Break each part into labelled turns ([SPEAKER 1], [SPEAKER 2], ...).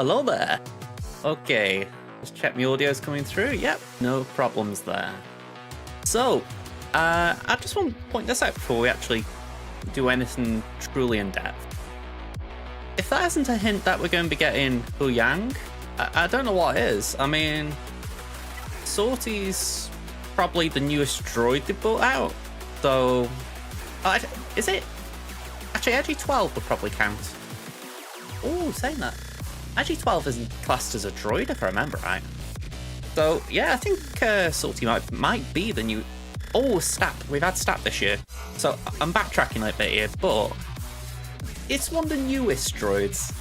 [SPEAKER 1] Hello there. Okay, just check my audio's coming through. Yep, no problems there. So, I just want to point this out before we actually do anything truly in depth. If that isn't a hint that we're going to be getting Hu Yang, I don't know what is. I mean, Sorty's probably the newest droid they brought out. So, is it? Actually, AG-12 would probably count. Oh, saying that. AG-12 isn't classed as a droid, if I remember right. So, yeah, I think Sorty might be the new... Oh, Stat. We've had Stat this year. So, I'm backtracking a bit here, but it's one of the newest droids.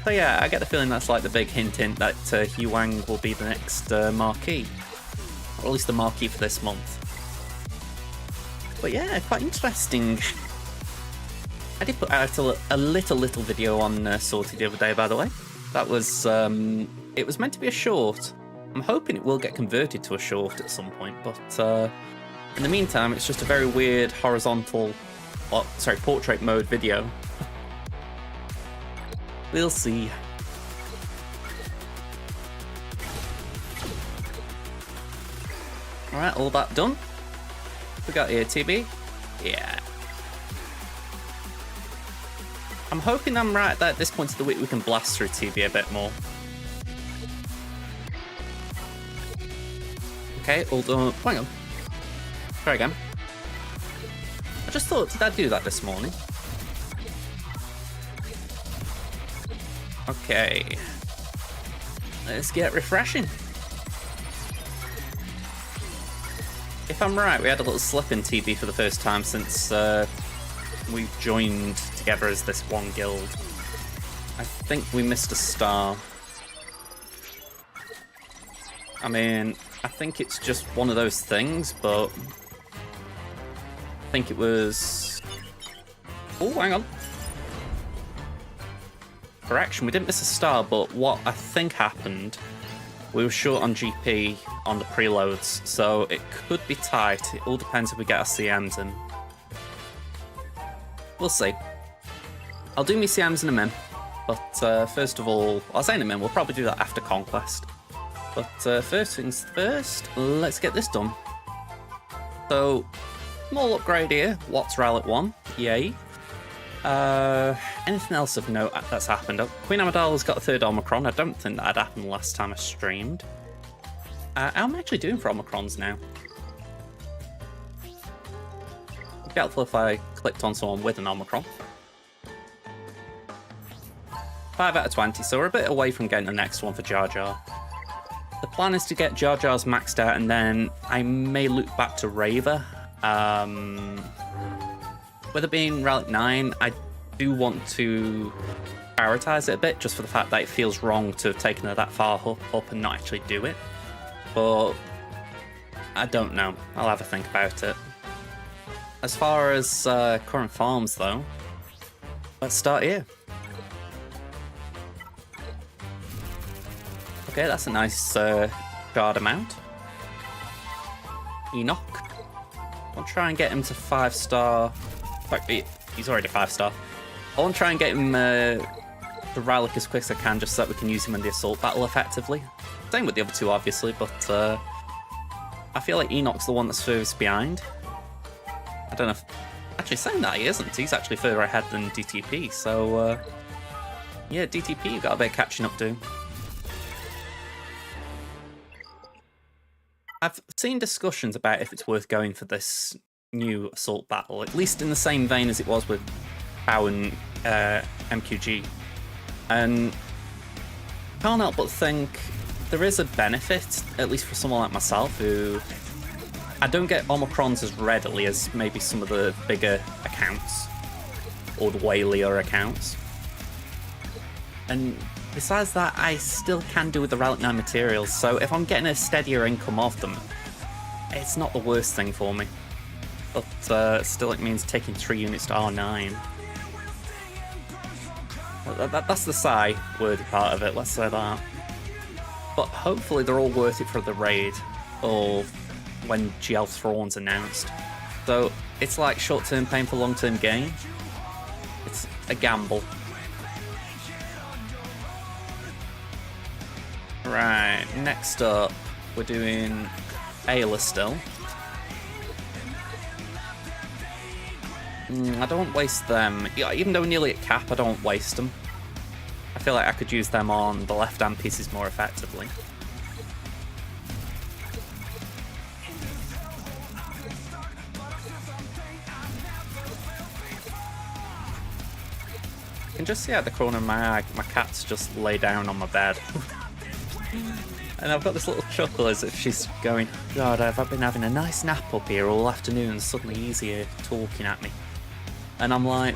[SPEAKER 1] So, yeah, I get the feeling that's like the big hint that Hu Yang will be the next marquee. Or at least the marquee for this month. But, yeah, quite interesting. I did put out a little video on Sorty the other day, by the way. That was, it was meant to be a short. I'm hoping it will get converted to a short at some point, but in the meantime, it's just a very weird horizontal, portrait mode video. We'll see. Alright, all that done. We got here, TB. Yeah. I'm hoping I'm right that at this point of the week we can blast through TB a bit more. Okay, all done. Hang on. Try again. I just thought, did I do that this morning? Okay. Let's get refreshing. If I'm right, we had a little slip in TB for the first time since we've joined together as this one guild. I think we missed a star. I mean, I think it's just one of those things, but I think it was... Oh, hang on. Correction, we didn't miss a star, but what I think happened, we were short on GP on the preloads, so it could be tight. It all depends if we get our CMs in. We'll see. I'll do my CMs in a min, but first of all, I'll say in a min, we'll probably do that after Conquest. But first things first, let's get this done. So, small upgrade here, Watts Rallet 1, yay. Anything else of note that's happened? Queen Amidala's got a third Omicron. I don't think that had happened last time I streamed. How am I actually doing for Omicrons now? It'd be helpful if I clicked on someone with an Omicron. 5 out of 20, so we're a bit away from getting the next one for Jar Jar. The plan is to get Jar Jar's maxed out, and then I may loop back to Raver. With it being Relic 9, I do want to prioritize it a bit, just for the fact that it feels wrong to have taken her that far up and not actually do it. But I don't know. I'll have a think about it. As far as current farms, though, let's start here. Okay, that's a nice guard amount. Enoch. I'll try and get him to 5-star. In fact, he's already 5-star. I want to try and get him the relic as quick as I can, just so that we can use him in the assault battle effectively. Same with the other two, obviously, but I feel like Enoch's the one that's furthest behind. I don't know if... Actually, saying that he isn't. He's actually further ahead than DTP, so... yeah, DTP, you've got a bit of catching up to. I've seen discussions about if it's worth going for this new assault battle, at least in the same vein as it was with POW and MQG. And I can't help but think there is a benefit, at least for someone like myself, who I don't get Omicrons as readily as maybe some of the bigger accounts, or the whalier accounts. And besides that, I still can do with the Relic 9 materials, so if I'm getting a steadier income of them, it's not the worst thing for me. But still, it means taking 3 units to R9. That's the sigh-worthy part of it, let's say that. But hopefully they're all worth it for the raid, or when GL Thrawn's announced. So it's like short-term pain for long-term gain. It's a gamble. Right, next up, we're doing Ayla still. I don't waste them. Yeah, even though we're nearly at cap, I don't waste them. I feel like I could use them on the left-hand pieces more effectively. You can just see out the corner of my eye, my cat's just lay down on my bed. And I've got this little chuckle as if she's going, God, I've been having a nice nap up here all afternoon and suddenly he's here talking at me. And I'm like,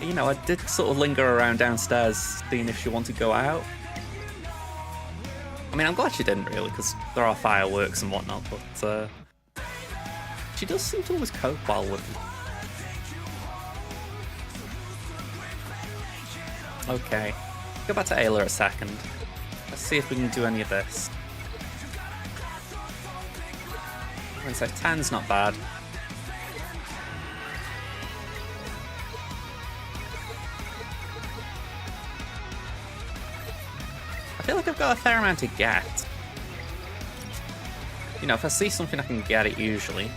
[SPEAKER 1] you know, I did sort of linger around downstairs seeing if she wanted to go out. I mean, I'm glad she didn't really, because there are fireworks and whatnot, but she does seem to always cope well with them. Okay, go back to Ayla a second. Let's see if we can do any of this. I'm going to say 10's not bad. I feel like I've got a fair amount to get. You know, if I see something, I can get it usually.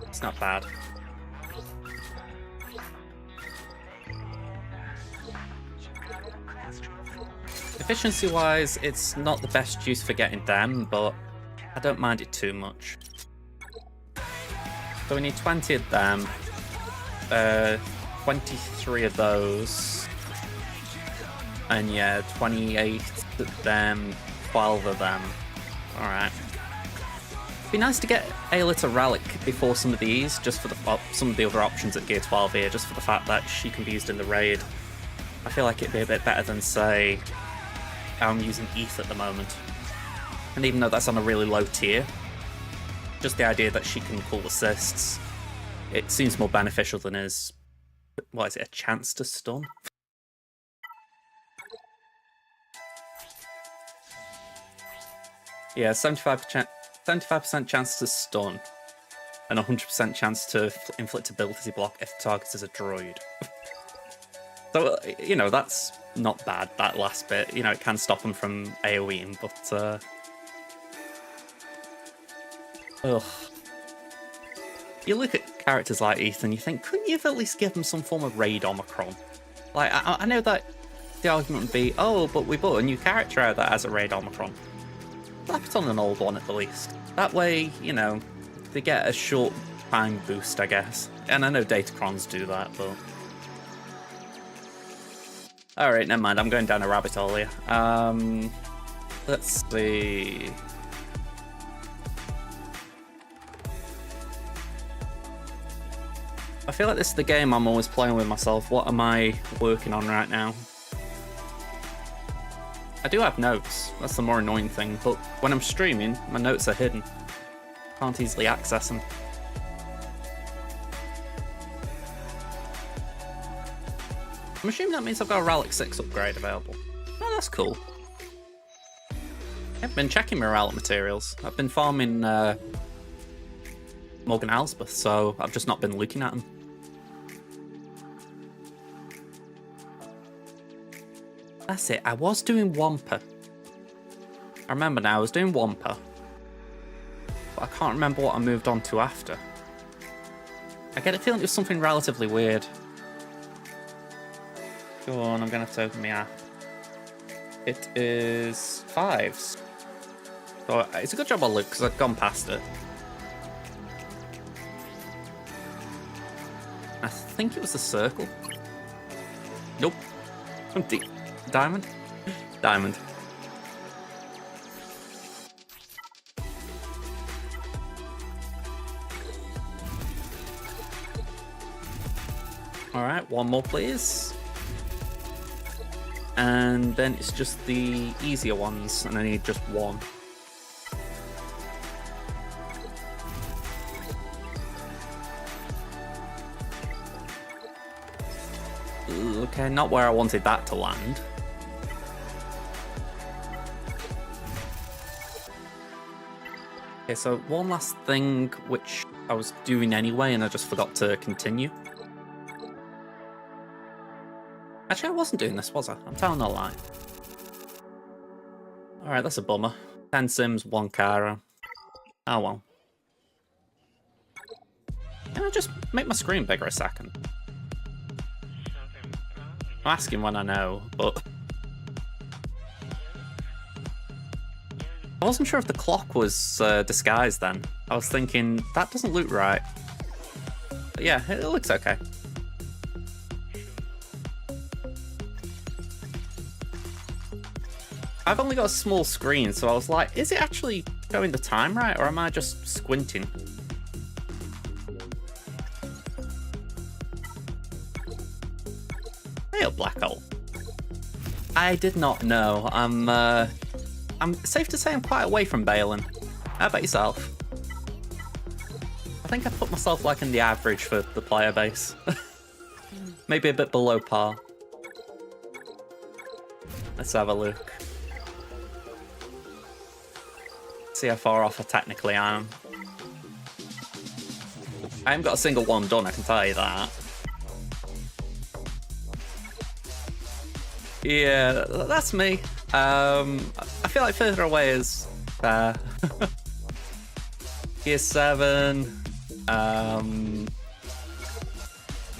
[SPEAKER 1] It's not bad. Efficiency-wise, it's not the best juice for getting them, but I don't mind it too much. So we need 20 of them, 23 of those, and yeah, 28 of them, 12 of them. Alright. It'd be nice to get Ayla to Relic before some of these, just for some of the other options at Gear 12 here, just for the fact that she can be used in the raid. I feel like it'd be a bit better than, say, I'm using ETH at the moment. And even though that's on a really low tier, just the idea that she can call assists, it seems more beneficial than is, what is it, a chance to stun? Yeah, 75% chance to stun, and 100% chance to inflict ability block if the target is a droid. So, you know, that's not bad, that last bit. You know, it can stop them from AoEing, but... Ugh. You look at characters like Ethan, you think, couldn't you have at least give them some form of raid Omicron? Like, I know that the argument would be, oh, but we bought a new character out that has a raid Omicron. Slap it on an old one at the least. That way, you know, they get a short time boost, I guess. And I know Datacrons do that, but... Alright, never mind, I'm going down a rabbit hole here. Let's see... I feel like this is the game I'm always playing with myself. What am I working on right now? I do have notes, that's the more annoying thing, but when I'm streaming, my notes are hidden. Can't easily access them. I'm assuming that means I've got a Relic 6 upgrade available. Oh, that's cool. I've been checking my Relic materials. I've been farming Morgan Elsbeth, so I've just not been looking at them. That's it, I was doing Wampa. I remember now, I was doing Wampa. But I can't remember what I moved on to after. I get a feeling it was something relatively weird. Go on, I'm gonna have to open my app. It is 5s. So it's a good job I looked, because I'd gone past it. I think it was the circle. Nope. Diamond? Diamond. Alright, one more please. And then it's just the easier ones, and I need just one. Okay, not where I wanted that to land. Okay, so one last thing which I was doing anyway and I just forgot to continue. Actually, I wasn't doing this, was I? I'm telling a lie. Alright, that's a bummer. 10 Sims, 1 Kara. Oh well. Can I just make my screen bigger a second? I'm asking when I know, but... I wasn't sure if the clock was disguised then. I was thinking, that doesn't look right. But yeah, it looks okay. I've only got a small screen, so I was like, is it actually showing the time right, or am I just squinting? Hey, a black hole. I did not know. I'm safe to say I'm quite away from Balin. How about yourself? I think I put myself like in the average for the player base. Maybe a bit below par. Let's have a look. See how far off I technically am. I haven't got a single one done, I can tell you that. Yeah, that's me. I feel like further away is fair. Gear 7.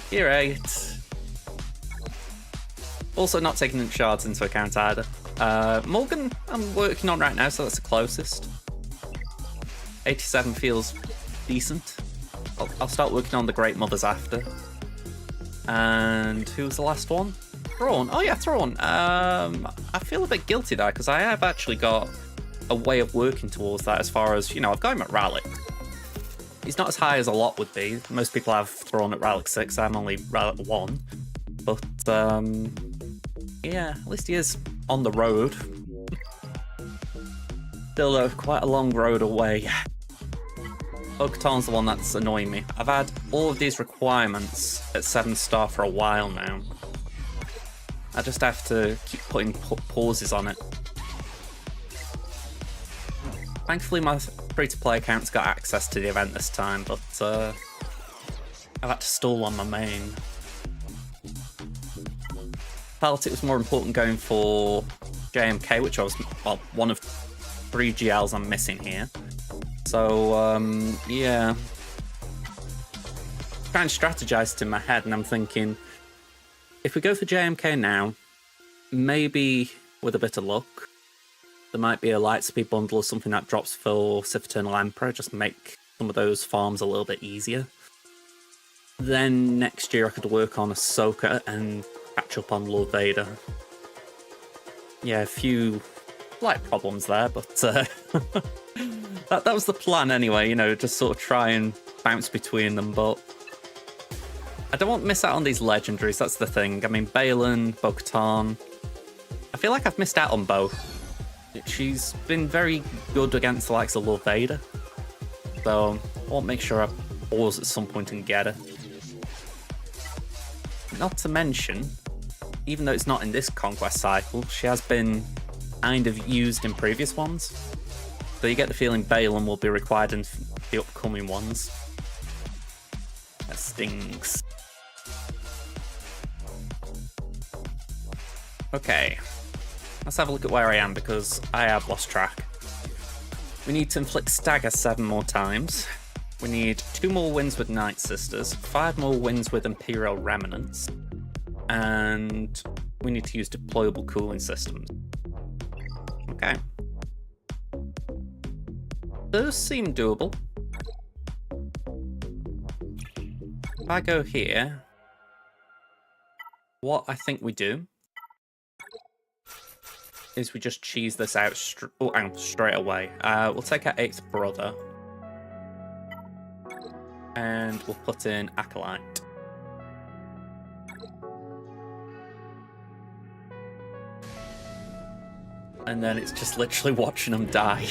[SPEAKER 1] Gear 8. Also not taking shards into account either. Morgan I'm working on right now, so that's the closest. 87 feels decent. I'll start working on the Great Mothers after. And who was the last one? Thrawn. Oh yeah, Thrawn. I feel a bit guilty there because I have actually got a way of working towards that as far as, you know, I've got him at Relic. He's not as high as a lot would be. Most people have Thrawn at Relic 6, I'm only Relic 1. But, yeah, at least he is on the road. Still quite a long road away. Bo-Katan's the one that's annoying me. I've had all of these requirements at 7-star for a while now. I just have to keep putting pauses on it. Thankfully my free-to-play account's got access to the event this time, but I've had to stall on my main. Felt it was more important going for JMK, which I was, well, one of 3 GLs I'm missing here. So, yeah. Trying to strategize it in my head, and I'm thinking, if we go for JMK now, maybe with a bit of luck, there might be a Lightspeed bundle or something that drops for Sith Eternal Emperor, just make some of those farms a little bit easier. Then next year I could work on Ahsoka and catch up on Lord Vader. Yeah, a few slight problems there, but that was the plan anyway, you know, just sort of try and bounce between them, but I don't want to miss out on these legendaries, that's the thing. I mean, Balin, Bo-Katan, I feel like I've missed out on both. She's been very good against the likes of Lord Vader, so I want to make sure I pause at some point and get her. Not to mention, even though it's not in this Conquest cycle, she has been kind of used in previous ones. So you get the feeling Balin will be required in the upcoming ones. That stings. Okay, let's have a look at where I am because I have lost track. We need to inflict Stagger 7 more times. We need 2 more wins with Night Sisters, 5 more wins with Imperial Remnants, and we need to use deployable cooling systems. Okay. Those seem doable. If I go here, what I think we do is we just cheese this out straight away. We'll take our 8th brother and we'll put in Acolyte. And then it's just literally watching them die.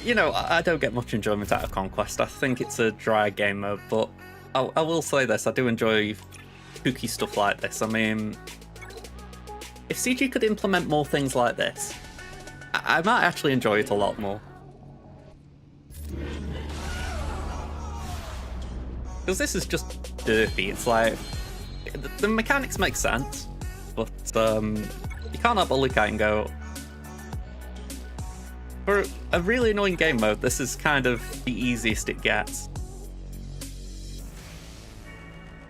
[SPEAKER 1] You know, I don't get much enjoyment out of Conquest. I think it's a dry game mode, but I will say this, I do enjoy kooky stuff like this. I mean, if CG could implement more things like this, I might actually enjoy it a lot more. Because this is just derpy. It's like, the mechanics make sense, but you can't help but look at it and go, for a really annoying game mode, this is kind of the easiest it gets.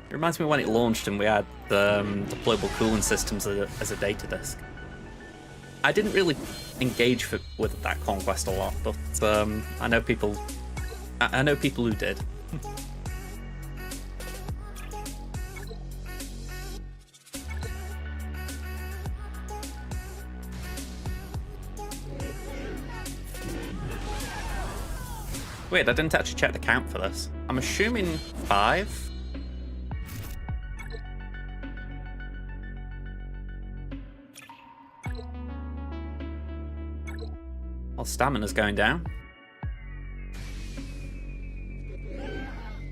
[SPEAKER 1] It reminds me when it launched and we had the deployable cooling systems as a data disk. I didn't really engage with that Conquest a lot, but I know people who did. Weird, I didn't actually check the count for this. I'm assuming 5. Well, stamina's going down.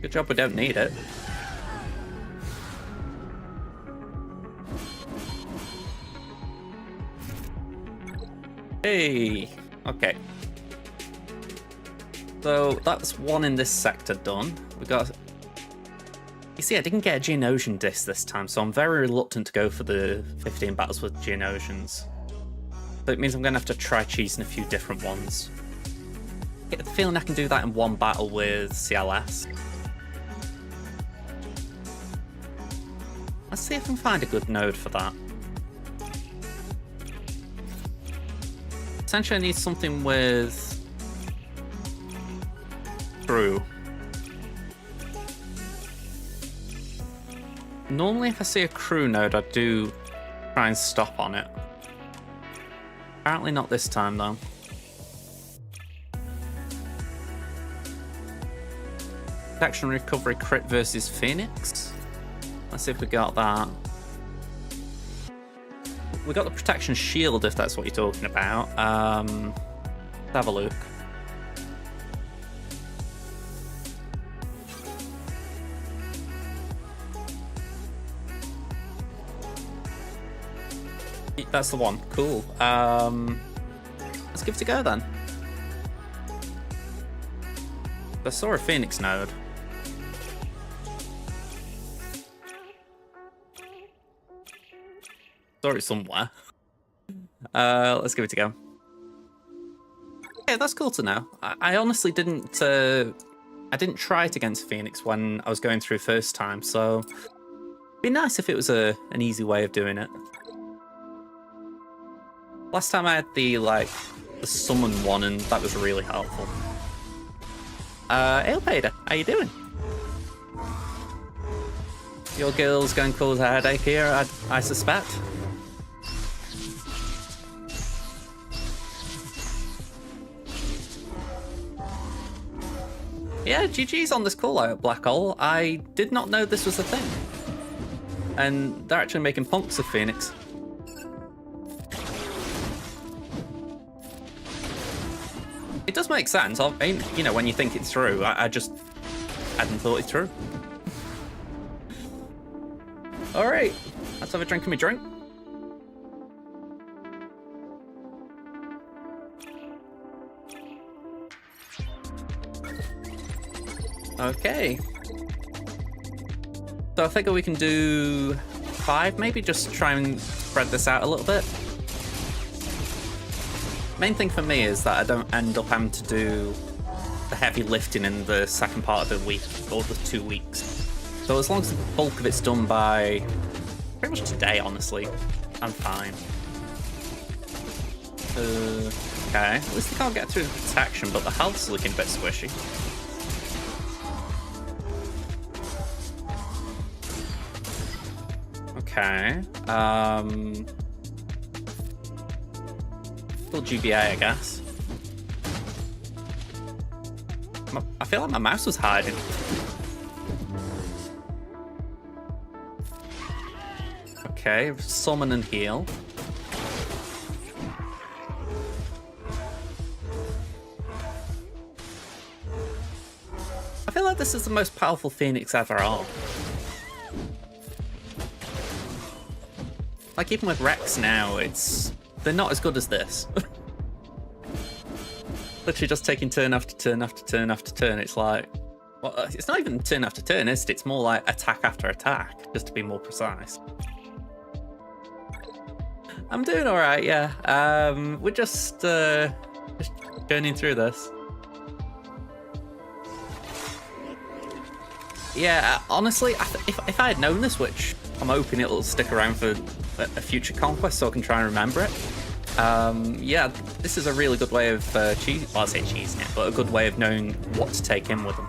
[SPEAKER 1] Good job we don't need it. Hey! Okay. So that's one in this sector done. We got... You see, I didn't get a Geonosian disc this time, so I'm very reluctant to go for the 15 battles with Geonosians. So it means I'm going to have to try cheesing a few different ones. I get the feeling I can do that in one battle with CLS. Let's see if I can find a good node for that. Essentially, I need something with... Crew. Normally, if I see a crew node, I do try and stop on it. Apparently not this time, though. Protection recovery crit versus Phoenix. Let's see if we got that. We got the protection shield, if that's what you're talking about. Let's have a look. That's the one. Cool. Let's give it a go then. I saw a Phoenix node. Saw it somewhere. Let's give it a go. Yeah, that's cool to know. I honestly didn't. I didn't try it against Phoenix when I was going through first time, so it'd be nice if it was an easy way of doing it. Last time I had the summon one, and that was really helpful. Hey, Pader, how you doing? Your girl's going to cause a headache here, I suspect. Yeah, GG's on this call out, Black Hole. I did not know this was a thing. And they're actually making punks of Phoenix. It does make sense. I mean, you know, when you think it through, I just hadn't thought it through. Alright, let's have a drink of my drink. Okay. So I figure we can do 5, maybe just try and spread this out a little bit. Main thing for me is that I don't end up having to do the heavy lifting in the second part of the week, or the 2 weeks. So as long as the bulk of it's done by pretty much today, honestly, I'm fine. Okay, at least we can't get through the protection, but the health's looking a bit squishy. Okay, still GBA, I guess. I feel like my mouse was hiding. Okay, summon and heal. I feel like this is the most powerful Phoenix ever on. Like, even with Rex now, they're not as good as this. Literally just taking turn after turn after turn after turn. It's like, well, it's not even turn after turn, is it? It's more like attack after attack, just to be more precise. I'm doing all right, yeah. We're just journeying through this. Yeah, honestly, if I had known this, which I'm hoping it'll stick around for a future Conquest so I can try and remember it. Yeah, this is a really good way of well, I say cheesing it, but a good way of knowing what to take in with them.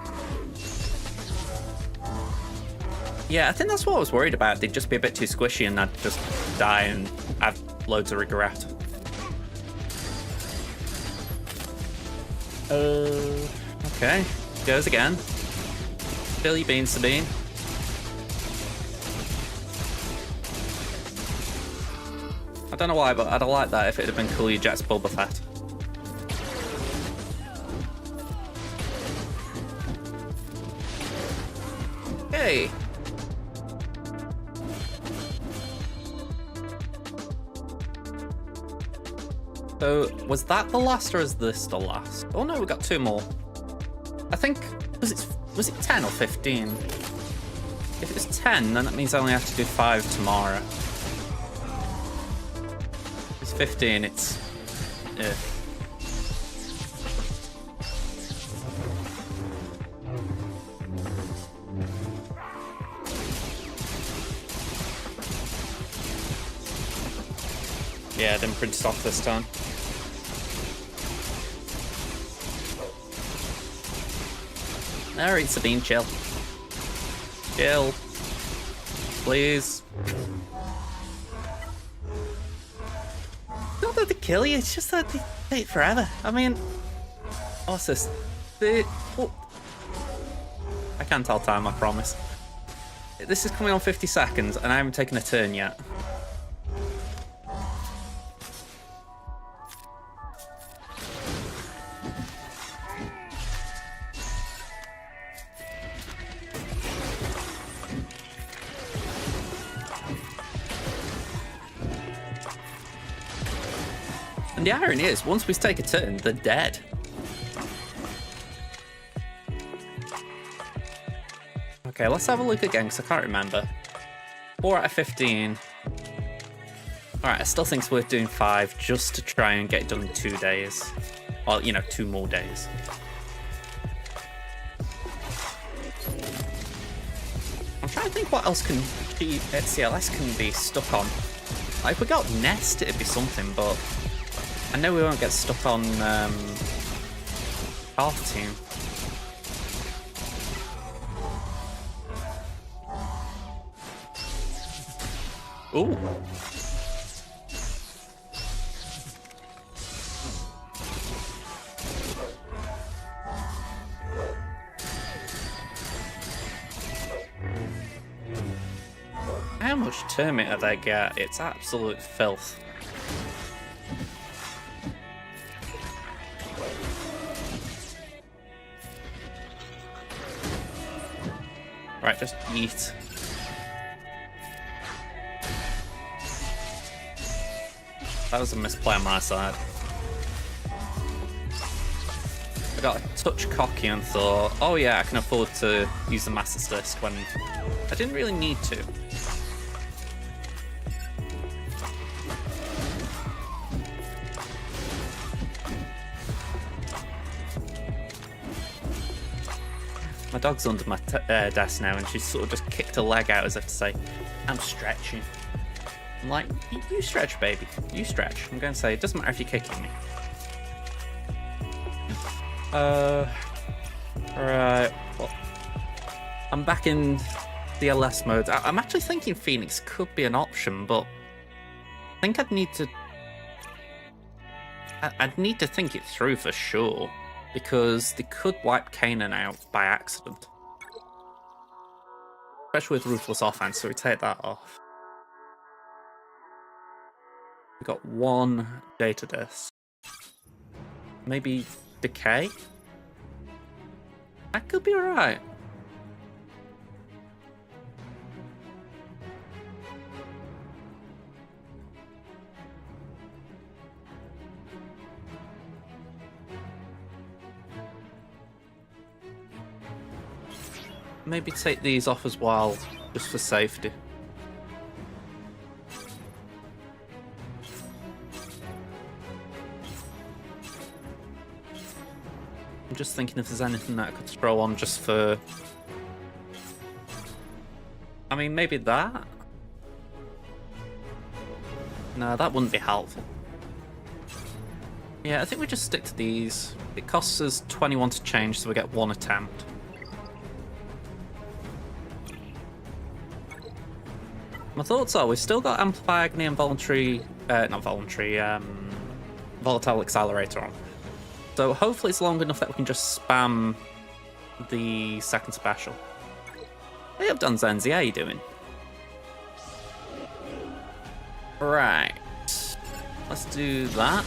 [SPEAKER 1] Yeah, I think that's what I was worried about. They'd just be a bit too squishy and I'd just die and have loads of regret. Okay, goes again. Fill your beans, Sabine. I don't know why, but I'd have liked that if it had been Cool Your Jets Boba Fett. Okay. So, was that the last or is this the last? Oh no, we got 2 more. I think, was it 10 or 15? If it was 10, then that means I only have to do 5 tomorrow. If it's 15, it's... Yeah, I didn't print it off this time. Alright, Sabine, chill. Chill. Please. Not that they kill you, it's just that they take forever. I mean... What's this? Oh. I can't tell time, I promise. This is coming on 50 seconds, and I haven't taken a turn yet. And the irony is, once we take a turn, they're dead. Okay, let's have a look again, because I can't remember. 4 out of 15. Alright, I still think it's worth doing 5, just to try and get it done in 2 days. Well, you know, 2 more days. I'm trying to think what else can CLS can be stuck on. Like, if we got Nest, it'd be something, but... I know we won't get stuck on Half Team. Ooh. How much termite do they get? It's absolute filth. Right, just eat. That was a misplay on my side. I got a touch cocky and thought, oh yeah, I can afford to use the Master's Disc when I didn't really need to. My dog's under my desk now, and she's sort of just kicked her leg out as if to say, I'm stretching. I'm like, you stretch, baby. You stretch. I'm going to say, it doesn't matter if you're kicking me. Alright. Well, I'm back in DLS mode. I'm actually thinking Phoenix could be an option, but I think I'd need to... I'd need to think it through for sure. Because they could wipe Kanan out by accident. Especially with Ruthless Offense, so we take that off. We got 1 data disc. Maybe Decay? That could be alright. maybe take these off as well, just for safety. I'm just thinking if there's anything that I could throw on just for... I mean, maybe that? No, that wouldn't be helpful. Yeah, I think we just stick to these. It costs us 21 to change, so we get 1 attempt. My thoughts are, we've still got Amplify Agony and Voluntary... not Voluntary, Volatile Accelerator on. So hopefully it's long enough that we can just spam the second special. Hey up, Don Zenzi, how you doing? Right. Let's do that.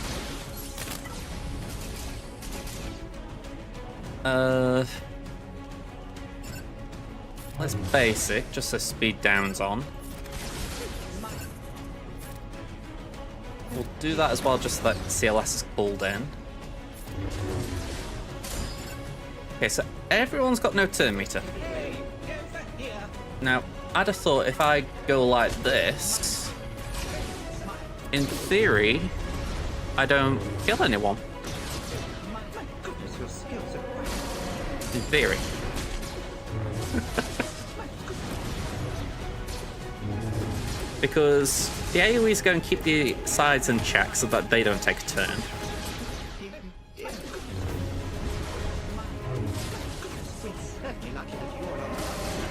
[SPEAKER 1] Let's basic, just so speed down's on. We'll do that as well, just so that CLS is pulled in. Okay, so everyone's got no turn meter. Now, I'd have thought if I go like this, in theory, I don't kill anyone. In theory. Because the AoE's going to keep the sides in check so that they don't take a turn.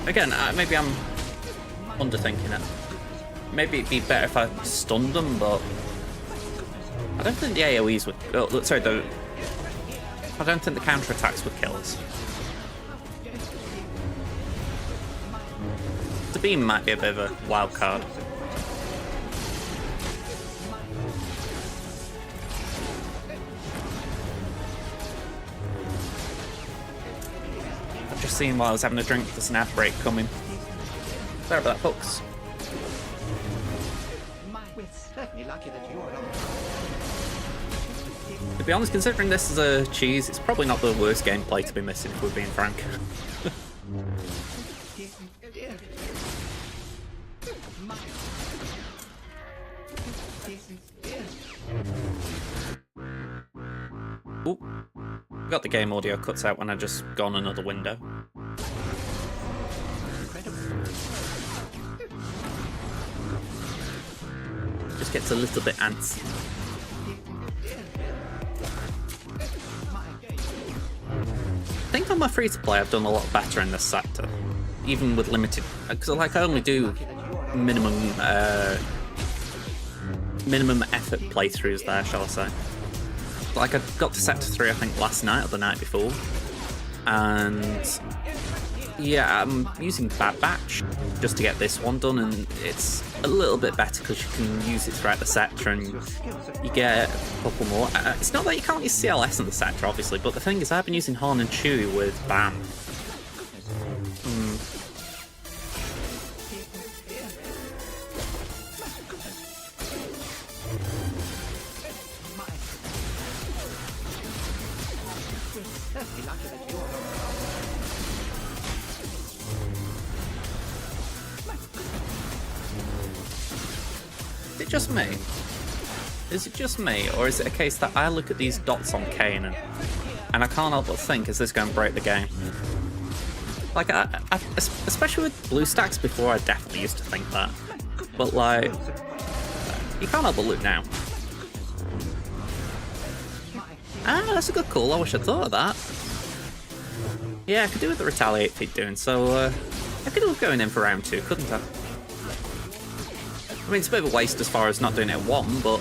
[SPEAKER 1] Again, maybe I'm underthinking it. Maybe it'd be better if I stunned them, but I don't think the AoEs would... Oh, sorry, I don't think the counterattacks would kill us. The beam might be a bit of a wild card. I've just seen while I was having a drink, there's an ad break coming. Sorry about that, folks. To be honest, considering this is a cheese, it's probably not the worst gameplay to be missing, if we're being frank. Ooh. Got the game audio cuts out when I just gone another window. Just gets a little bit antsy. I think on my free-to-play I've done a lot better in this sector, even with limited, because like I only do minimum effort playthroughs there, shall I say. Like I got to sector 3 I think last night or the night before, and yeah, I'm using Bad Batch just to get this one done, and it's a little bit better because you can use it throughout the sector and you get a couple more. It's not that you can't use CLS in the sector, obviously, but the thing is I've been using Horn and Chewy with BAM. Is it just me? Is it just me, or is it a case that I look at these dots on Kane and I can't help but think, is this going to break the game? Like, especially with blue stacks before, I definitely used to think that. But like, you can't help but look now. Ah, that's a good call. I wish I'd thought of that. Yeah, I could do with the retaliate feat doing, so I could have going in for round 2, couldn't I? I mean, it's a bit of a waste as far as not doing it at 1, but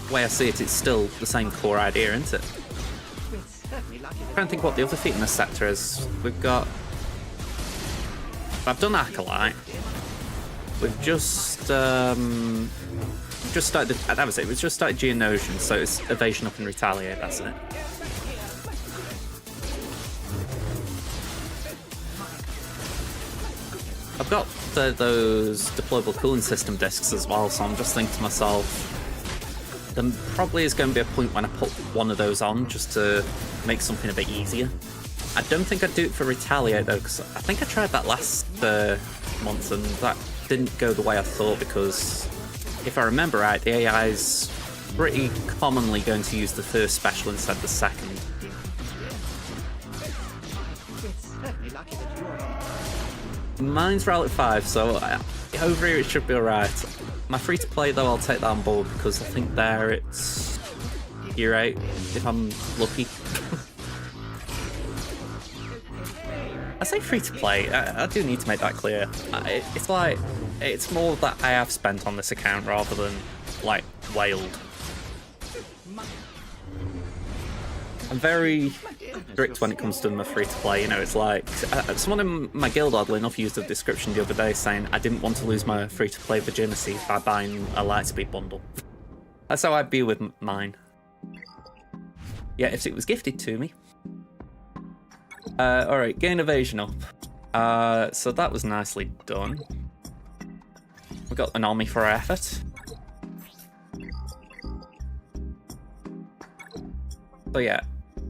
[SPEAKER 1] the way I see it, it's still the same core idea, isn't it? I'm trying to think what the other feat in this sector is. We've got... I've done Acolyte. We've just started... That was it. We've just started Geonosian, so it's Evasion up and Retaliate, that's it. I've got those deployable cooling system discs as well, so I'm just thinking to myself, there probably is going to be a point when I put one of those on just to make something a bit easier. I don't think I'd do it for Retaliate though, because I think I tried that last month and that didn't go the way I thought, because if I remember right, the AI is pretty commonly going to use the first special instead of the second. Mine's Relic 5, so over here it should be alright. My free-to-play though, I'll take that on board, because I think there it's Tier 8, if I'm lucky. I say free-to-play, I do need to make that clear. It's like, it's more that I have spent on this account rather than, like, whaled. I'm very strict when it comes to my free-to-play, you know, it's like, someone in my guild oddly enough used a description the other day saying I didn't want to lose my free-to-play virginity by buying a Lightspeed bundle. That's how I'd be with mine. Yeah, if it was gifted to me. Alright, gain evasion up. So that was nicely done. We got an army for our effort. So yeah,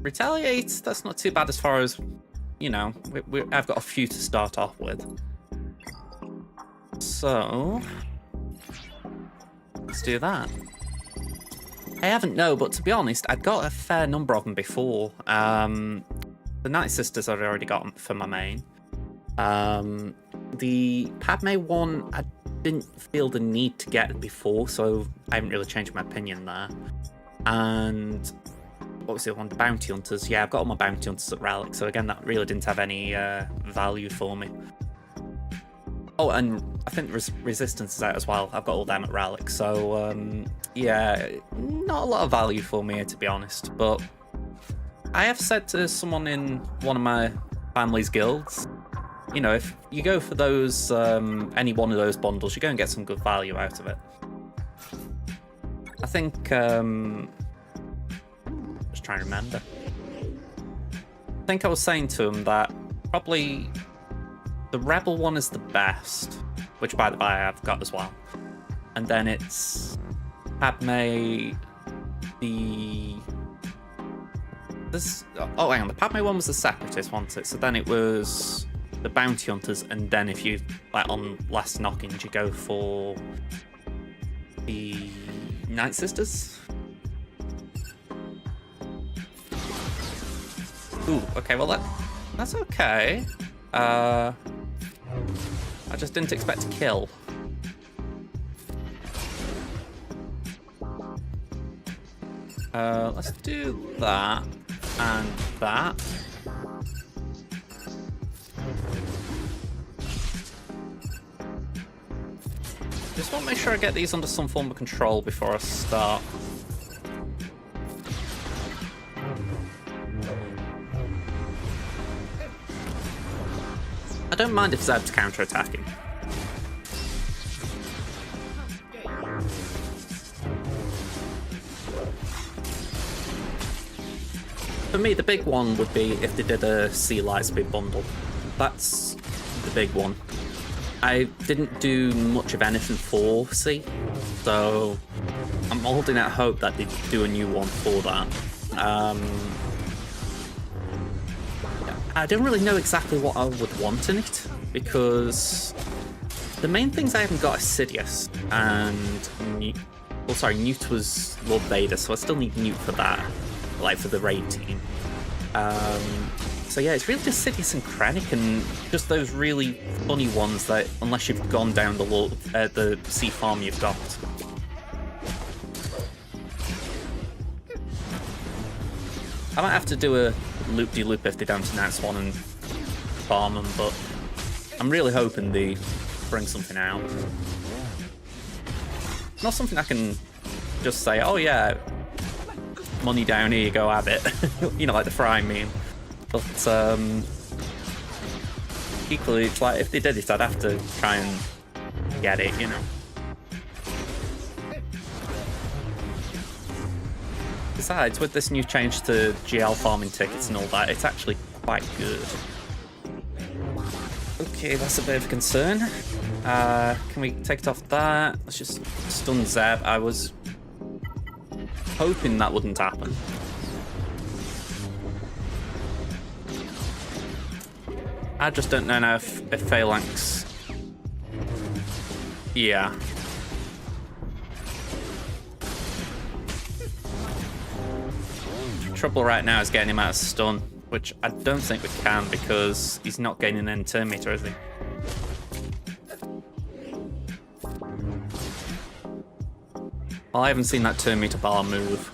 [SPEAKER 1] Retaliate, that's not too bad as far as, you know, I've got a few to start off with. So, let's do that. I haven't, no, but to be honest, I'd got a fair number of them before. The Night Sisters I've already got for my main. The Padme one, I didn't feel the need to get before, so I haven't really changed my opinion there. And what was the other one? Bounty Hunters. Yeah, I've got all my Bounty Hunters at Relic, so again, that really didn't have any value for me. Oh, and I think Resistance is out as well. I've got all them at Relic, so yeah, not a lot of value for me, to be honest. But I have said to someone in one of my family's guilds, you know, if you go for those, any one of those bundles, you're going to get some good value out of it. I think, just trying to remember. I think I was saying to him that probably the Rebel one is the best, which by the way I've got as well. And then it's Padme, oh hang on, the Padme one was the Separatist, wasn't it? So then it was the Bounty Hunters, and then if you, like on last knockings, you go for the Night Sisters. Ooh, okay, well that's okay. I just didn't expect to kill. Let's do that and that. Just want to make sure I get these under some form of control before I start. I don't mind if Zeb's counter-attacking. For me, the big one would be if they did a C Lightspeed bundle. That's the big one. I didn't do much of anything for C, so I'm holding out hope that they do a new one for that. I don't really know exactly what I would want in it, because the main things I haven't got are Sidious and Newt. Well, sorry, Newt was Lord Vader, so I still need Newt for that, like for the raid team. So yeah, it's really just Sidious and Krennic, and just those really funny ones that, unless you've gone down the sea farm you've got. I might have to do a loop-de-loop if they don't announce one and farm them, but I'm really hoping they bring something out. Not something I can just say, oh yeah, money down, here you go, have it. You know, like the frying meme. But equally, it's like, if they did it, I'd have to try and get it, you know. Besides, with this new change to GL farming tickets and all that, it's actually quite good. Okay, that's a bit of a concern. Can we take it off that? Let's just stun Zeb. I was hoping that wouldn't happen. I just don't know if Phalanx... Yeah. Trouble right now is getting him out of stun, which I don't think we can because he's not gaining any turn meter, is he? Well, I haven't seen that turn meter bar move.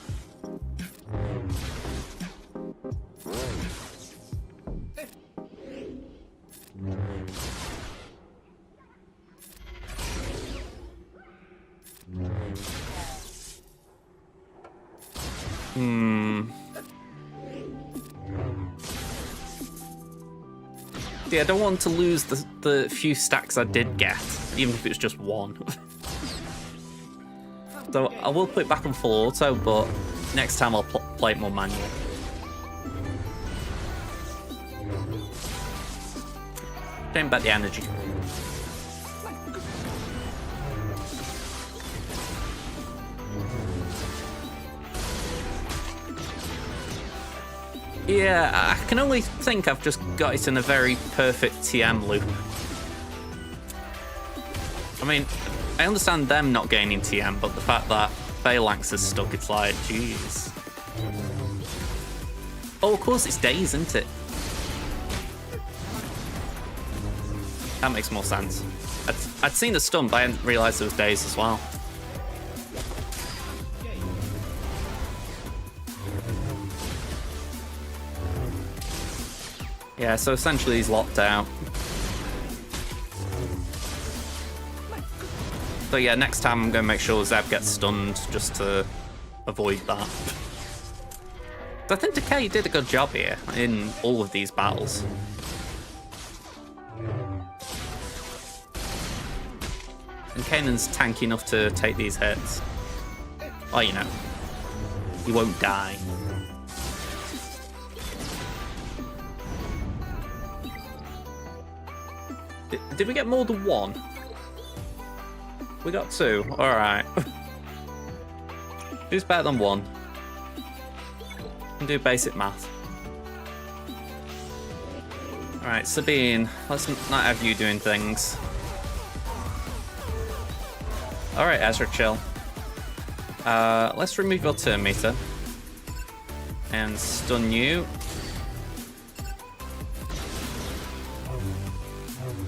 [SPEAKER 1] Yeah, I don't want to lose the few stacks I did get, even if it was just one. So I will put it back on full auto, but next time I'll play it more manual. Getting back the energy. Yeah, I can only think I've just got it in a very perfect TM loop. I mean, I understand them not gaining TM, but the fact that Phalanx is stuck, it's like, jeez. Oh, of course, it's days, isn't it? That makes more sense. I'd seen the stun, but I hadn't realised it was days as well. Yeah, so essentially he's locked out. So yeah, next time I'm going to make sure Zeb gets stunned just to avoid that. I think Decay did a good job here in all of these battles. And Kanan's tanky enough to take these hits. Oh, you know, he won't die. Did we get more than one? We got two. Alright. Who's better than one? Can do basic math. Alright, Sabine, let's not have you doing things. Alright, Ezra, chill. Let's remove your turn meter. And stun you.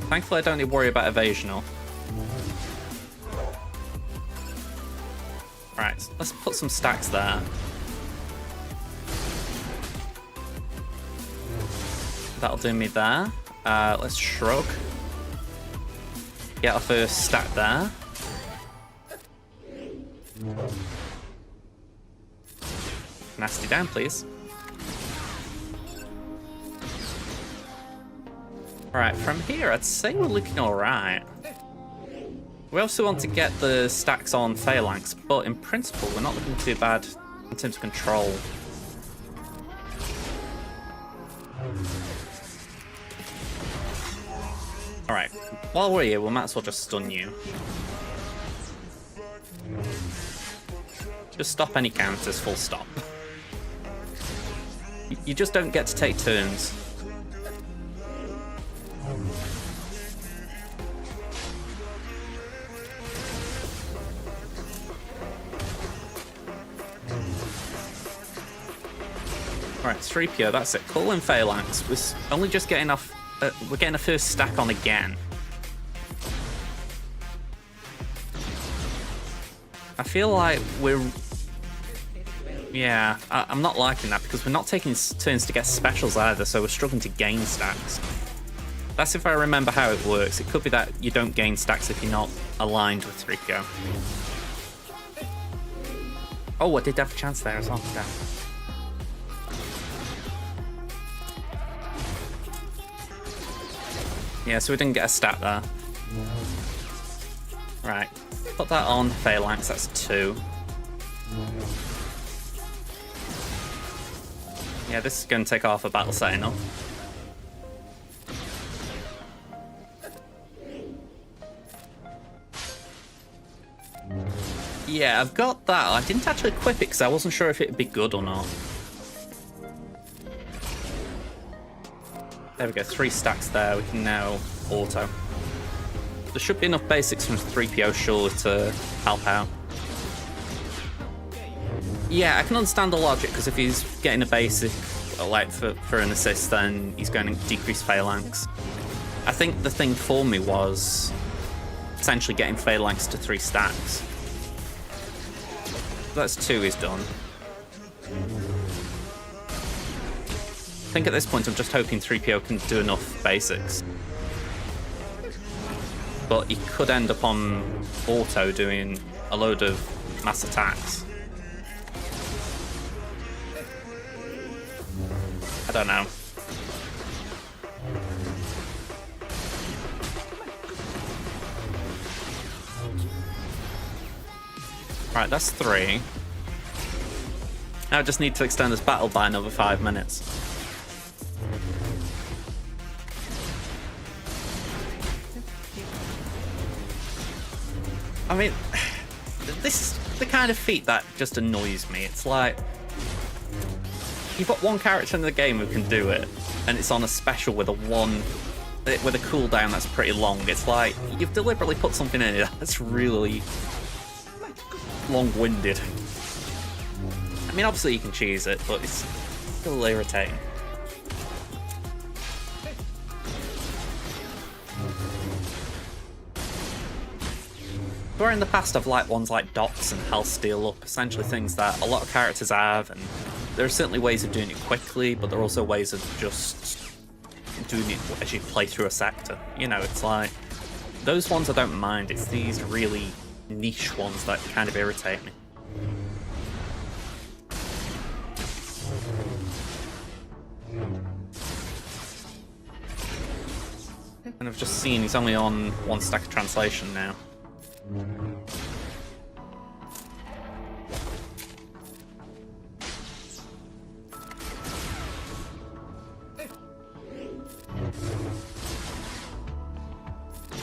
[SPEAKER 1] Thankfully, I don't need to worry about evasional. Right, let's put some stacks there. That'll do me there. Let's shrug. Get our first stack there. Nasty down, please. Alright, from here, I'd say we're looking alright. We also want to get the stacks on Phalanx, but in principle, we're not looking too bad in terms of control. Alright, while we're here, we might as well just stun you. Just stop any counters, full stop. You just don't get to take turns. Alright, 3PO, that's it. Call in Phalanx. We're only just getting off. We're getting a first stack on again. I feel like we're... Yeah, I'm not liking that because we're not taking turns to get specials either, so we're struggling to gain stacks. That's if I remember how it works. It could be that you don't gain stacks if you're not aligned with 3PO. Oh, I did have a chance there as well. Damn. Yeah, so we didn't get a stat there. Right, put that on Phalanx, that's 2. Yeah, this is going to take off a battle setting up. Yeah, I've got that. I didn't actually equip it because I wasn't sure if it would be good or not. There we go, 3 stacks there. We can now auto. There should be enough basics from 3PO surely to help out. Yeah, I can understand the logic, because if he's getting a basic like for an assist, then he's going to decrease phalanx. I think the thing for me was essentially getting phalanx to 3 stacks. That's 2 is done. I think at this point I'm just hoping 3PO can do enough basics. But he could end up on auto doing a load of mass attacks. I don't know. Right, that's 3. Now I just need to extend this battle by another 5 minutes. I mean, this is the kind of feat that just annoys me. It's like, you've got one character in the game who can do it, and it's on a special with a cooldown that's pretty long. It's like, you've deliberately put something in it that's really long-winded. I mean, obviously you can cheese it, but it's still irritating. Where in the past I've liked ones like Dots and Hellsteel Up, essentially things that a lot of characters have, and there are certainly ways of doing it quickly, but there are also ways of just doing it as you play through a sector. You know, it's like, those ones I don't mind, it's these really niche ones that kind of irritate me. And I've just seen he's only on 1 stack of translation now.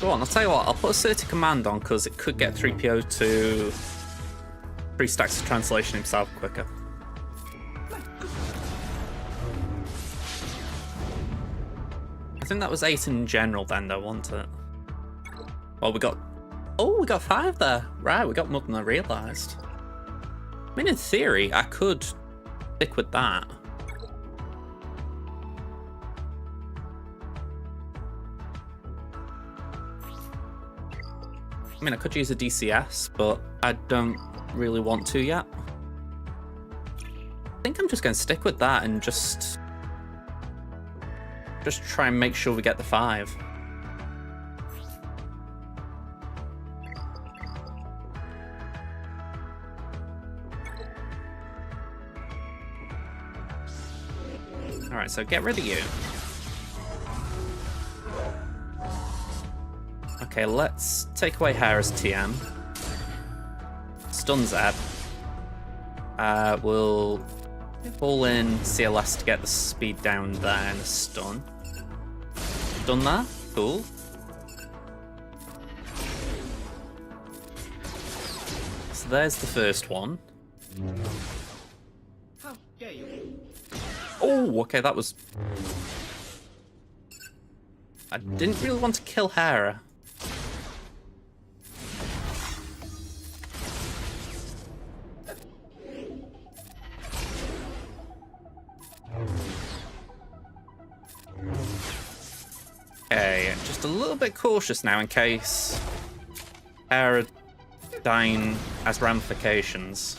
[SPEAKER 1] Go on, I'll tell you what, I'll put a Certi command on because it could get 3PO to 3 stacks of translation himself quicker. I think that was 8 in general then though, wasn't it? Well, we got 5 there. Right, we got more than I realised. I mean, in theory, I could stick with that. I mean, I could use a DCS, but I don't really want to yet. I think I'm just going to stick with that and just try and make sure we get the 5. Alright, so get rid of you. Okay, let's take away Hera's TM. Stun Zeb. We'll pull in CLS to get the speed down there and a stun. Done that? Cool. So there's the first one.
[SPEAKER 2] How dare you?
[SPEAKER 1] Oh, okay, that was... I didn't really want to kill Hera. Okay, just a little bit cautious now in case Hera dying has ramifications.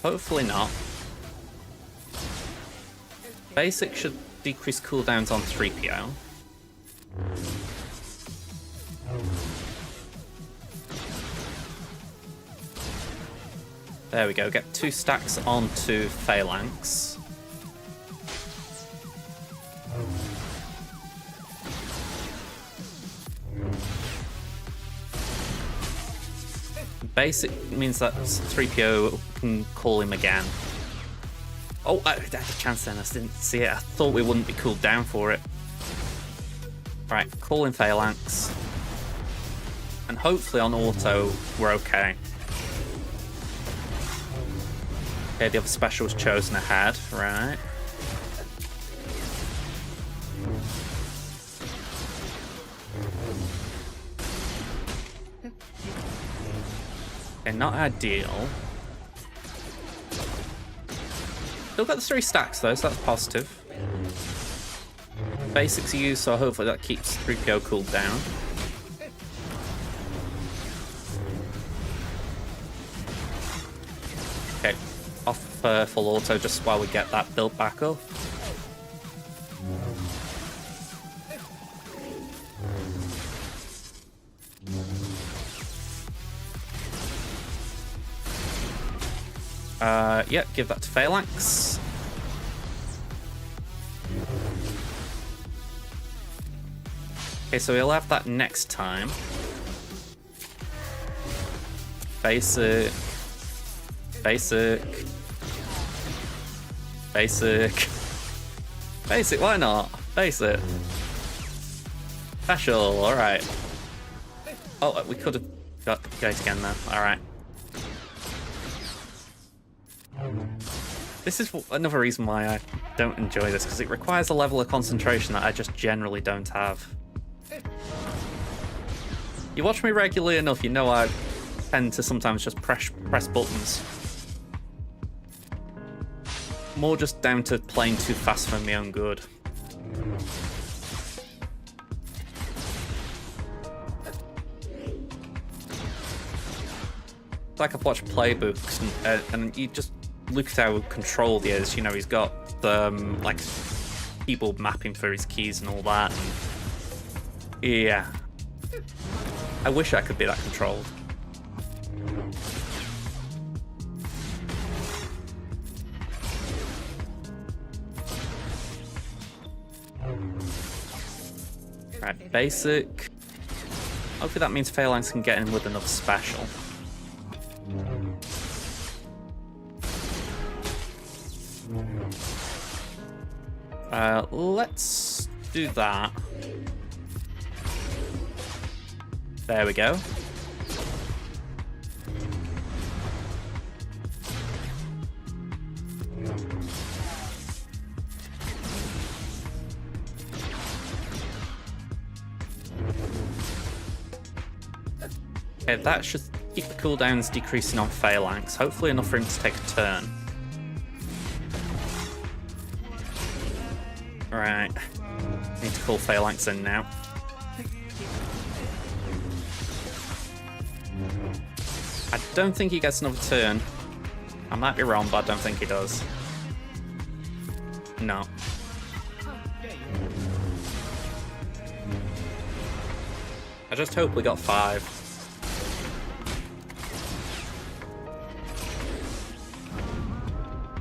[SPEAKER 1] Hopefully not. Basic should decrease cooldowns on 3PO. There we go, get 2 stacks onto Phalanx. Basic means that 3PO can call him again. Oh, I had a chance then, I didn't see it. I thought we wouldn't be cooled down for it. Right, call in Phalanx. And hopefully on auto, we're okay. Okay, the other special was chosen ahead, right. Okay, not ideal. Still got the 3 stacks though, so that's positive. Basics used, so hopefully that keeps 3PO cooled down. Okay, off full auto just while we get that built back up. Yeah, give that to Phalanx. Okay, so we'll have that next time. Basic. Basic. Basic. Basic, why not? Basic. Special, alright. Oh, we could have got it again there. Alright. This is another reason why I don't enjoy this, because it requires a level of concentration that I just generally don't have. You watch me regularly enough, you know I tend to sometimes just press buttons. More just down to playing too fast for my own good. It's like I've watched playbooks and you just look at how controlled he is. You know, he's got the like keyboard mapping for his keys and all that. And yeah, I wish I could be that controlled. Right, basic. Hopefully that means Phalanx can get in with another special. Let's do that. There we go. Okay, that should keep the cooldowns decreasing on Phalanx. Hopefully enough for him to take a turn. Right. Need to call Phalanx in now. I don't think he gets another turn. I might be wrong, but I don't think he does. No. I just hope we got 5.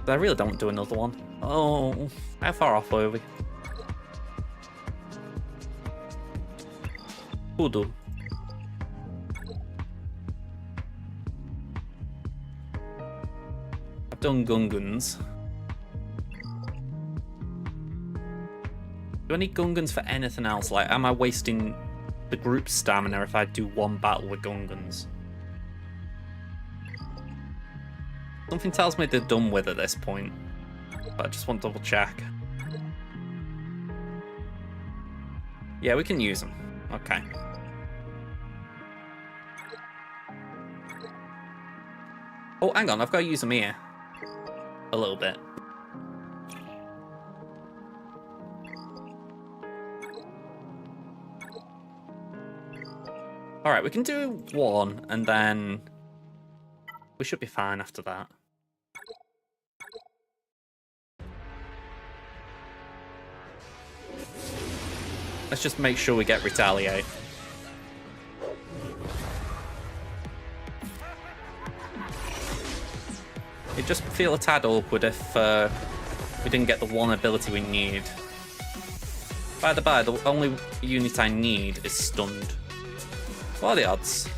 [SPEAKER 1] I really don't do another one. Oh, how far off were we? Hoodoo. I've done Gungans. Do I need Gungans for anything else? Like, am I wasting the group stamina if I do one battle with Gungans? Something tells me they're done with at this point, but I just want to double check. Yeah, we can use them. Okay. Oh, hang on, I've got to use them here. A little bit. Alright, we can do 1, and then we should be fine after that. Let's just make sure we get retaliate. It'd just feel a tad awkward if we didn't get the one ability we need. By the by, the only unit I need is stunned. What are the odds?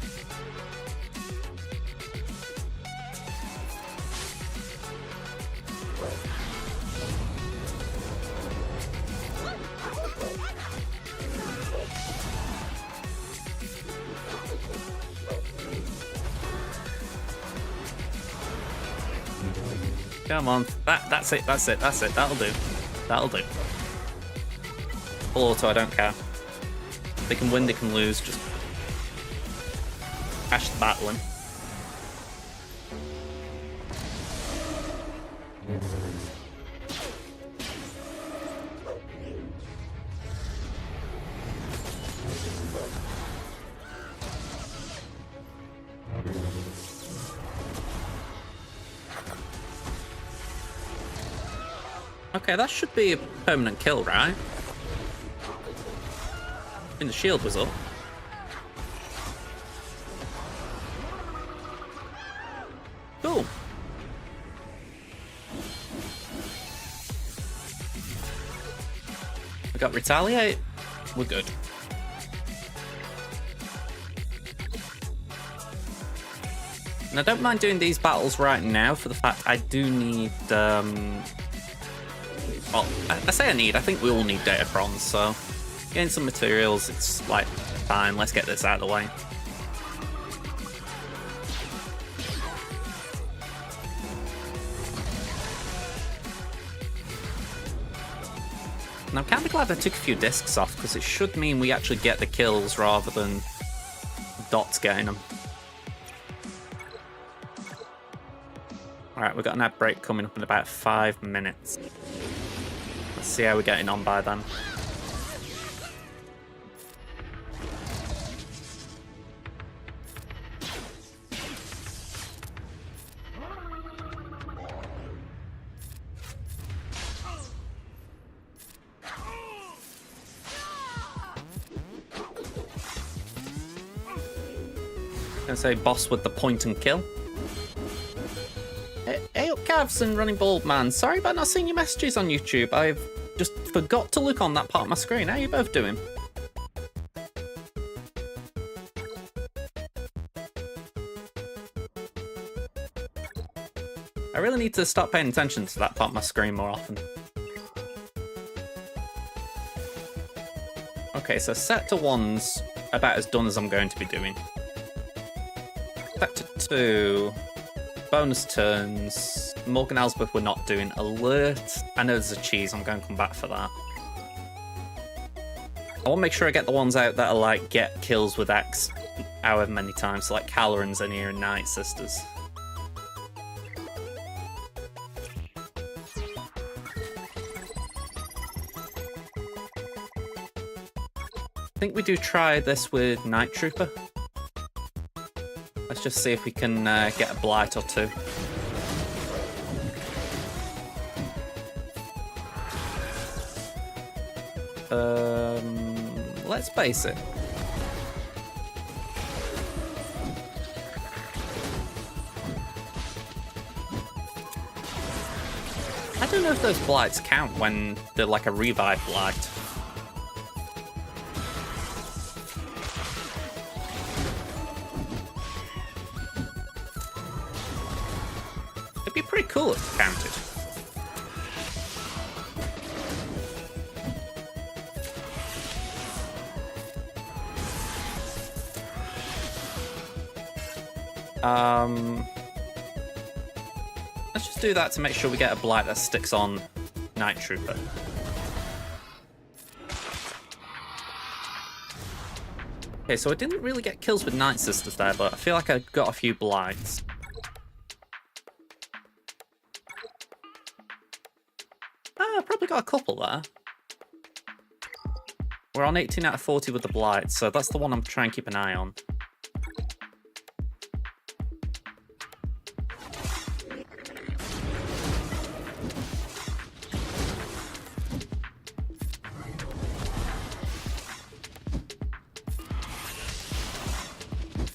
[SPEAKER 1] Come on. That's it. That'll do. That'll do. Full auto, I don't care. They can win, they can lose. Just cash the battle in. Okay, that should be a permanent kill, right? And the shield was up. Cool. We got retaliate. We're good. And I don't mind doing these battles right now for the fact I do need well, I say I think we all need Datacrons, so getting some materials, it's like, fine, let's get this out of the way. And I'm kind of glad I took a few discs off, because it should mean we actually get the kills rather than dots getting them. Alright, we've got an ad break coming up in about 5 minutes. Let's see how we're getting on by then. Gonna say boss with the point and kill. Hey up, Cavs and Running Bald Man. Sorry about not seeing your messages on YouTube. I've just forgot to look on that part of my screen. How are you both doing? I really need to start paying attention to that part of my screen more often. Okay, so Sector 1's about as done as I'm going to be doing. Sector 2... bonus turns. Morgan Elsbeth we're not doing. Alert. I know there's a cheese. I'm going to come back for that. I want to make sure I get the ones out that are like get kills with X however many times. So like Kala and Xenia and Night Sisters. I think we do try this with Night Trooper. Let's just see if we can get a blight or two. Let's base it. I don't know if those blights count when they're like a revive blight. It'd be pretty cool if it counted. Let's just do that to make sure we get a blight that sticks on Night Trooper. Okay, so I didn't really get kills with Night Sisters there, but I feel like I got a few blights. I probably got a couple there. We're on 18 out of 40 with the blight, so that's the one I'm trying to keep an eye on.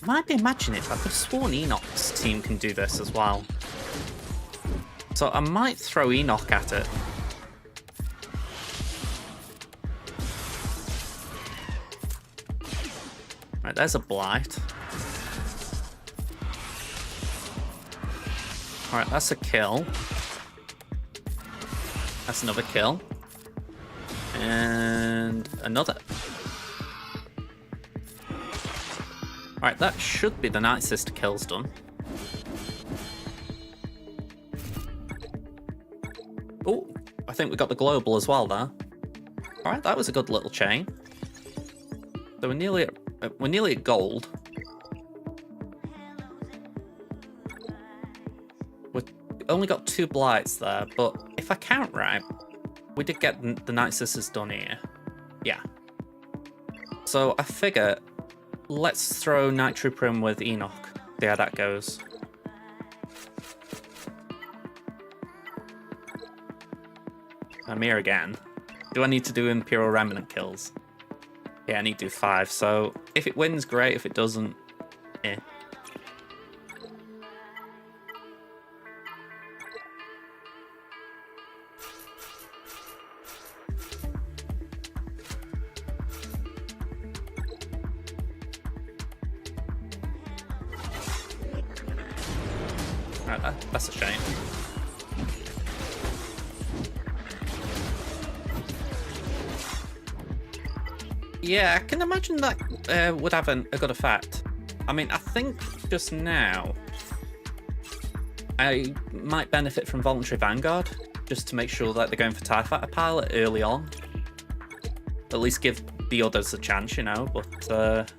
[SPEAKER 1] Might be imagining it, I could have sworn Enoch's team can do this as well. So I might throw Enoch at it. Right, there's a blight. Alright, that's a kill. That's another kill. And another. Alright, that should be the Night Sister kills done. think we got the global as well there. All right, that was a good little chain. So we're nearly at gold. We've only got 2 blights there, but if I count right, we did get the Night Sisters done here. Yeah. So I figure let's throw Night Trooper in with Enoch. See how that goes. I'm here again. Do I need to do Imperial Remnant kills? Yeah, I need to do 5. So if it wins, great. If it doesn't, eh. Right, that's a shame. Yeah, I can imagine that would have a good effect. I mean, I think just now I might benefit from Voluntary Vanguard, just to make sure that they're going for TIE Fighter pilot early on. At least give the others a chance, you know, but...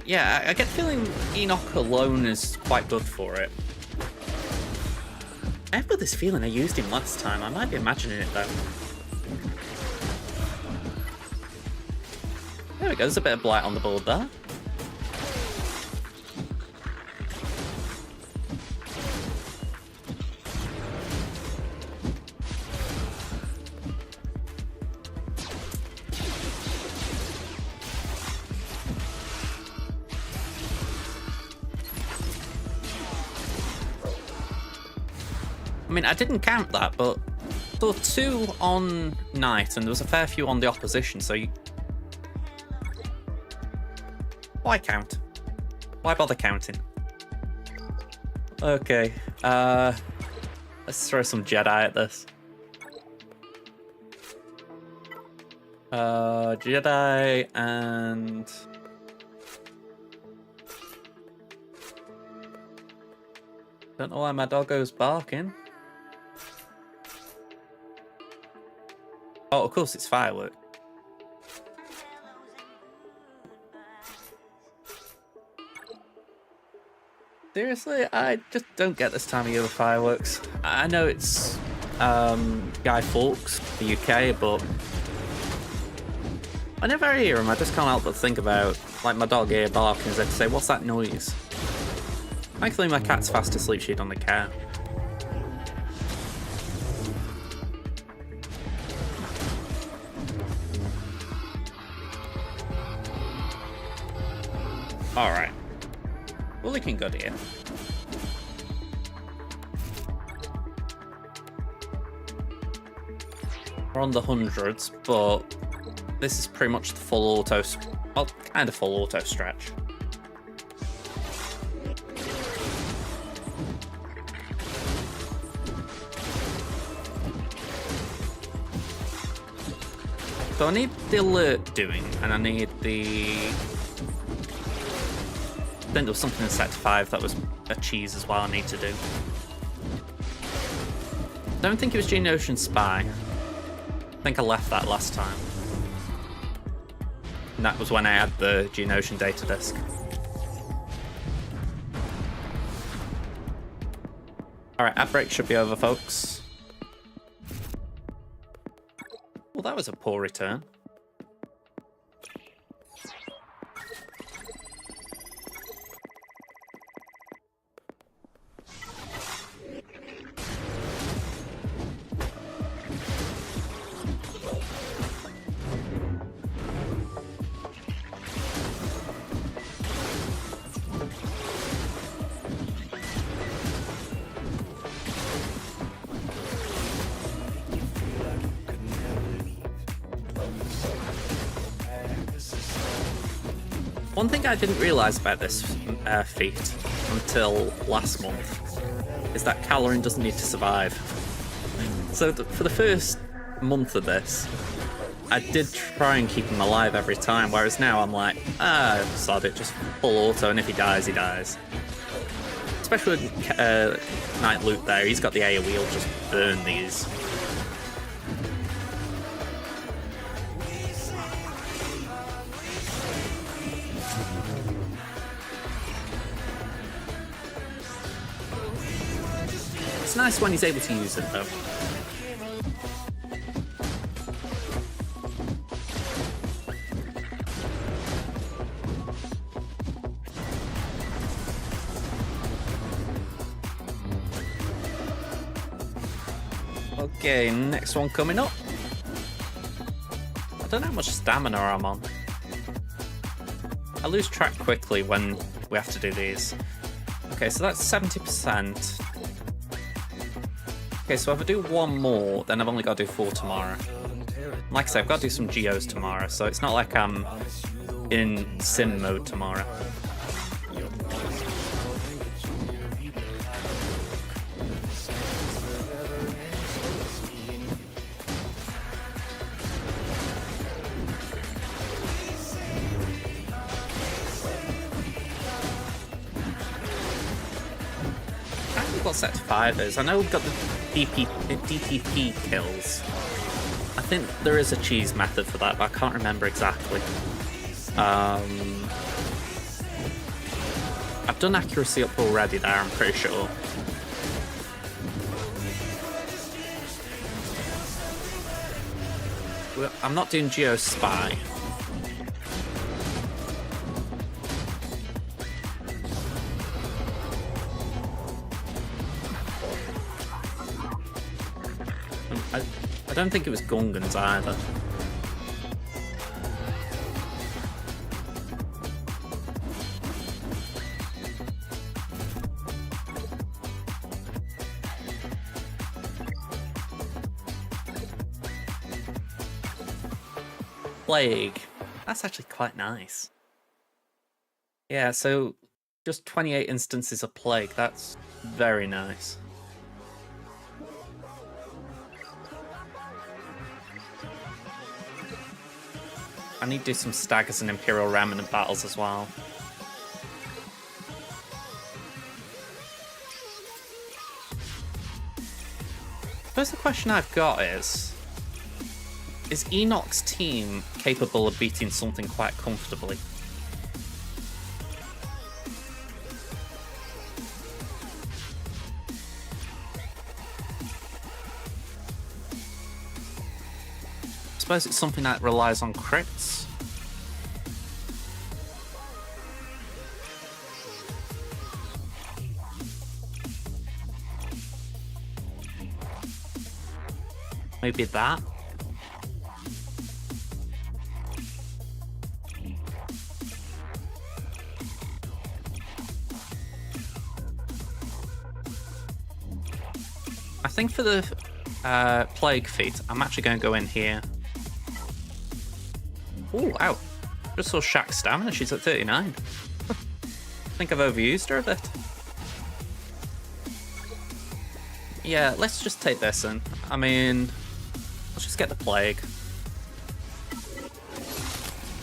[SPEAKER 1] yeah, I get the feeling Enoch alone is quite good for it. I've got this feeling I used him last time. I might be imagining it, though. There we go, there's a bit of blight on the board there. I mean, I didn't count that, but there were 2 on Knight, and there was a fair few on the opposition, so you... Why count? Why bother counting? Okay, let's throw some Jedi at this. Jedi and... Don't know why my doggo's barking. Oh, of course it's firework. Seriously, I just don't get this time of year with fireworks. I know it's Guy Fawkes, the UK, but whenever I hear them, I just can't help but think about, like, my dog here barking as I say, what's that noise? Thankfully, my cat's fast asleep, she doesn't care. Alright. We're looking good here. We're on the hundreds, but this is pretty much the full auto, well, kind of full auto stretch. So I need the alert doing, and I need the... I think there was something in Sector 5 that was a cheese as well I need to do. Don't think it was Geonosian Spy. I think I left that last time. And that was when I had the Geonosian data disk. Alright, ad break should be over, folks. Well, that was a poor return. One thing I didn't realise about this feat until last month is that Calorin doesn't need to survive. So for the first month of this, I did try and keep him alive every time, whereas now I'm like, sod it, just full auto, and if he dies, he dies. especially with Knight Loot there, he's got the AoE, he'll just burn these. It's nice when he's able to use it though. Okay, next one coming up. I don't know how much stamina I'm on. I lose track quickly when we have to do these. Okay, so that's 70%. Okay, so if I do one more, then I've only got to do 4 tomorrow. Like I said, I've got to do some geos tomorrow, so it's not like I'm in sim mode tomorrow. What set 5 is. I know we've got the DPP kills. I think there is a cheese method for that, but I can't remember exactly. I've done accuracy up already there, I'm pretty sure. Well, I'm not doing Geo Spy. I don't think it was Gungans either. Plague. That's actually quite nice. Yeah, so just 28 instances of Plague. That's very nice. I need to do some staggers and Imperial Remnant battles as well. I suppose the question I've got is Enoch's team capable of beating something quite comfortably? I suppose it's something that relies on crits. Maybe that. I think for the Plague feat, I'm actually going to go in here. Oh, ow. Just saw Shaq's stamina, she's at 39. I think I've overused her a bit. Yeah, let's just take this in. I mean, let's just get the Plague.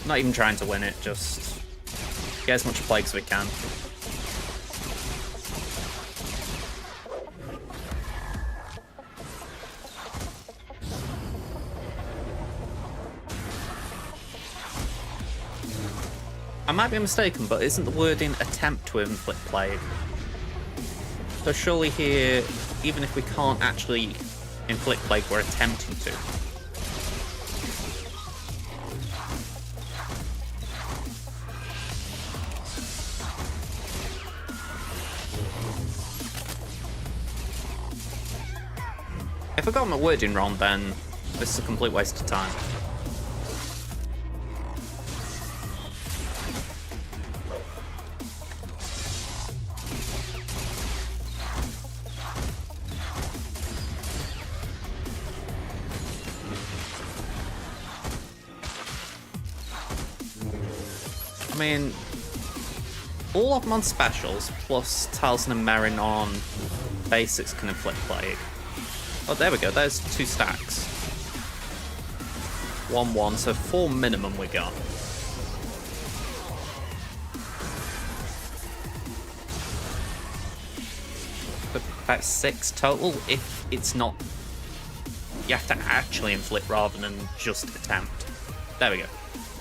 [SPEAKER 1] Not even trying to win it, just get as much Plague as we can. I might be mistaken, but isn't the wording attempt to inflict Plague? So surely here, even if we can't actually inflict Plague, we're attempting to. If I got my wording wrong, then this is a complete waste of time. I mean, all of them on specials, plus Taliesin and Merrin on basics can inflict Plague. Oh, there we go, there's 2 stacks. 1-1, so 4 minimum we got. about 6 total if it's not... You have to actually inflict rather than just attempt. There we go.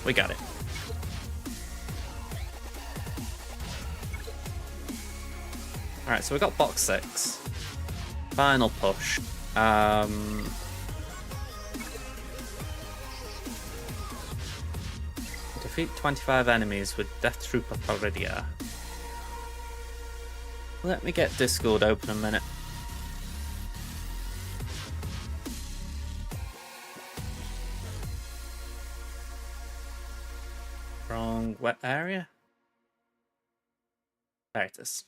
[SPEAKER 1] We got it. Alright, so we got box 6. Final push. Defeat 25 enemies with Death Trooper Peridia. Let me get Discord open a minute. Wrong wet area? There it is.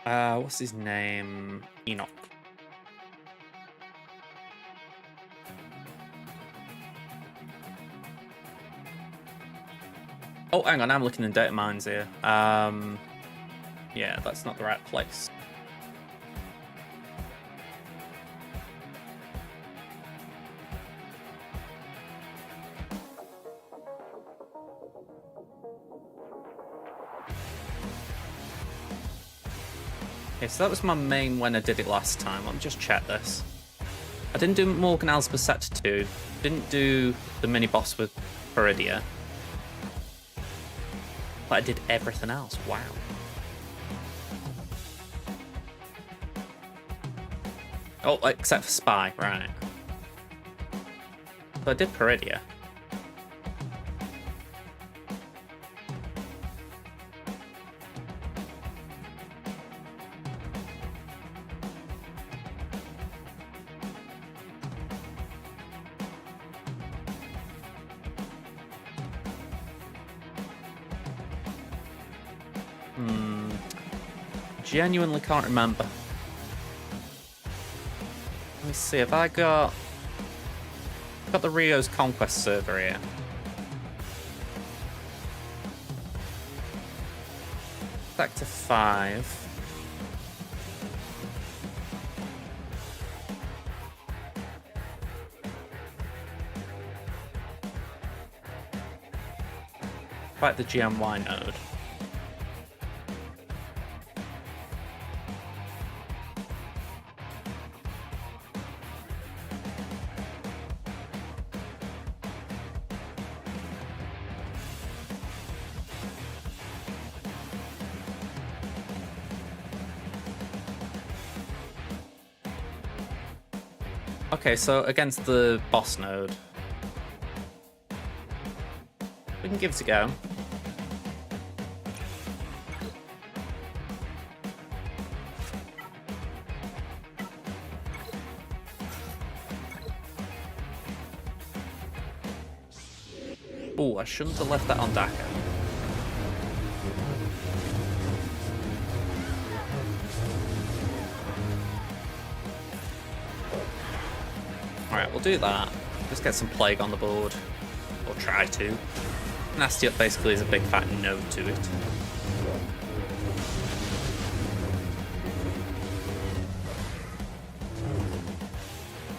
[SPEAKER 1] What's his name? Enoch. Oh, hang on, I'm looking in data mines here. Yeah, that's not the right place. Okay, so that was my main when I did it last time. Let me just check this. I didn't do Morgan Elsbeth Sector 2. Didn't do the mini-boss with Peridia. But I did everything else. Wow. Oh, except for Spy, right. So I did Peridia. Genuinely can't remember. Let me see, have I got the Rio's Conquest server here? Sector 5. Fight the GMY node. Okay, so against the boss node. We can give it a go. Oh, I shouldn't have left that on Daka. Alright, we'll do that. Just get some Plague on the board. Or try to. Nasty Up basically is a big fat no to it.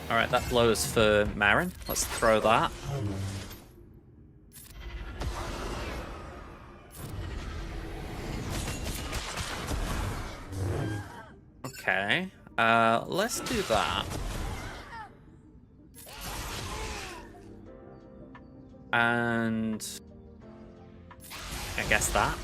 [SPEAKER 1] Alright, that blows for Marin. Let's throw that. Okay. Let's do that. And I guess that.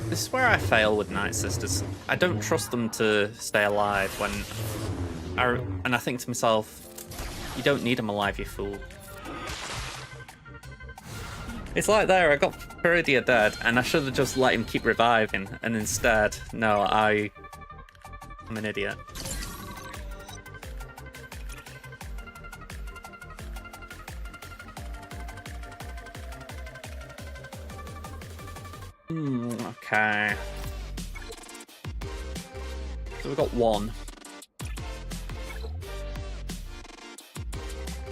[SPEAKER 1] This is where I fail with Night Sisters. I don't trust them to stay alive when... and I think to myself, you don't need them alive, you fool. It's like there, I got Peridia dead, and I should have just let him keep reviving, and instead, no, I'm an idiot. Okay. So we've got one.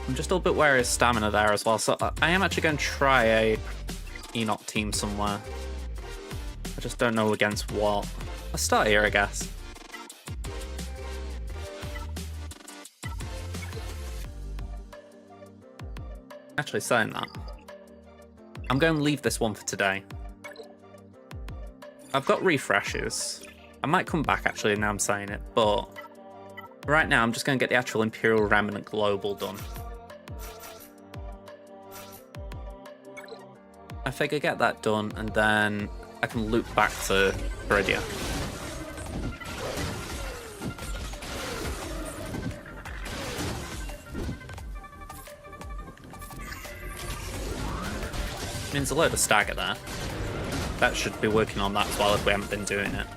[SPEAKER 1] I'm just a little bit wary of stamina there as well, so I am actually going to try a Enoch team somewhere. I just don't know against what. Let's start here, I guess. Actually, saying that, I'm going to leave this one for today. I've got refreshes. I might come back, actually, now I'm saying it, but right now I'm just going to get the actual Imperial Remnant Global done. I figure get that done, and then I can loop back to Viridia. Means a load of stagger there. That should be working on that as well if we haven't been doing it.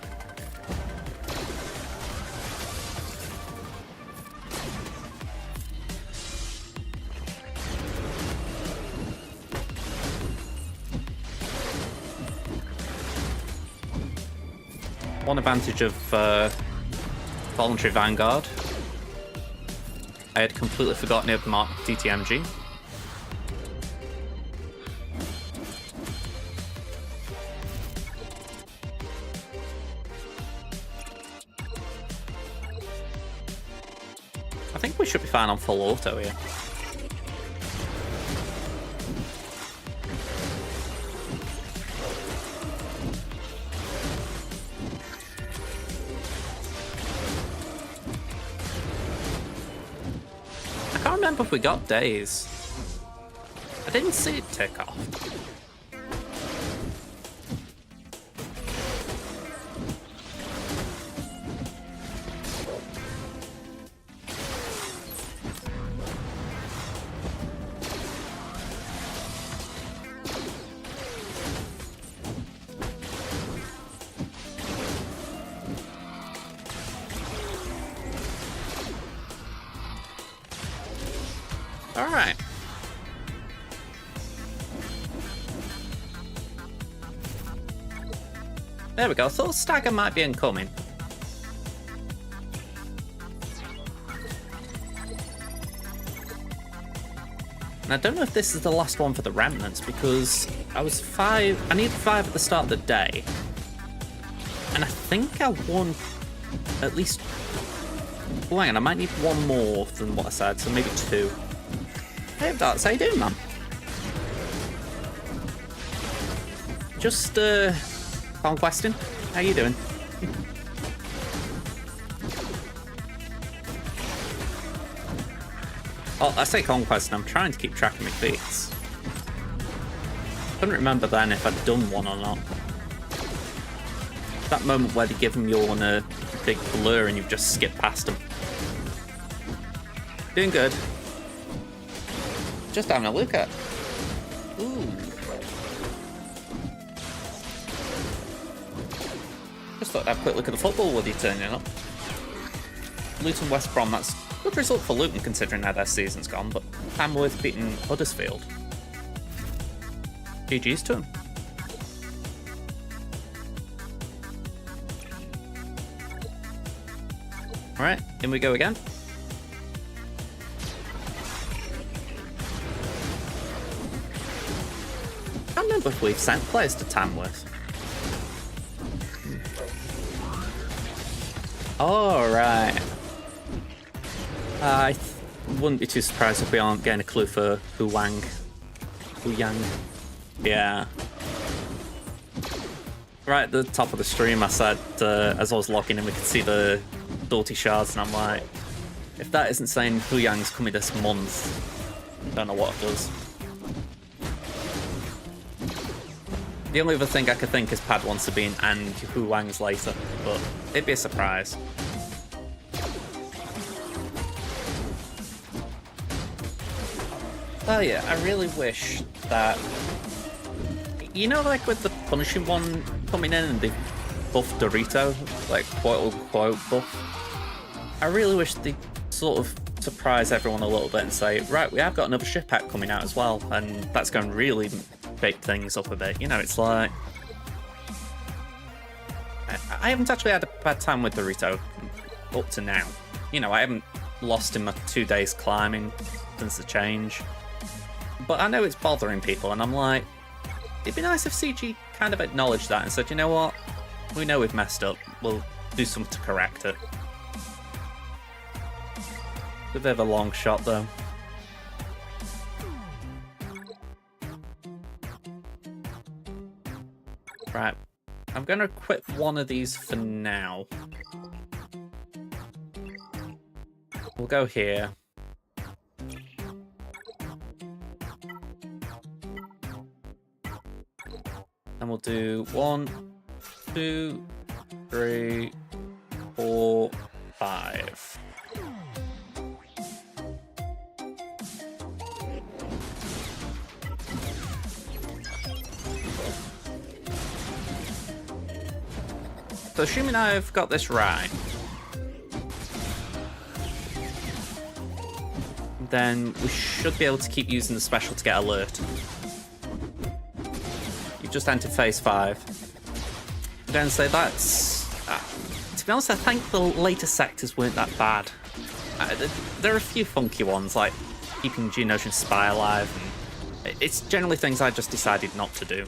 [SPEAKER 1] One advantage of Voluntary Vanguard. I had completely forgotten it marked DTMG. I think we should be fine on full auto here. I can't remember if we got days. I didn't see it tick off. All right. There we go. I thought Stagger might be incoming. And I don't know if this is the last one for the Remnants, because I needed 5 at the start of the day. And I think I won at least... Oh, hang on, I might need one more than what I said, so maybe 2. Hey, Darts, how you doing, man? Just, conquesting. How you doing? Oh, I say conquesting, I'm trying to keep track of my feats. Couldn't remember then if I'd done one or not. That moment where they give them you on a big blur and you've just skipped past them. Doing good. Just having a look at. Ooh. Just thought I'd have a quick look at the football with you turning up. Luton West Brom, that's a good result for Luton considering how their season's gone, but Tamworth beating Huddersfield. GG's to them. Alright, in we go again. I can't remember if we've sent players to Tamworth. Alright. I wouldn't be too surprised if we aren't getting a clue for Huyang. Yeah. Right at the top of the stream I said, as I was logging in, we could see the Dirty Shards, and I'm like, if that isn't saying Huyang's coming this month, I don't know what it does. The only other thing I could think is Pad wants to be in and Huyang's later, but it'd be a surprise. Oh yeah, I really wish that... You know, like with the Punishing one coming in and they buffed Dorito, like quote-unquote buff. I really wish they sort of surprise everyone a little bit and say, right, we have got another ship pack coming out as well, and that's going to really bake things up a bit. You know, it's like... I haven't actually had a bad time with Dorito up to now. You know, I haven't lost in my 2 days climbing since the change. But I know it's bothering people, and I'm like, it'd be nice if CG kind of acknowledged that and said, you know what, we know we've messed up, we'll do something to correct it. A bit of a long shot though. Right. I'm going to equip one of these for now. We'll go here. And we'll do 1, 2, 3, 4, 5. So assuming I've got this right, then we should be able to keep using the special to get alert. You've just entered phase 5. I'm going to say that's... to be honest, I think the later sectors weren't that bad. There are a few funky ones, like keeping Geonosian Spy alive, and it's generally things I just decided not to do.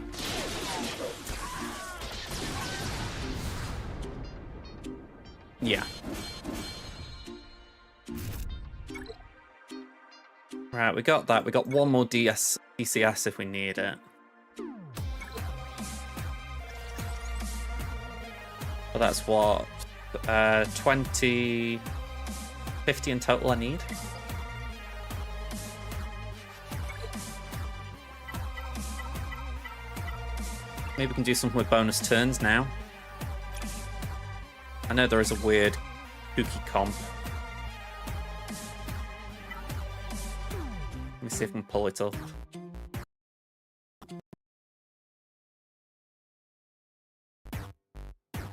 [SPEAKER 1] Yeah. Right, we got that. We got one more DCS if we need it. But that's what? 20... 50 in total I need. Maybe we can do something with bonus turns now. I know there is a weird kooky comp. Let me see if I can pull it up.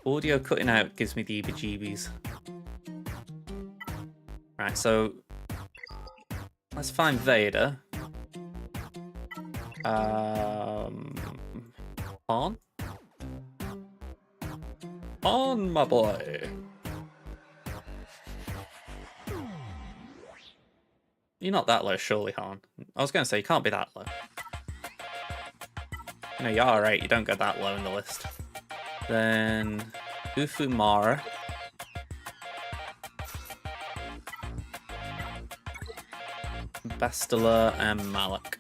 [SPEAKER 1] Audio cutting out gives me the heebie-jeebies. Right, so let's find Vader. On? On, my boy. You're not that low, surely, Han. I was going to say, you can't be that low. You know, you're alright, you don't go that low in the list. Then... Ufumara. Bastila and Malak.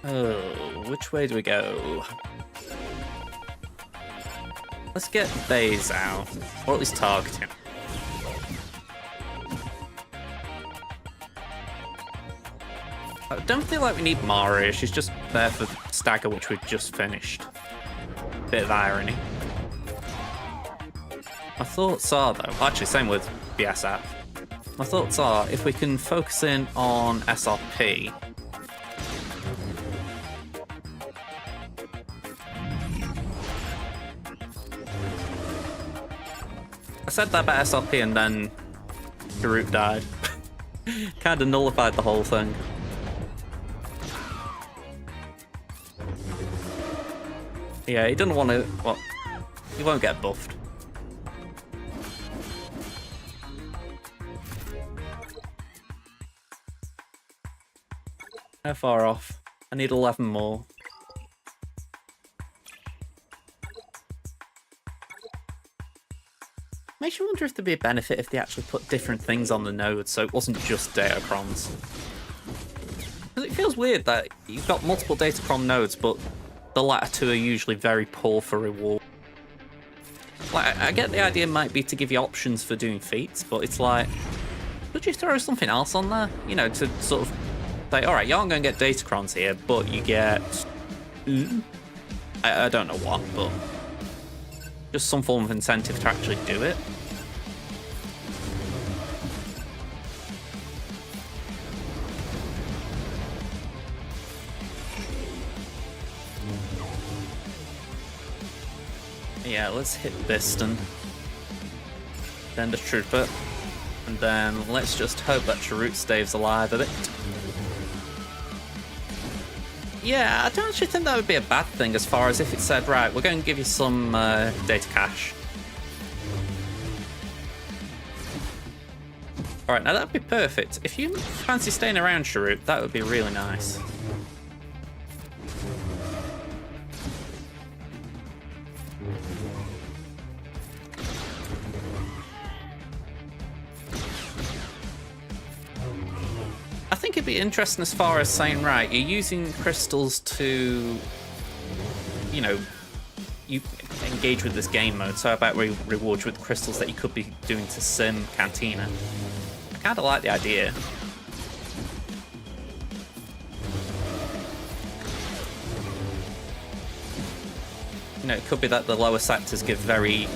[SPEAKER 1] Oh, which way do we go? Let's get Baze out, or at least target him. I don't feel like we need Mara. She's just there for Stagger, which we've just finished. Bit of irony. My thoughts are, though, actually, same with BSF. My thoughts are, if we can focus in on SRP, I said that about SRP and then Garut died. Kind of nullified the whole thing. Yeah, he doesn't want to... Well, he won't get buffed. How far off? I need 11 more. Makes you wonder if there'd be a benefit if they actually put different things on the nodes so it wasn't just datacrons. Because it feels weird that you've got multiple datacron nodes, but the latter two are usually very poor for reward. Like, I get the idea might be to give you options for doing feats, but it's like, could you throw something else on there? You know, to sort of say, alright, you aren't going to get datacrons here, but you get... I don't know what, but just some form of incentive to actually do it. Yeah, let's hit Biston. Then the Trooper. And then let's just hope that Chirrut stays alive a bit. Yeah, I don't actually think that would be a bad thing as far as if it said, right, we're going to give you some data cache. Alright, now that'd be perfect. If you fancy staying around Chirrut, that would be really nice. think it'd be interesting as far as saying, right, you're using crystals to, you know, you engage with this game mode, so how about we reward you with crystals that you could be doing to sim Cantina? I kind of like the idea. You know, it could be that the lower sectors give very...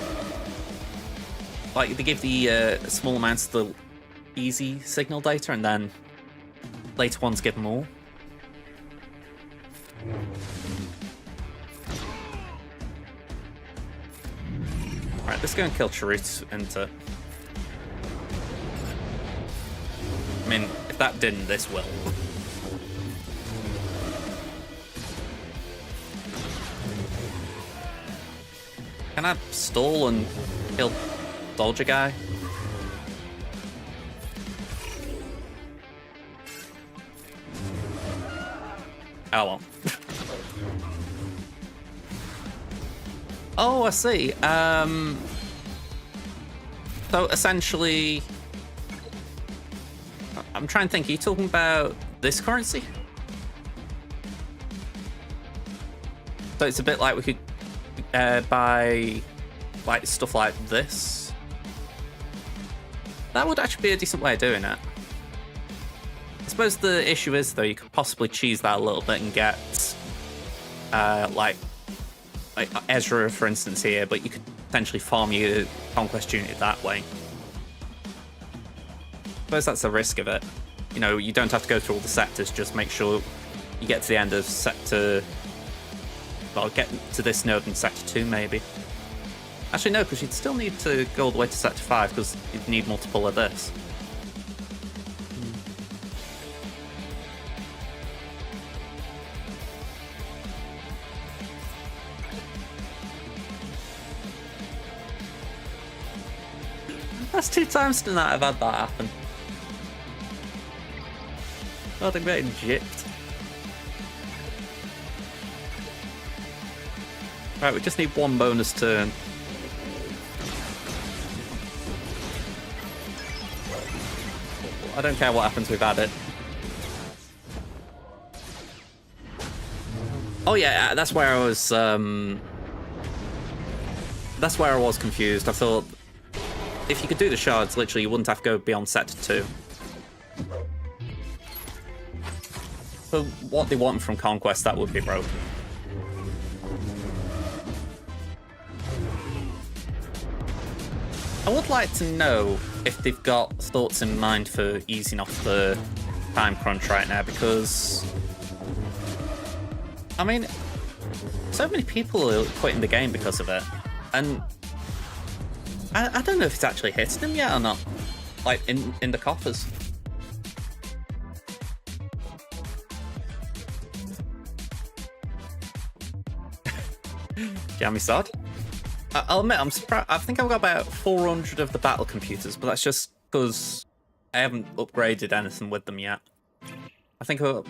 [SPEAKER 1] Like, they give the small amounts of the easy signal data, and then later ones give more. Right, let's go and kill Charut into... I mean, if that didn't, this will. Can I stall and kill Soldier Guy? Oh well. Oh, I see. So essentially, I'm trying to think. Are you talking about this currency? So it's a bit like we could buy like stuff like this. That would actually be a decent way of doing it. I suppose the issue is, though, you could possibly cheese that a little bit and get like Ezra, for instance, here, but you could potentially farm your Conquest unit that way. I suppose that's the risk of it. You know, you don't have to go through all the sectors, just make sure you get to the end of sector... Well, get to this node in sector 2, maybe. Actually, no, because you'd still need to go all the way to sector 5, because you'd need multiple of this. That's 2 times tonight I've had that happen. God, I'm getting gypped. Right, we just need 1 bonus turn. I don't care what happens, we've had it. Oh yeah, that's where I was confused. I thought if you could do the shards, literally you wouldn't have to go beyond sector 2. So what they want from Conquest, that would be broken. I would like to know if they've got thoughts in mind for easing off the time crunch right now, because I mean, so many people are quitting the game because of it, and I don't know if it's actually hitting them yet or not, like in the coffers. Jammy Sod. I'll admit, I'm surprised. I think I've got about 400 of the battle computers, but that's just because I haven't upgraded anything with them yet. I think I've got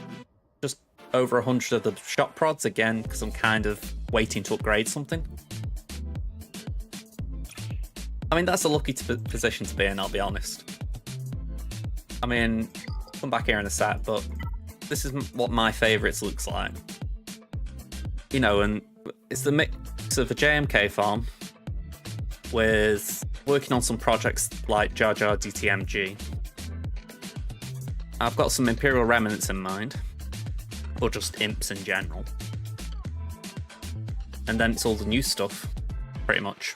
[SPEAKER 1] just over 100 of the shot prods, again, because I'm kind of waiting to upgrade something. I mean, that's a lucky position to be in, I'll be honest. I mean, I'll come back here in a sec, but this is what my favourites looks like. You know, and it's the mix of a JMK farm with working on some projects like Jar Jar DTMG. I've got some Imperial Remnants in mind, or just imps in general. And then it's all the new stuff, pretty much.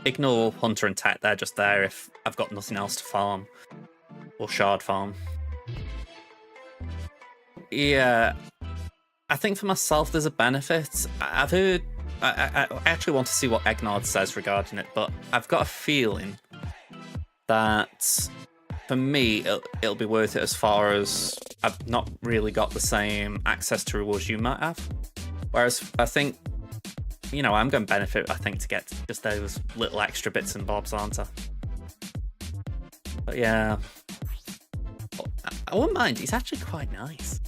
[SPEAKER 1] Ignore Hunter and Tech, they're just there if I've got nothing else to farm, or shard farm. Yeah, I think for myself there's a benefit. I've heard, I actually want to see what Egnard says regarding it, but I've got a feeling that for me it'll be worth it as far as I've not really got the same access to rewards you might have. Whereas I think, you know, I'm going to benefit, I think, to get just those little extra bits and bobs, aren't I? But yeah, I wouldn't mind. He's actually quite nice.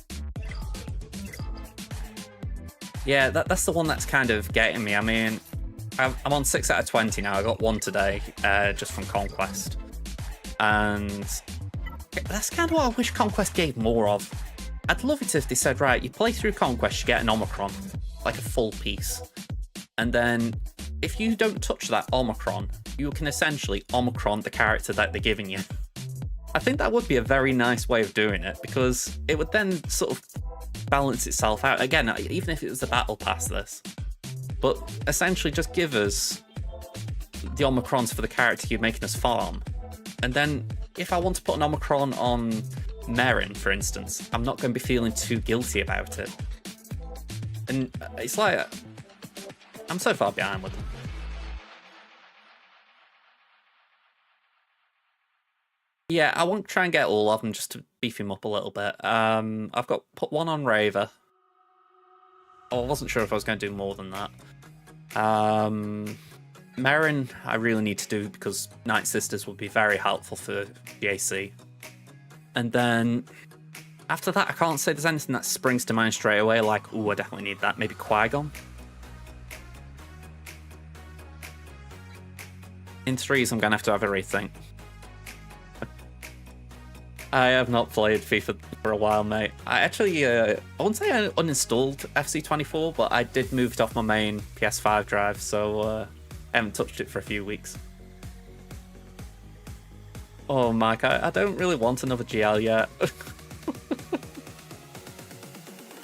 [SPEAKER 1] Yeah, that's the one that's kind of getting me. I mean, I'm on 6 out of 20 now. I got 1 today, just from Conquest. And That's kind of what I wish Conquest gave more of. I'd love it if they said, right, you play through Conquest, you get an Omicron, like a full piece. And then if you don't touch that Omicron, you can essentially Omicron the character that they're giving you. I think that would be a very nice way of doing it, because it would then sort of balance itself out. Again, even if it was a battle pass this. But essentially just give us the Omicrons for the character you're making us farm. And then if I want to put an Omicron on Merrin, for instance, I'm not going to be feeling too guilty about it. And it's like, I'm so far behind with them. Yeah, I want to try and get all of them just to beef him up a little bit. I've got put one on Raver. Oh, I wasn't sure if I was going to do more than that. Merrin, I really need to do because Night Sisters would be very helpful for GAC. And then after that, I can't say there's anything that springs to mind straight away, like, ooh, I definitely need that. Maybe Qui-Gon. In 3s, I'm going to have a rethink. I have not played FIFA for a while, mate. I actually, I wouldn't say I uninstalled FC24, but I did move it off my main PS5 drive, so I haven't touched it for a few weeks. Oh, Mike, I don't really want another GL yet.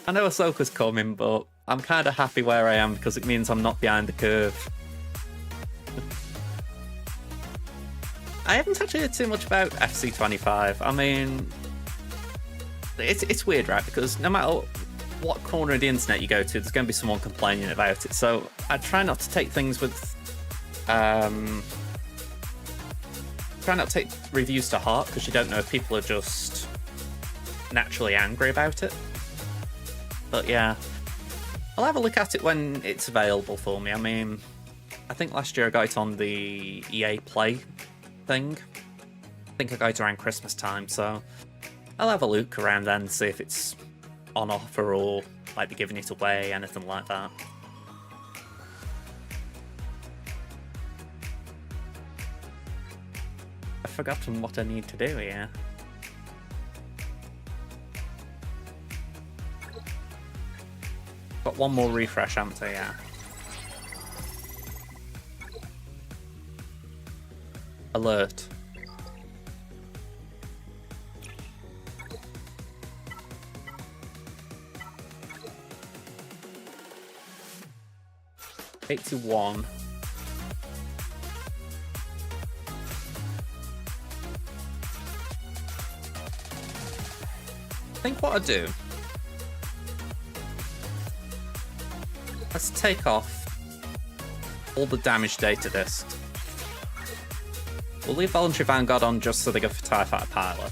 [SPEAKER 1] I know Ahsoka's coming, but I'm kind of happy where I am because it means I'm not behind the curve. I haven't actually heard too much about FC25. I mean, it's weird, right? Because no matter what corner of the internet you go to, there's going to be someone complaining about it. So I try not to take things with... try not to take reviews to heart, because you don't know if people are just naturally angry about it. But yeah, I'll have a look at it when it's available for me. I mean, I think last year I got it on the EA Play thing. I think I got it around Christmas time, so I'll have a look around then and see if it's on offer or might be giving it away, anything like that. I've forgotten what I need to do here. Got one more refresh, haven't I? Yeah. Alert. $81. I think what I do, let's take off all the damage data discs. We'll leave Voluntary Vanguard on just so they go for TIE Fighter Pilot.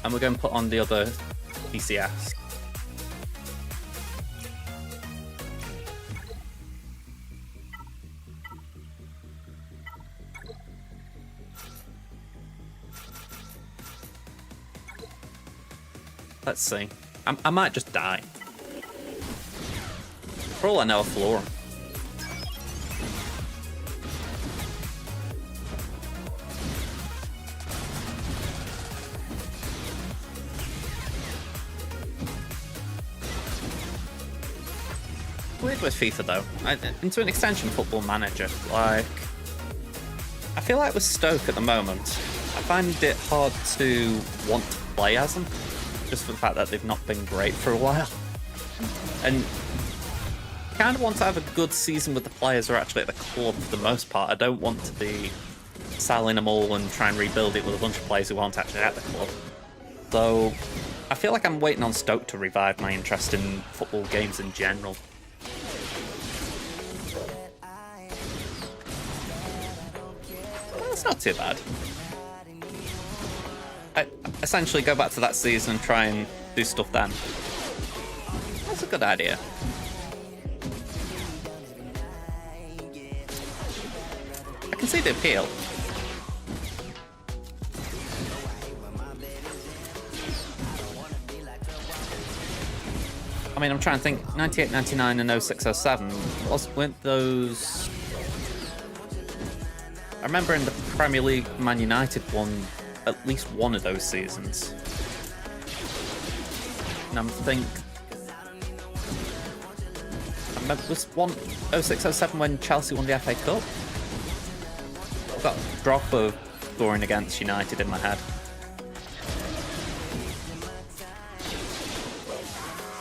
[SPEAKER 1] And we're going to put on the other PCS. Let's see. I might just die. For all I know, I'll floor him. Weird with FIFA though. Into an extension Football Manager, like, I feel like with Stoke at the moment, I find it hard to want to play as them, just for the fact that they've not been great for a while. And I kind of want to have a good season with the players who are actually at the club for the most part. I don't want to be selling them all and try and rebuild it with a bunch of players who aren't actually at the club. So I feel like I'm waiting on Stoke to revive my interest in football games in general. It's not too bad. I essentially go back to that season and try and do stuff then. That's a good idea. I can see the appeal. I mean, I'm trying to think, 98, 99 and 06, 07, weren't those... I remember in the Premier League, Man United won at least one of those seasons. And I remember was 06-07 when Chelsea won the FA Cup. I've got Drogba scoring against United in my head.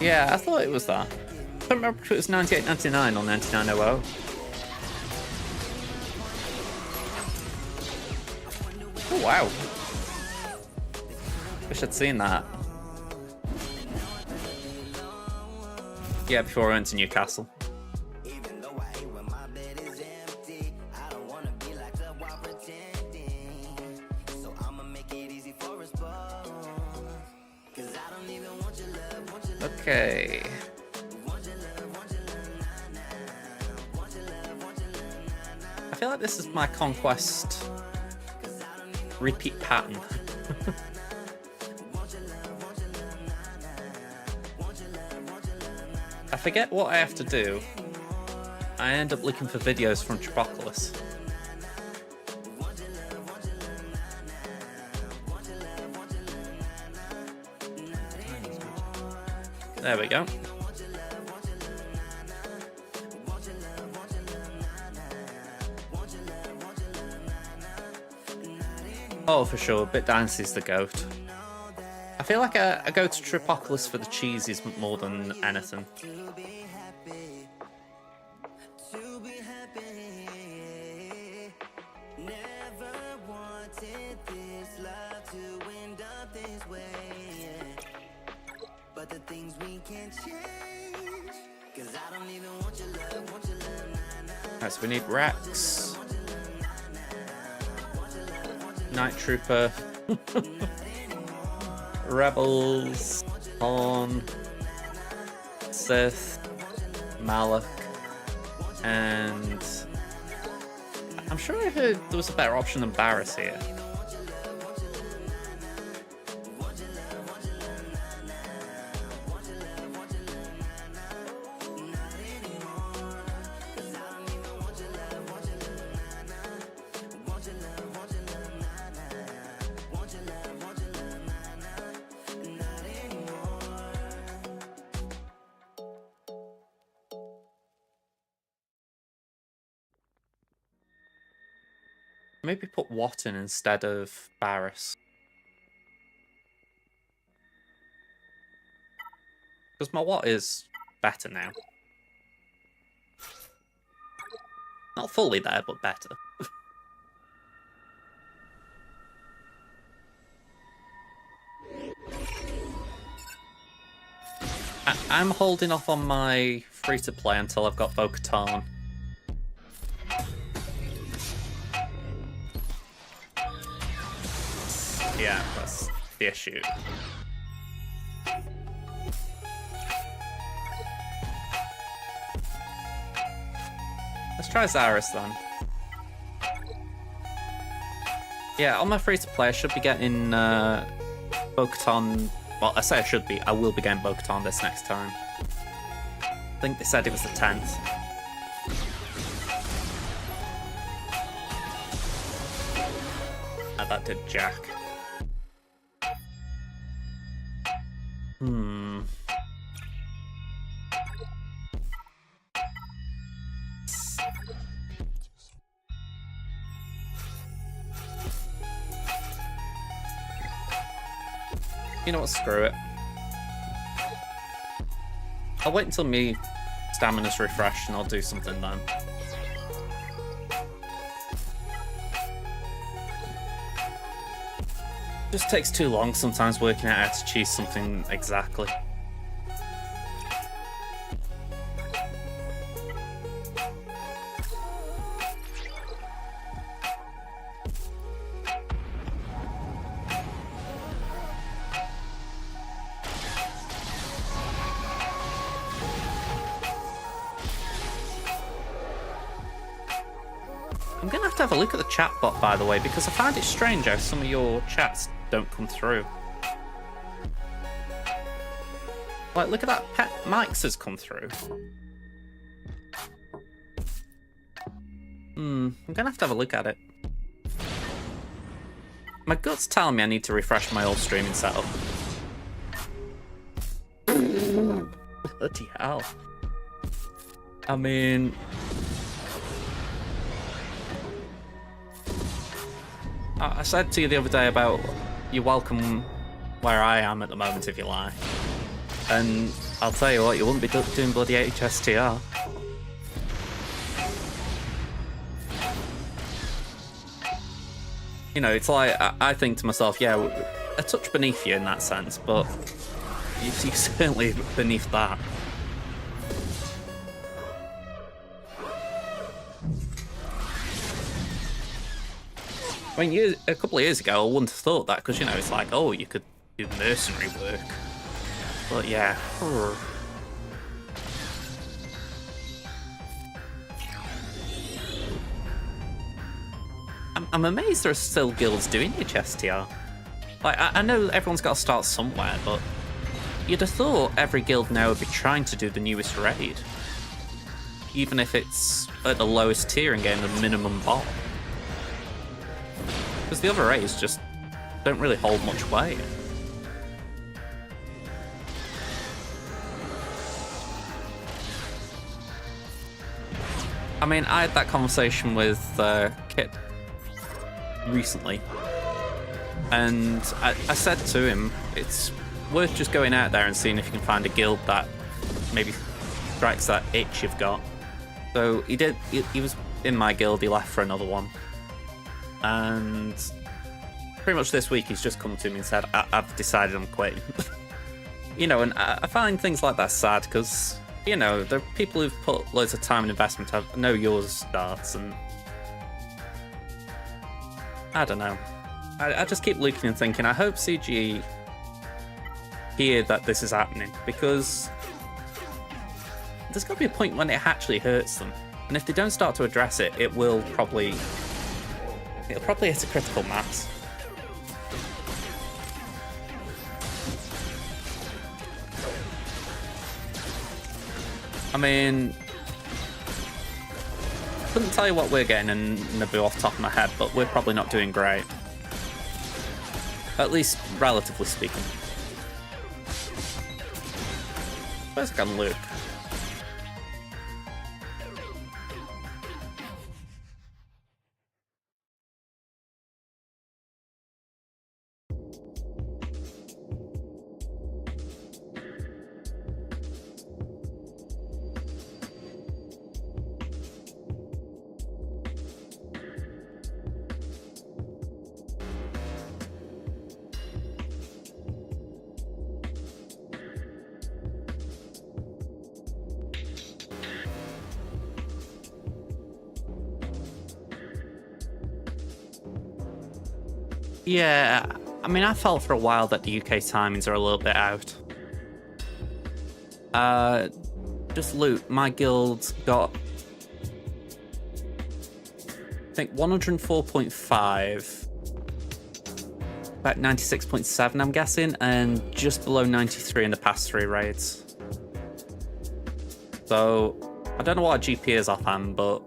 [SPEAKER 1] Yeah, I thought it was that. I don't remember if it was 98-99 or 99-00. Oh, wow. Wish I'd seen that. Yeah, before I went to Newcastle. Okay. I feel like this is my Conquest repeat pattern. I forget what I have to do. I end up looking for videos from Tripocalypse. There we go. Oh, for sure. Bit Dynasty's the GOAT. I feel like I go to Tripocalypse for the cheesies more than anything. Alright, so we need Rex, Night Trooper, Rebels, Horn, Sith, Malak, and I'm sure I heard there was a better option than Barris here. Maybe put Watt in instead of Barris. Because my Watt is better now. Not fully there, but better. I'm holding off on my free-to-play until I've got Bo-Katan. Yeah, that's the issue. Let's try Zaris then. Yeah, on my free-to-play I should be getting Bo-Katan. Well, I say I should be. I will be getting Bo-Katan this next time. I think they said it was the 10th. And that did Jack. You know what, screw it. I'll wait until me stamina's refreshed and I'll do something then. It just takes too long sometimes working out how to choose something exactly. I'm going to have a look at the chat bot, by the way, because I find it strange how some of your chats don't come through. Like, look at that, Pet Mike's has come through. I'm going to have a look at it. My gut's telling me I need to refresh my old streaming setup. Bloody hell. I mean... I said to you the other day about you're welcome where I am at the moment if you like. And I'll tell you what, you wouldn't be doing bloody HSTR. You know, it's like, I think to myself, yeah, a touch beneath you in that sense, but you're certainly beneath that. I mean, a couple of years ago, I wouldn't have thought that, because, you know, it's like, oh, you could do mercenary work. But yeah. I'm amazed there are still guilds doing HSTR. Like, I know everyone's got to start somewhere, but you'd have thought every guild now would be trying to do the newest raid. Even if it's at the lowest tier and getting the minimum bot. Because the other raids just don't really hold much weight. I mean, I had that conversation with Kit recently, and I said to him, it's worth just going out there and seeing if you can find a guild that maybe strikes that itch you've got. So he did. He was in my guild, he left for another one. And pretty much this week he's just come to me and said, I've decided I'm quitting. You know, and I find things like that sad because, you know, there are people who've put loads of time and investment. I know yours starts, and I don't know. I just keep looking and thinking, I hope CGE hear that this is happening, because there's got to be a point when it actually hurts them. And if they don't start to address it, it'll probably hit a critical mass. I mean, couldn't tell you what we're getting in Naboo off the top of my head, but we're probably not doing great. At least, relatively speaking. Where's I can look? Yeah, I mean, I felt for a while that the UK timings are a little bit out. Just loot. My guild got, I think, 104.5, about 96.7, I'm guessing, and just below 93 in the past 3 raids. So, I don't know what our GP is offhand, but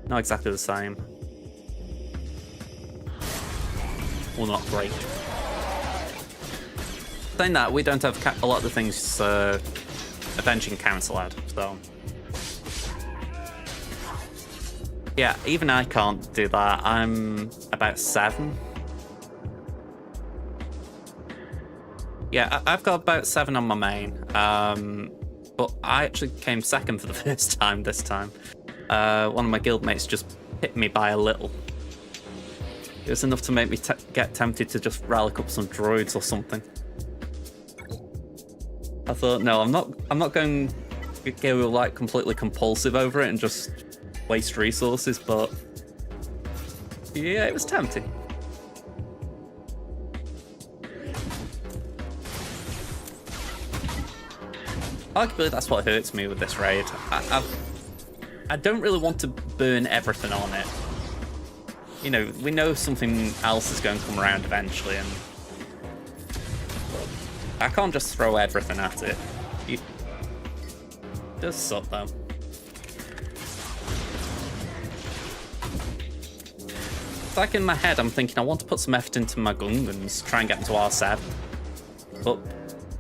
[SPEAKER 1] not exactly the same. Well, not great. Saying that, we don't have a lot of the things Avenging Council had, so... Yeah, even I can't do that. I'm about 7. Yeah, I've got about 7 on my main. But I actually came second for the first time this time. One of my guildmates just hit me by a little. It was enough to make me get tempted to just relic up some droids or something. I thought, no, I'm not going to go like completely compulsive over it and just waste resources, but yeah, it was tempting. Arguably, that's what hurts me with this raid. I don't really want to burn everything on it. You know, we know something else is going to come around eventually, and I can't just throw everything at it. It does suck, though. like in my head, I'm thinking I want to put some effort into my Gungans, try and get into R7. But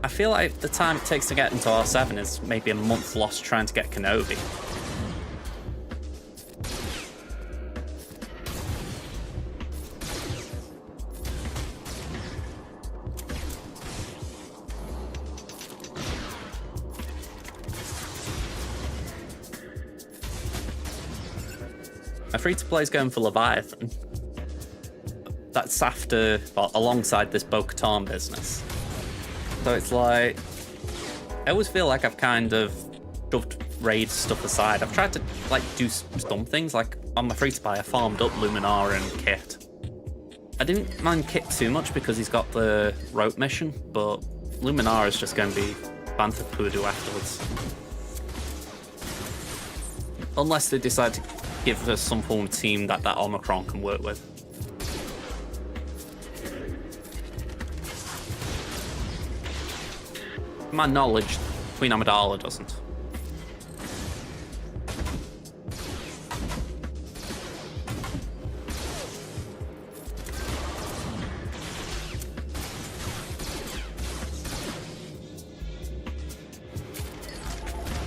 [SPEAKER 1] I feel like the time it takes to get into R7 is maybe a month lost trying to get Kenobi. My free-to-play is going for Leviathan. That's after, well, alongside this Bo-Katan business. So it's like, I always feel like I've kind of shoved raid stuff aside. I've tried to like do some things, like on my free-to-play I farmed up Luminar and Kit. I didn't mind Kit too much because he's got the rope mission, but Luminar is just going to be Bantha Poodoo afterwards. Unless they decide to give us some form of team that Omicron can work with. To my knowledge, Queen Amidala doesn't.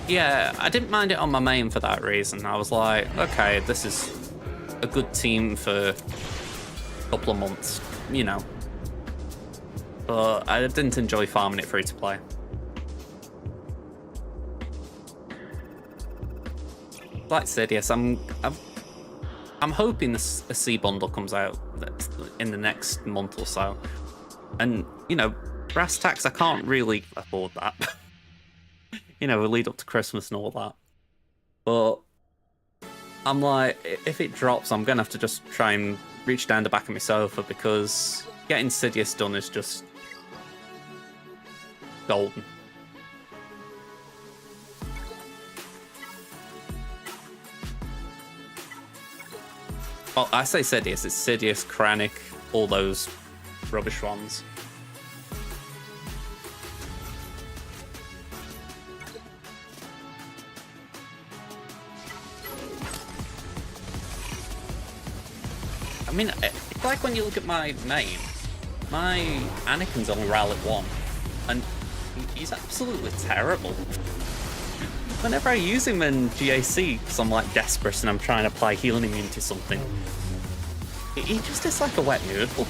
[SPEAKER 1] Yeah, I didn't mind it on my main for that reason. I was like, okay, this is a good team for a couple of months, you know. But I didn't enjoy farming it free to play. Like Sidious, I'm hoping a C bundle comes out in the next month or so. And, you know, brass tacks, I can't really afford that. You know, we lead up to Christmas and all that. But I'm like, if it drops, I'm going to have to just try and reach down the back of my sofa because getting Sidious done is just golden. Oh, I say Sidious, it's Sidious, Kranich, all those rubbish ones. I mean, it's like when you look at my main, my Anakin's on Rally 1, and he's absolutely terrible. Whenever I use him in GAC, because I'm like desperate and I'm trying to apply healing immune to something, he just is like a wet noodle.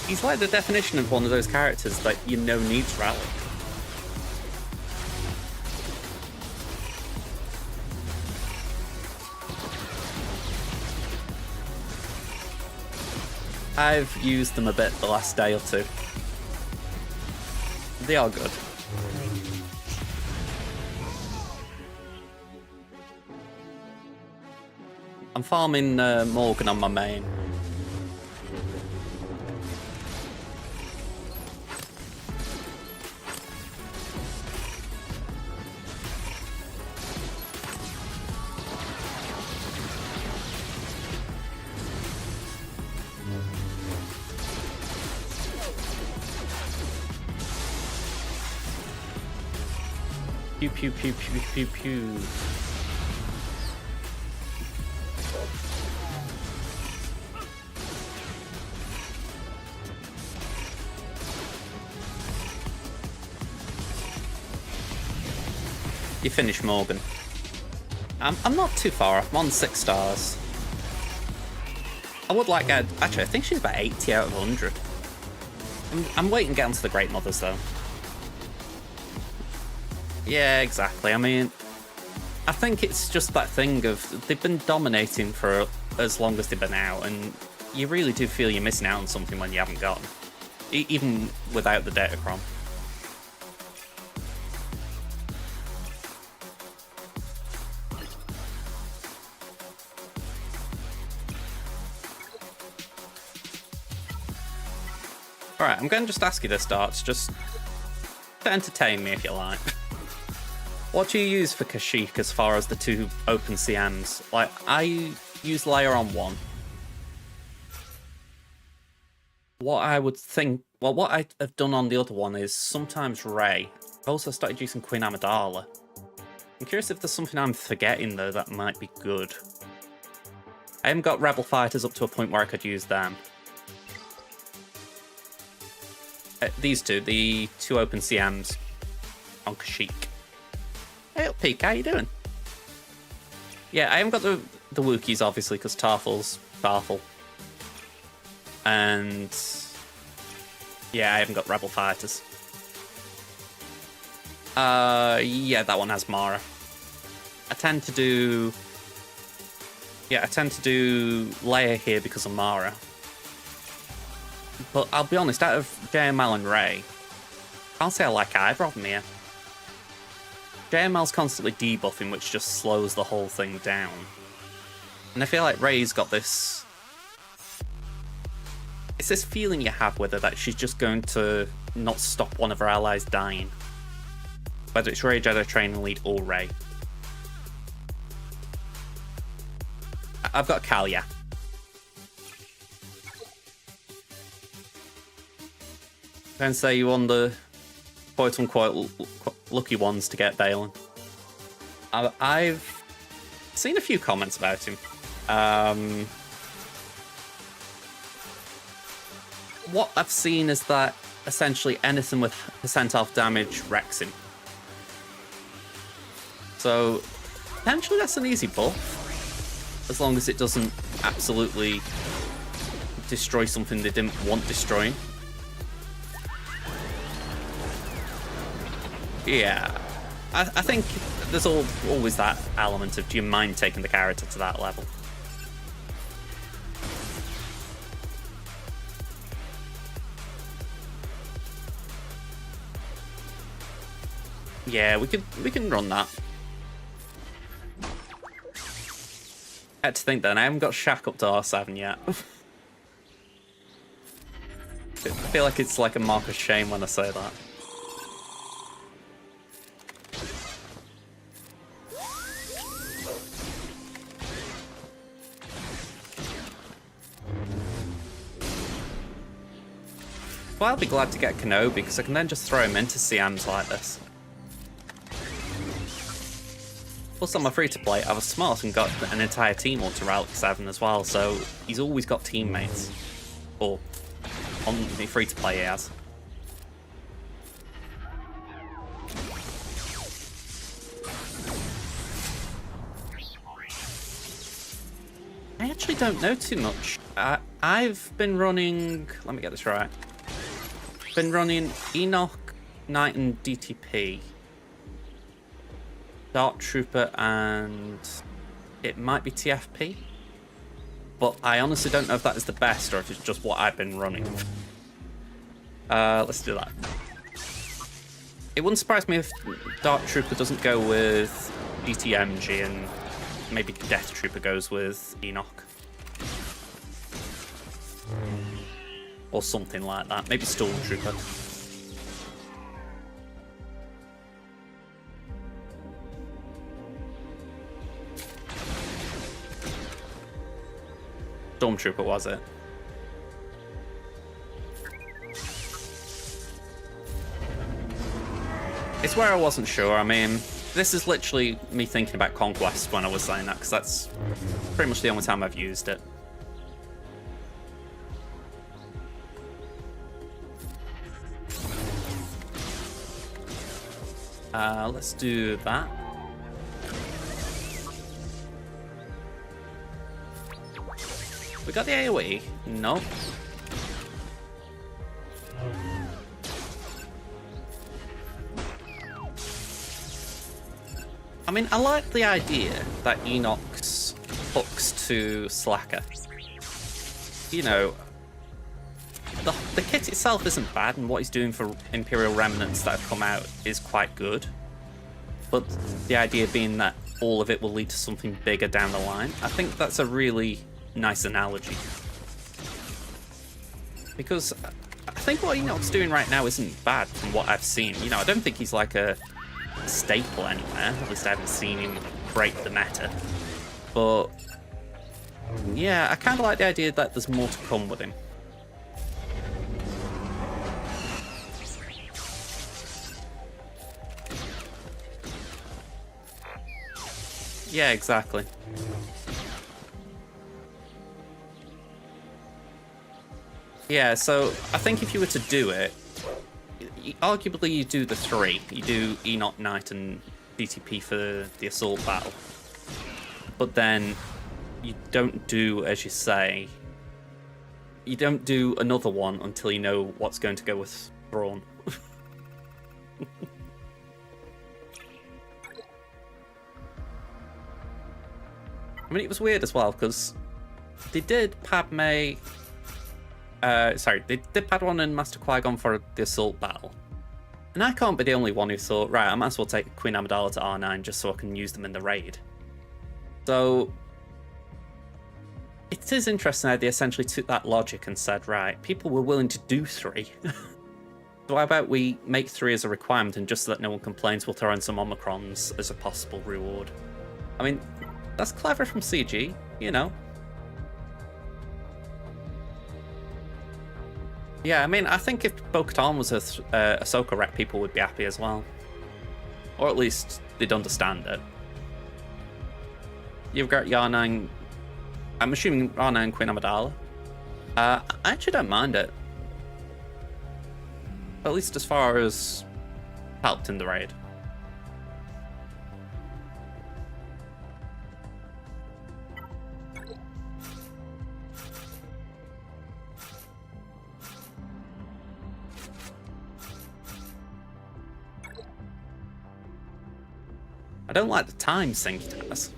[SPEAKER 1] He's like the definition of one of those characters that you know needs rally. I've used them a bit the last day or two. They are good. I'm farming Morgan on my main. Pew pew pew pew pew pew. You finished Morgan. I'm not too far off. I'm on 6 stars. I would like actually I think she's about 80 out of 100. I'm waiting to get onto the Great Mothers though. Yeah, exactly. I mean, I think it's just that thing of they've been dominating for as long as they've been out, and you really do feel you're missing out on something when you haven't got them, even without the Datacron. Alright, I'm going to just ask you this, Darts, just to entertain me if you like. What do you use for Kashyyyk as far as the 2 open CMs? Like, I use Layer on 1. What I would think, well, what I have done on the other one is sometimes Rey. I've also started using Queen Amidala. I'm curious if there's something I'm forgetting though that might be good. I haven't got Rebel Fighters up to a point where I could use them. These two, the two open CMs on Kashyyyk. Hey, Peak, how you doing? Yeah, I haven't got the Wookiees, obviously, because Tarful's Tarful. And yeah, I haven't got Rebel Fighters. Yeah, that one has Mara. I tend to do Leia here because of Mara. But I'll be honest, out of JML and Rey, I can't say I like either of them here. JML's constantly debuffing, which just slows the whole thing down. And I feel like Rey's got this... It's this feeling you have with her that she's just going to not stop one of her allies dying. Whether it's Rey, Jedi Training Lead, or Rey. I've got Kalia. And say you won the quote-unquote lucky ones to get Balin. I've seen a few comments about him. What I've seen is that essentially anything with percent off damage wrecks him. So potentially that's an easy buff, as long as it doesn't absolutely destroy something they didn't want destroying. Yeah, I think there's always that element of, do you mind taking the character to that level? Yeah, we can run that. I had to think then, I haven't got Shaq up to R7 yet. I feel like it's like a mark of shame when I say that. Well, I'll be glad to get Kenobi, because I can then just throw him into CMs like this. Plus, on my free-to-play, I was smart and got an entire team onto Relic 7 as well, so he's always got teammates. Or, on the free-to-play he has. I actually don't know too much. I've been running... Let me get this right. Been running Enoch, Knight, and DTP. Dark Trooper, and it might be TFP. But I honestly don't know if that is the best or if it's just what I've been running. Let's do that. It wouldn't surprise me if Dark Trooper doesn't go with DTMG and maybe Death Trooper goes with Enoch. Or something like that. Maybe Stormtrooper. Stormtrooper, was it? It's where I wasn't sure. I mean, this is literally me thinking about Conquest when I was saying that, because that's pretty much the only time I've used it. Let's do that. We got the AoE? Nope. I mean, I like the idea that Enoch's hooks to Slacker. You know, the kit itself isn't bad, and what he's doing for Imperial Remnants that have come out is quite good. But the idea being that all of it will lead to something bigger down the line, I think that's a really nice analogy. Because I think what Enoch's doing right now isn't bad from what I've seen. You know, I don't think he's like a staple anywhere. At least I haven't seen him break the meta. But yeah, I kind of like the idea that there's more to come with him. Yeah, exactly. Yeah, so I think if you were to do it, arguably you do the 3. You do Enoch Knight and DTP for the assault battle. But then you don't do, as you say, you don't do another one until you know what's going to go with Brawn. I mean, it was weird as well, because they did Padme... they did Padawan and Master Qui-Gon for the assault battle. And I can't be the only one who thought, right, I might as well take Queen Amidala to R9 just so I can use them in the raid. So... it is interesting how they essentially took that logic and said, right, people were willing to do 3. So how about we make 3 as a requirement, and just so that no one complains, we'll throw in some Omicrons as a possible reward. I mean, that's clever from CG, you know. Yeah, I mean, I think if Bo-Katan was a Ahsoka rep, people would be happy as well. Or at least they'd understand it. You've got R9... I'm assuming R9 Queen Amidala. I actually don't mind it. At least as far as helped in the raid. I don't like the time sync it has.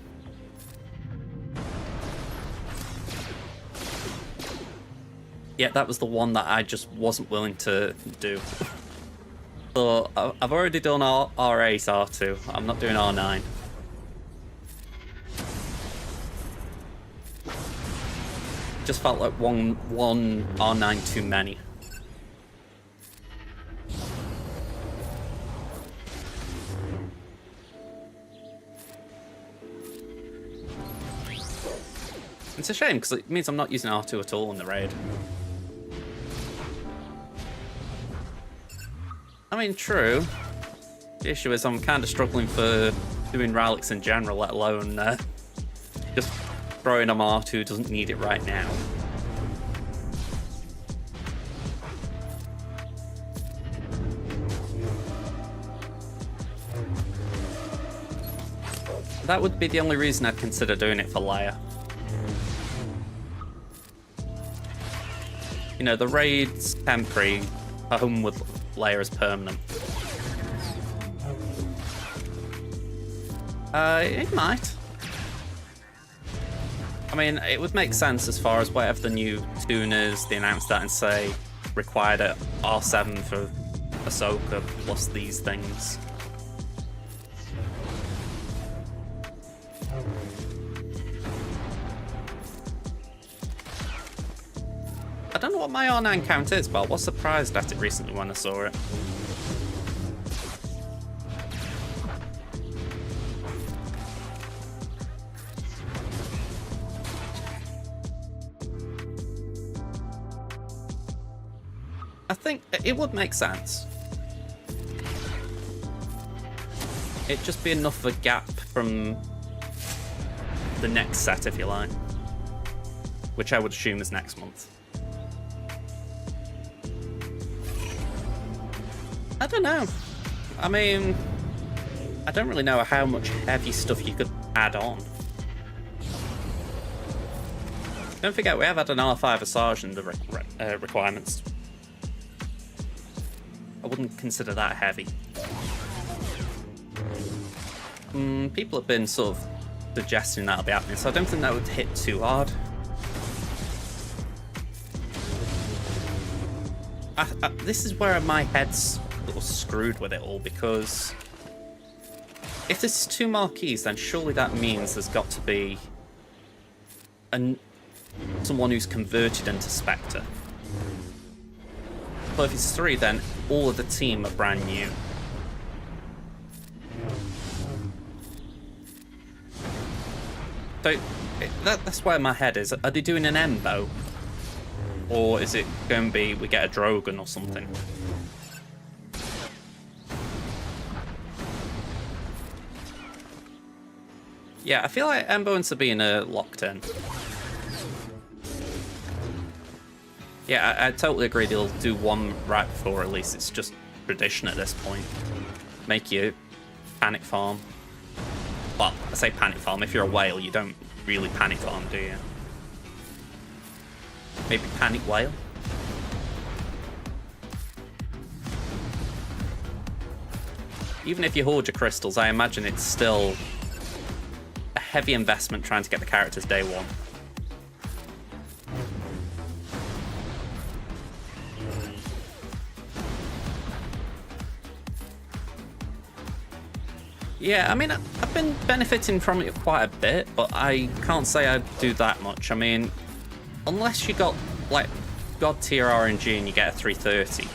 [SPEAKER 1] Yeah, that was the one that I just wasn't willing to do. So I've already done R8, R2. I'm not doing R9. Just felt like one R9 too many. It's a shame because it means I'm not using R2 at all in the raid. I mean, true. The issue is I'm kind of struggling for doing relics in general, let alone just throwing on R2 doesn't need it right now. That would be the only reason I'd consider doing it for Leia. You know, the raid's temporary, home with Leia is permanent. It might. I mean, it would make sense as far as whatever the new tune is, they announce that and say required at R7 for Ahsoka plus these things. I don't know what my R9 count is, but I was surprised at it recently when I saw it. I think it would make sense. It'd just be enough of a gap from the next set, if you like. Which I would assume is next month. I don't know. I mean, I don't really know how much heavy stuff you could add on. Don't forget, we have had an R5 Asajj in the requirements. I wouldn't consider that heavy. People have been sort of suggesting that'll be happening, so I don't think that would hit too hard. This is where my head's a little screwed with it all, because if there's 2 marquees, then surely that means there's got to be someone who's converted into Spectre. But if it's 3, then all of the team are brand new. So that's where my head is. Are they doing an Embo? Or is it going to be we get a Drogon or something? Yeah, I feel like Embo and Sabine are locked in. Yeah, I totally agree. They'll do one right before release. It's just tradition at this point. Make you panic farm. Well, I say panic farm. If you're a whale, you don't really panic farm, do you? Maybe panic whale? Even if you hoard your crystals, I imagine it's still a heavy investment trying to get the characters day one. Yeah, I mean, I've been benefiting from it quite a bit, but I can't say I do that much. I mean, unless you got, like, God tier RNG and you get a 330,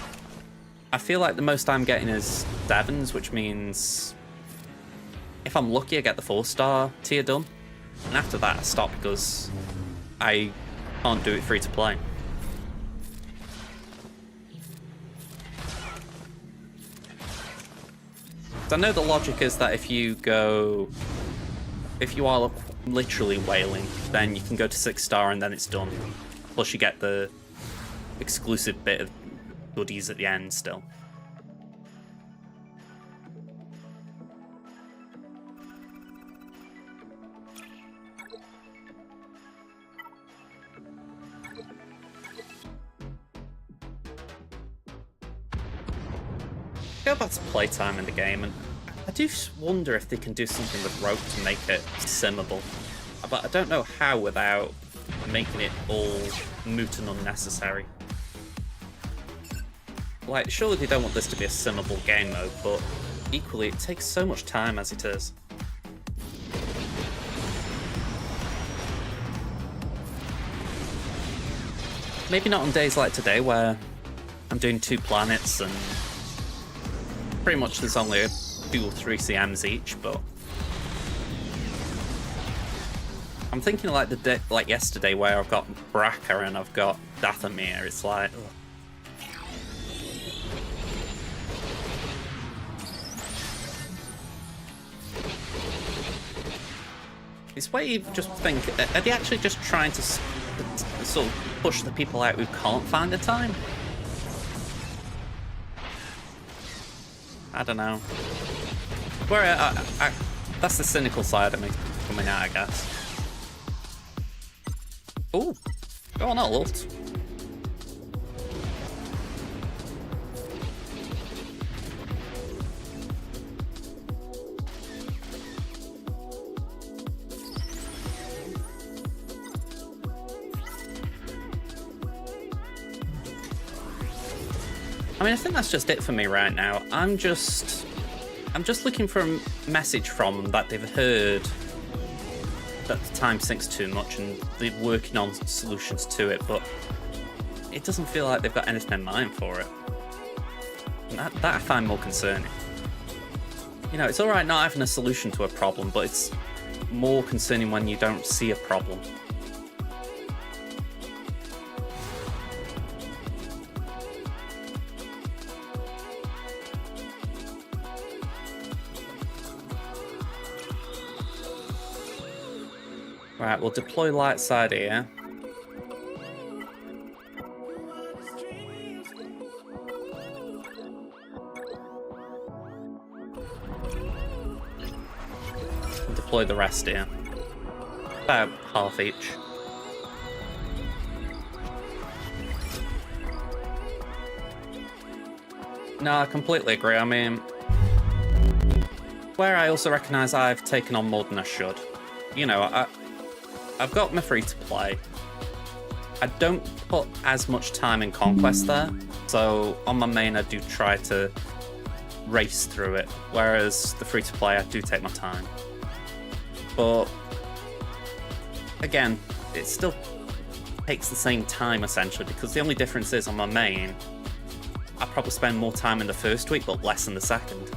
[SPEAKER 1] I feel like the most I'm getting is 7s, which means if I'm lucky, I get the 4-star tier done. And after that, I stop because I can't do it free to play. I know the logic is that if you are literally whaling, then you can go to 6-star and then it's done. Plus you get the exclusive bit of goodies at the end still. Go back to playtime in the game, and I do wonder if they can do something with rope to make it simmable. But I don't know how without making it all moot and unnecessary. Like, surely they don't want this to be a simmable game mode, but equally it takes so much time as it is. Maybe not on days like today where I'm doing 2 planets and pretty much there's only 2 or 3 CMs each, but I'm thinking like the day, like yesterday, where I've got Braca and I've got Dathomir. It's like, ugh. It's where you just think, are they actually just trying to sort of push the people out who can't find the time? I don't know. Where that's the cynical side of me coming out, I guess. Ooh, go on, ult. I mean, I think that's just it for me right now. I'm just looking for a message from them that they've heard that the time sinks too much and they're working on solutions to it, but it doesn't feel like they've got anything in mind for it. And that I find more concerning. You know, it's alright not having a solution to a problem, but it's more concerning when you don't see a problem. Right, we'll deploy light side here. And deploy the rest here. About half each. No, I completely agree. I mean, where I also recognise I've taken on more than I should. You know, I've got my free-to-play. I don't put as much time in Conquest there, so on my main I do try to race through it, whereas the free-to-play I do take my time. But again, it still takes the same time essentially, because the only difference is on my main, I probably spend more time in the first week but less in the second.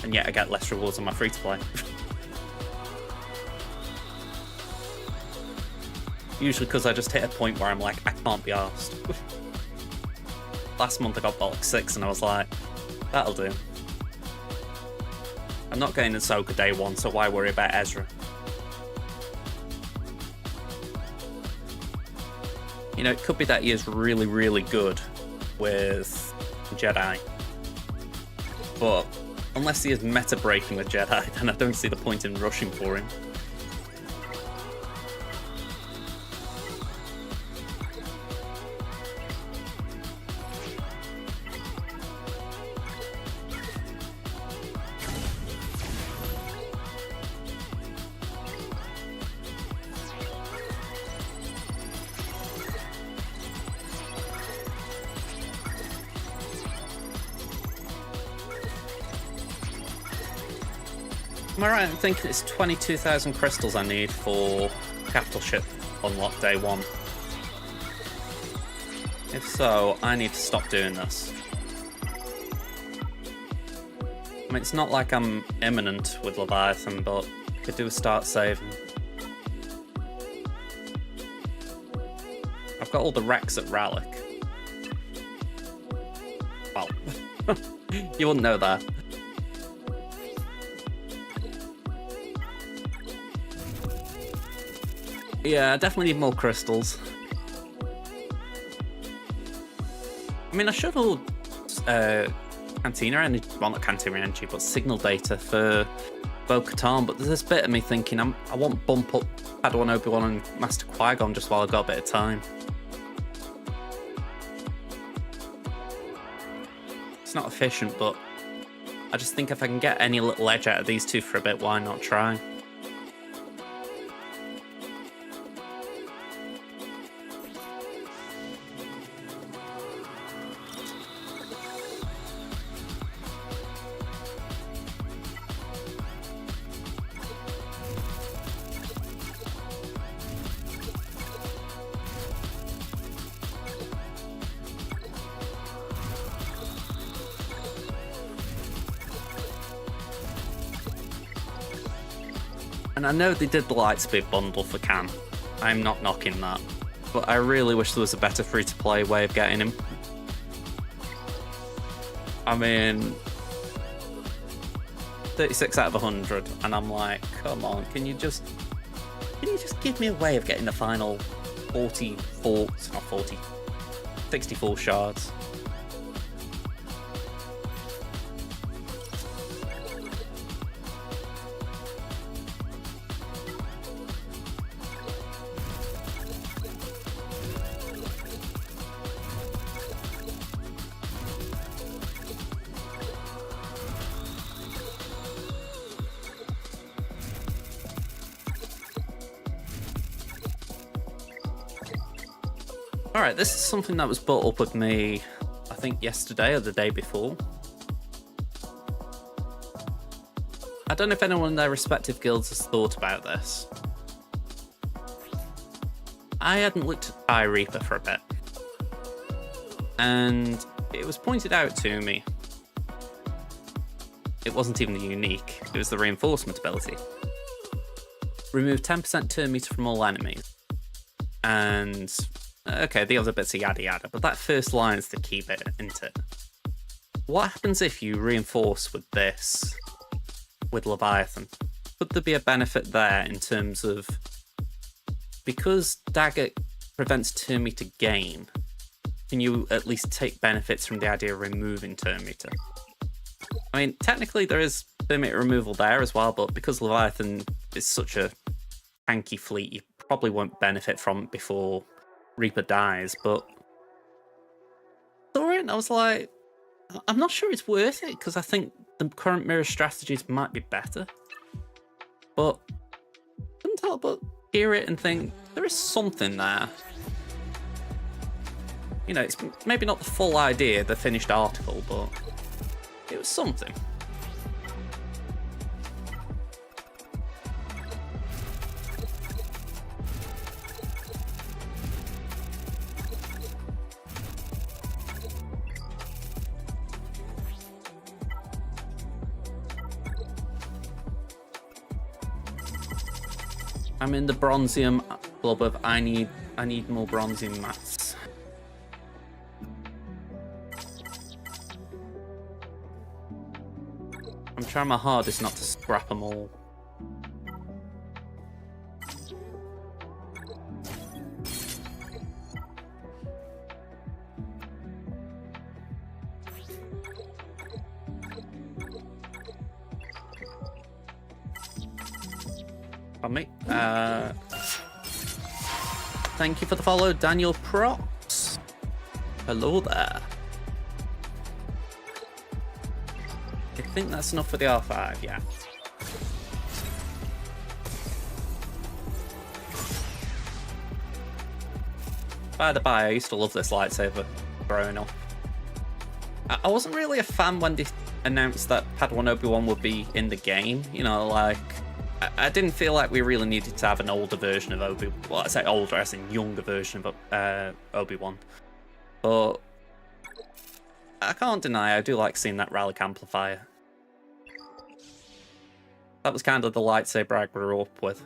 [SPEAKER 1] And yet I get less rewards on my free-to-play. Usually because I just hit a point where I'm like, I can't be arsed. Last month I got Bulk 6 and I was like, that'll do. I'm not getting Ahsoka day 1, so why worry about Ezra? You know, it could be that he is really, really good with Jedi. But unless he is meta breaking with Jedi, then I don't see the point in rushing for him. Am I right in thinking it's 22,000 crystals I need for capital ship unlock day 1? If so, I need to stop doing this. I mean, it's not like I'm imminent with Leviathan, but I could do a start saving. I've got all the wrecks at Rallick. Well, you wouldn't know that. Yeah, I definitely need more crystals. I mean, I should hold Cantina Energy, well, not Cantina Energy, but Signal Data for Bo-Katan, but there's this bit of me thinking I want bump up Padawan, Obi-Wan and Master Qui-Gon just while I've got a bit of time. It's not efficient, but I just think if I can get any little edge out of these two for a bit, why not try? And I know they did the Lightspeed bundle for Cam. I'm not knocking that. But I really wish there was a better free-to-play way of getting him. I mean, 36 out of 100, and I'm like, come on, can you just give me a way of getting the final 64 shards? Alright, this is something that was brought up with me, I think yesterday or the day before. I don't know if anyone in their respective guilds has thought about this. I hadn't looked at Eye Reaper for a bit. And it was pointed out to me. It wasn't even the unique, it was the reinforcement ability. Remove 10% turn meter from all enemies. And okay, the other bits are yada yada, but that first line is the key bit, isn't it? What happens if you reinforce with this, with Leviathan? Could there be a benefit there in terms of, because Dagger prevents turn meter gain, can you at least take benefits from the idea of removing turn meter? I mean, technically there is turn meter removal there as well, but because Leviathan is such a tanky fleet, you probably won't benefit from it before Reaper dies, but I was like, I'm not sure it's worth it because I think the current mirror strategies might be better. But I couldn't help but hear it and think there is something there. You know, it's maybe not the full idea, the finished article, but it was something. I'm in the Bronzium club of I need more Bronzium mats. I'm trying my hardest not to scrap them all. Pardon me. Thank you for the follow, Daniel Prox. Hello there. I think that's enough for the R5, yeah. By the by, I used to love this lightsaber growing up. I wasn't really a fan when they announced that Padawan Obi-Wan would be in the game. You know, like, I didn't feel like we really needed to have an older version of Obi-Wan. Well, I say older, as in younger version of Obi-Wan. But I can't deny I do like seeing that relic amplifier. That was kind of the lightsaber I grew up with.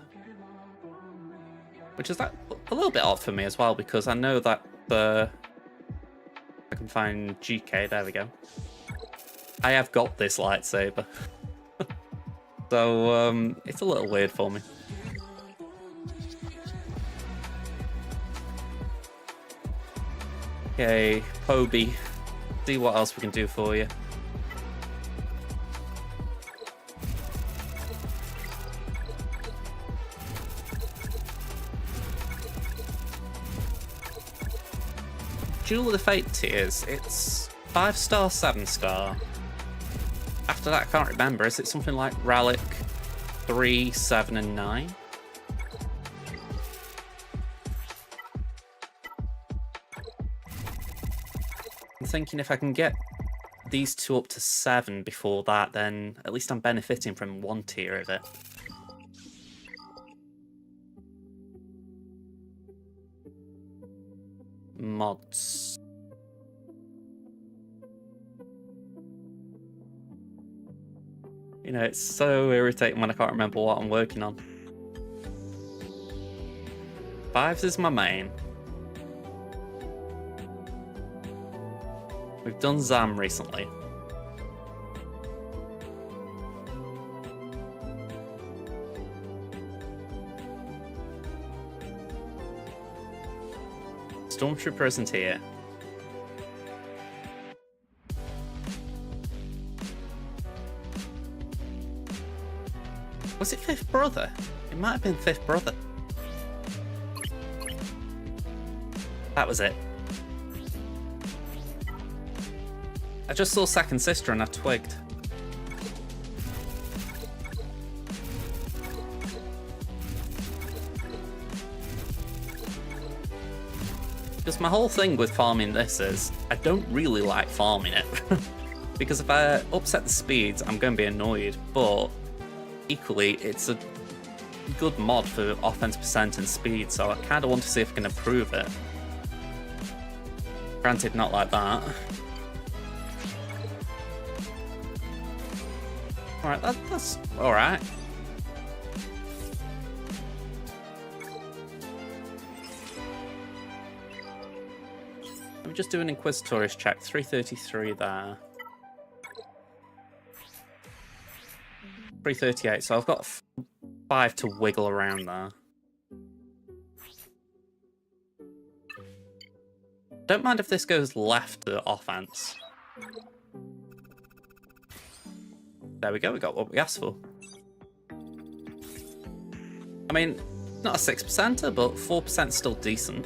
[SPEAKER 1] Which is a little bit odd for me as well, because I know that I can find GK, there we go. I have got this lightsaber. So, it's a little weird for me. Okay, Poby. See what else we can do for you. Jewel of the Fate tiers, it's 5-star, 7-star. After that, I can't remember. Is it something like Relic 3, 7, and 9? I'm thinking if I can get these two up to 7 before that, then at least I'm benefiting from one tier of it. Mods. You know, it's so irritating when I can't remember what I'm working on. 5s is my main. We've done Zam recently. Stormtrooper isn't here. Was it Fifth Brother? It might have been Fifth Brother. That was it. I just saw Second Sister and I twigged. Because my whole thing with farming this is, I don't really like farming it. Because if I upset the speeds, I'm going to be annoyed, but equally, it's a good mod for offense percent and speed, so I kind of want to see if I can improve it. Granted, not like that. Alright, that's alright. Let me just do an Inquisitor's check. 333 there. 338, so I've got 5 to wiggle around there. Don't mind if this goes left to offense. There we go, we got what we asked for. I mean, not a 6%er, but 4% still decent.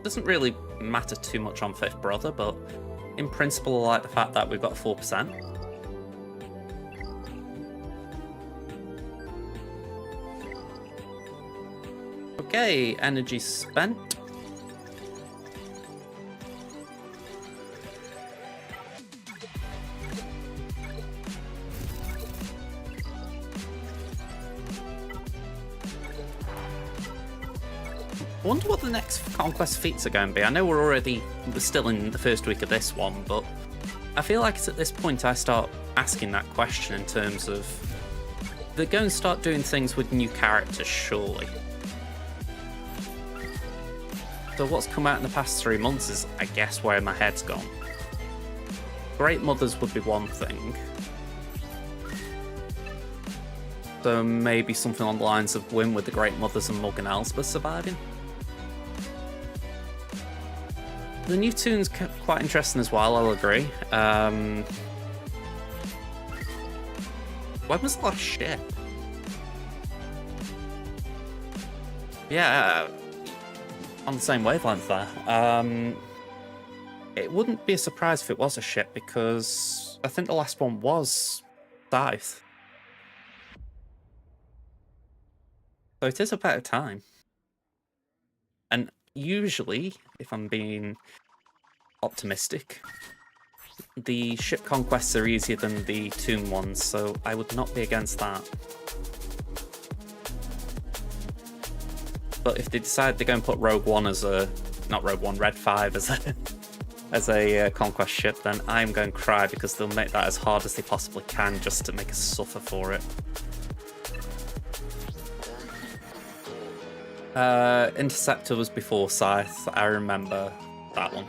[SPEAKER 1] Doesn't really matter too much on Fifth Brother, but in principle, I like the fact that we've got 4%. Okay, energy spent. I wonder what the next Conquest feats are going to be. I know we're still in the first week of this one, but I feel like it's at this point I start asking that question in terms of they're going to start doing things with new characters, surely. So what's come out in the past 3 months is, I guess, where my head's gone. Great Mothers would be one thing. So maybe something on the lines of Win with the Great Mothers and Morgan Elsbeth surviving. The new tune's quite interesting as well, I'll agree. When was the last ship? Yeah, on the same wavelength there. It wouldn't be a surprise if it was a ship, because I think the last one was Scythe. So it is about time. And usually, if I'm being optimistic, the ship conquests are easier than the tomb ones, so I would not be against that. But if they decide they're going to put Rogue One as a... not Rogue One, Red 5 as a conquest ship, then I'm going to cry, because they'll make that as hard as they possibly can just to make us suffer for it. Interceptor was before Scythe. I remember that one.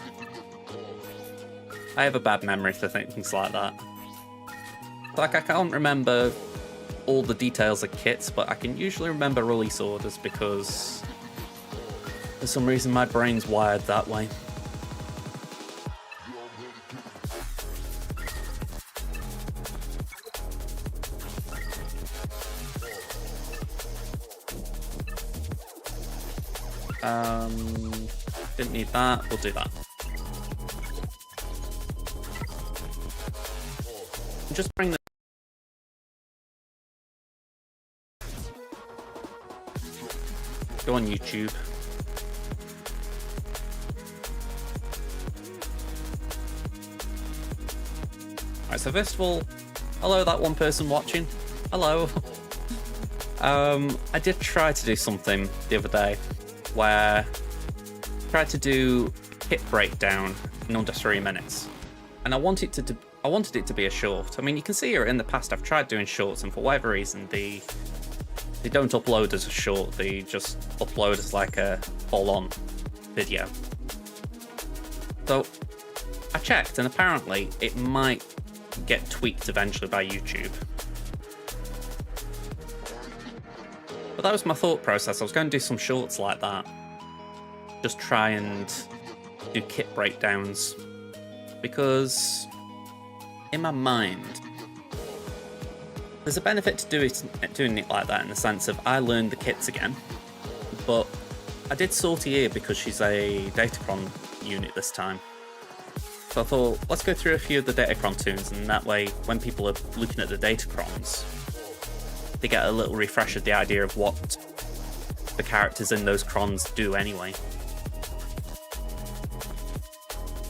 [SPEAKER 1] I have a bad memory for things like that. Like, I can't remember all the details of kits, but I can usually remember release orders, because for some reason my brain's wired that way. Didn't need that, we'll do that. Just bring the... Go on YouTube. Alright, so first of all, hello that one person watching. Hello. I did try to do something the other day where I tried to do kit breakdown in under 3 minutes. And I wanted it to be a short. I mean, you can see here in the past I've tried doing shorts, and for whatever reason they don't upload as a short, they just upload as like a full-on video. So I checked, and apparently it might get tweaked eventually by YouTube. But that was my thought process. I was going to do some shorts like that. Just try and do kit breakdowns. Because in my mind, there's a benefit to doing it like that, in the sense of I learned the kits again. But I did Sortie here because she's a Datacron unit this time. So I thought, let's go through a few of the Datacron tunes, and that way, when people are looking at the Datacrons, they get a little refresh of the idea of what the characters in those crons do anyway.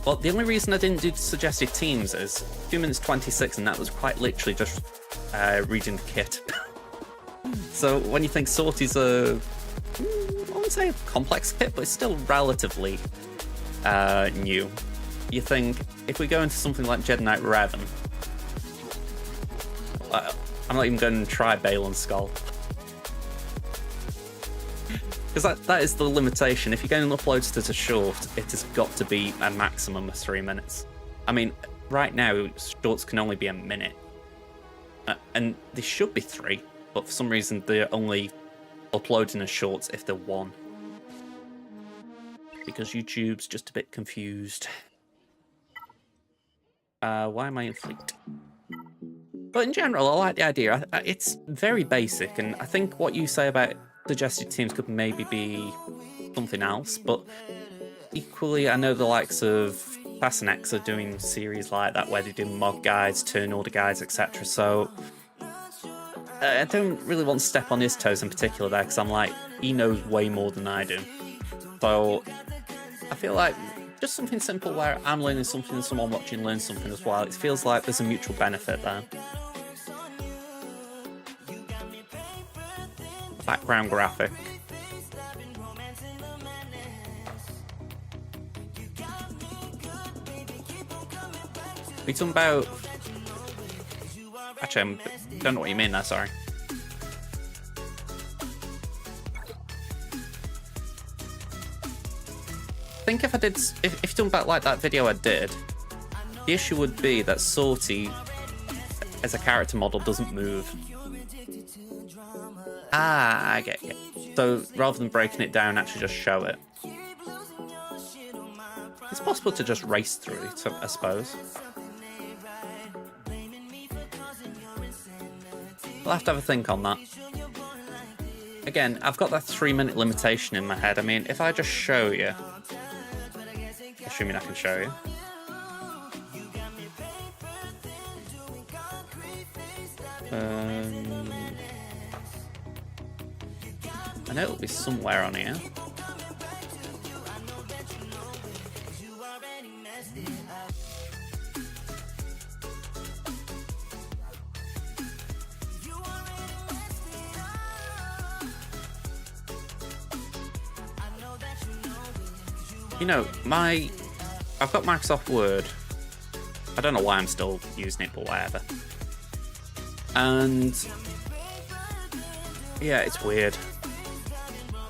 [SPEAKER 1] Well, the only reason I didn't do suggested teams is 2 minutes 26, and that was quite literally just reading the kit. So when you think Sortie's I wouldn't say a complex kit, but it's still relatively new. You think, if we go into something like Jedi Knight Revan, I'm not even going to try Balin's Skull. Because that is the limitation. If you're going to upload it as a short, it has got to be a maximum of 3 minutes. I mean, right now, shorts can only be a minute. And they should be 3, but for some reason they're only uploading as shorts if they're 1. Because YouTube's just a bit confused. Why am I in fleet? But in general, I like the idea. It's very basic, and I think what you say about suggested teams could maybe be something else, but equally, I know the likes of Fascinex are doing series like that where they do mod guides, turn order guides, etc. So I don't really want to step on his toes in particular there, because I'm like, he knows way more than I do. So I feel like just something simple where I'm learning something and someone watching learns something as well. It feels like there's a mutual benefit there. Background graphic. We talking about... Actually, I don't know what you mean there, sorry. I think if I did... If you're talking about like that video I did, the issue would be that Sortie, as a character model, doesn't move. Ah, I get it. So rather than breaking it down, actually just show it. It's possible to just race through it, I suppose. I'll have to have a think on that. Again, I've got that 3-minute limitation in my head. I mean, if I just show you, assuming I can show you. I know it'll be somewhere on here. You know, I've got Microsoft Word. I don't know why I'm still using it, but whatever. And yeah, it's weird.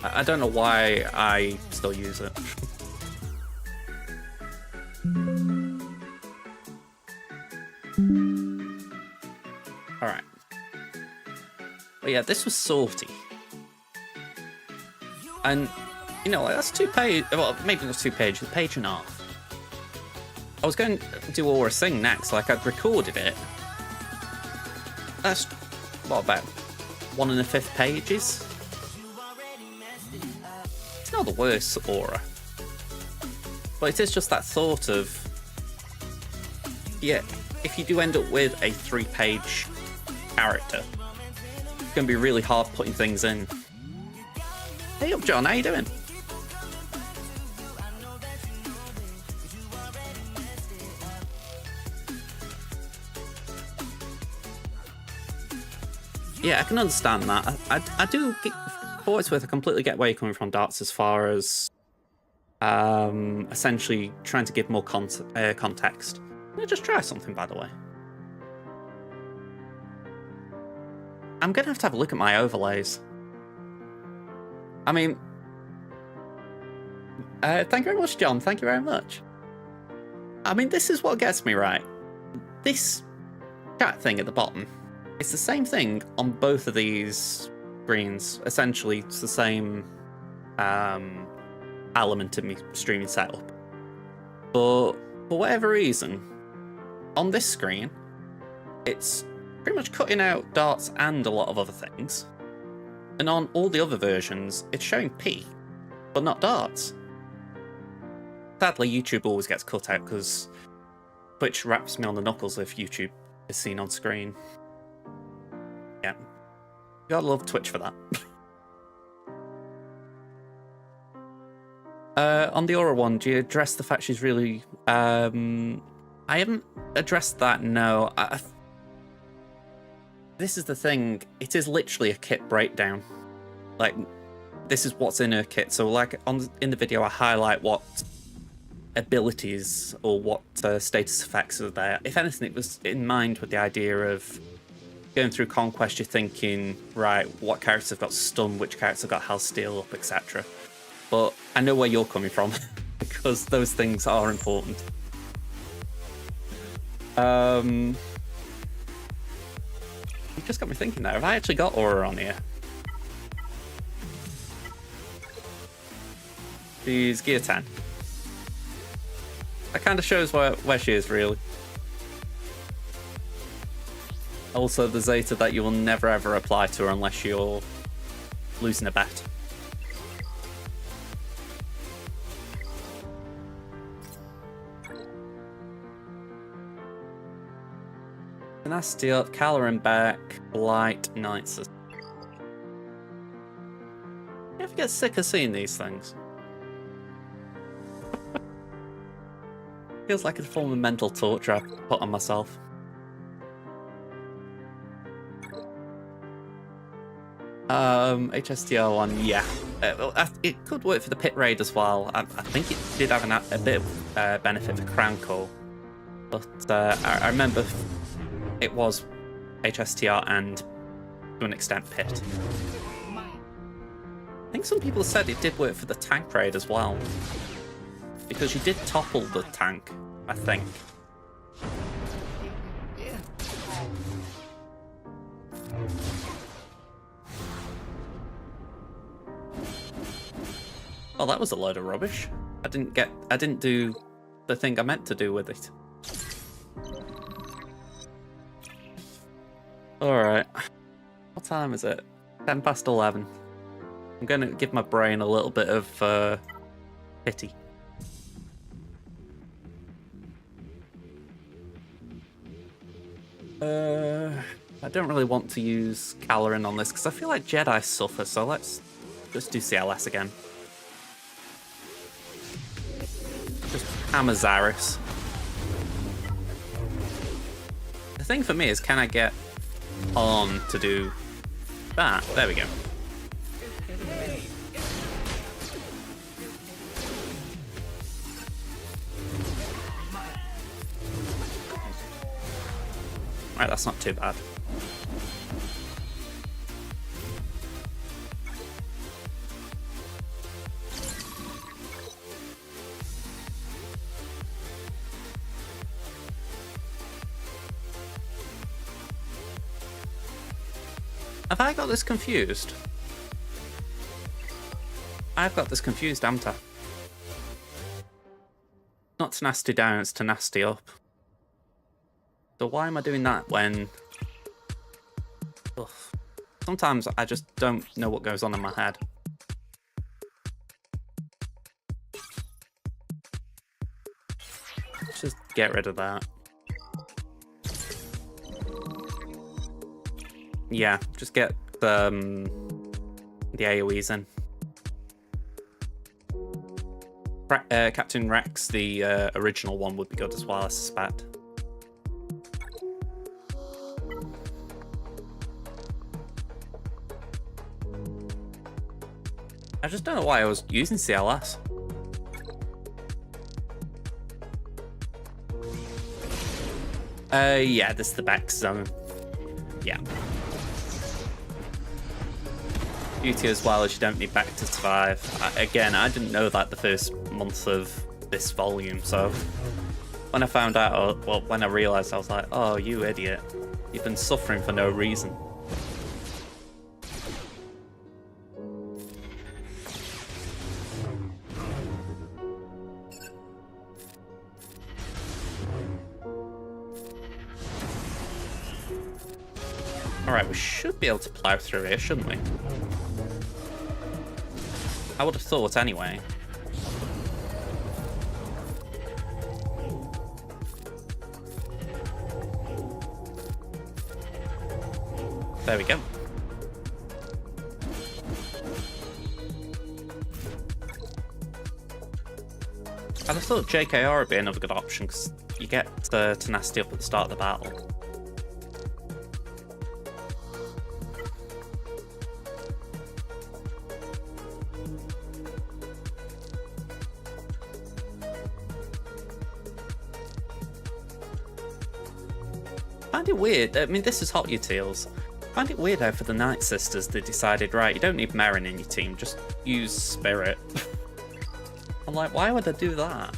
[SPEAKER 1] I don't know why I still use it. Alright. But yeah, this was salty. And, you know, like, that's 2 pages. Well, maybe not 2 pages, a page and a half. I was going to do Aura Sing next, like, I'd recorded it. That's, what, about 1 1/5 pages? It's not the worst Aura. But it is just that thought of, yeah, if you do end up with a 3-page character, it's going to be really hard putting things in. Hey up, John, how you doing? Yeah, I can understand that. I do, for what it's worth, I completely get where you're coming from, Darts, as far as essentially trying to give more context. Let me just try something, by the way. I'm going to have a look at my overlays. I mean, thank you very much, John. Thank you very much. I mean, this is what gets me right. This chat thing at the bottom, it's the same thing on both of these screens. Essentially, it's the same element of me streaming setup. But for whatever reason, on this screen, it's pretty much cutting out Darts and a lot of other things. And on all the other versions, it's showing P, but not Darts. Sadly, YouTube always gets cut out because Twitch wraps me on the knuckles if YouTube is seen on screen. Yeah. You gotta love Twitch for that. On the Aura one, do you address the fact she's really... I haven't addressed that, no. This is the thing, it is literally a kit breakdown. Like, this is what's in her kit. So, like, in the video, I highlight what abilities or what status effects are there. If anything, it was in mind with the idea of going through Conquest, you're thinking, right, what characters have got stun, which characters have got health steal up, etc. But I know where you're coming from, because those things are important. You just got me thinking there. Have I actually got Aura on here? She's Gear 10. That kind of shows where she is, really. Also, the Zeta that you will never ever apply to her unless you're losing a bet. Tenacity up, Caloran back, Blight, Knights. You ever get sick of seeing these things? Feels like a form of mental torture I put on myself. HSTR one, yeah. It could work for the pit raid as well. I think it did have a bit of benefit for Crown Call. But I remember it was HSTR and to an extent pit. I think some people said it did work for the tank raid as well. Because you did topple the tank, I think. Oh, that was a load of rubbish. I didn't do the thing I meant to do with it. Alright. What time is it? 10 past 11. I'm going to give my brain a little bit of pity. I don't really want to use Caloran on this because I feel like Jedi suffer, so let's just do CLS again. Just hammer Zaris. The thing for me is, can I get on to do that? There we go. Right, that's not too bad. Have I got this confused? I've got this confused, haven't I? Not tenacity down, it's tenacity up. So why am I doing that when... Ugh. Sometimes I just don't know what goes on in my head. Let's just get rid of that. Yeah, just get the AoEs in. Captain Rex, the original one, would be good as well, I suspect. I just don't know why I was using CLS. Yeah, this is the back zone. Yeah. Beauty as well is you don't need back to survive. Again, I didn't know that the first month of this volume, so when I found out, well, when I realised, I was like, oh, you idiot. You've been suffering for no reason. Alright, we should be able to plough through here, shouldn't we? I would have thought anyway. There we go. I'd have thought JKR would be another good option because you get the tenacity up at the start of the battle. I find it weird. I mean, this is Hot Utils. I find it weird how for the Night Sisters they decided, right, you don't need Merrin in your team, just use Spirit. I'm like, why would I do that?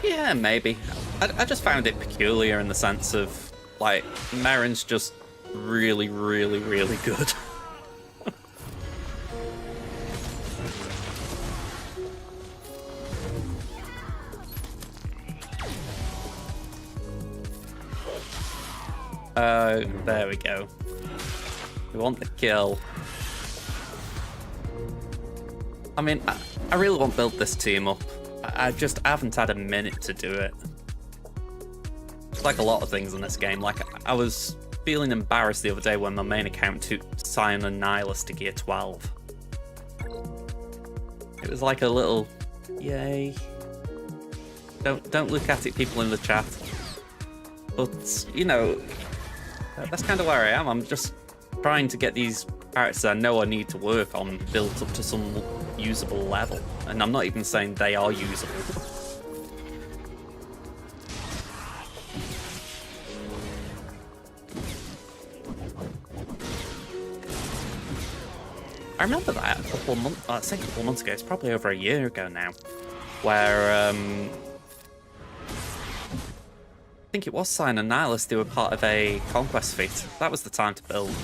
[SPEAKER 1] Yeah, maybe. I just found it peculiar in the sense of, like, Merrin's just really, really, really good. There we go. We want the kill. I mean, I really want to build this team up. I just haven't had a minute to do it. It's like a lot of things in this game. Like, I was feeling embarrassed the other day when my main account took Scion and Nihilus to gear 12. It was like a little, yay. Don't look at it, people in the chat. But, you know, that's kind of where I am. I'm just trying to get these characters I know I need to work on built up to some usable level. And I'm not even saying they are usable. I remember that. couple of months, I say a couple of months ago, it's probably over a year ago now, where I think it was Sign and Nihilus, they were part of a Conquest feat. That was the time to build.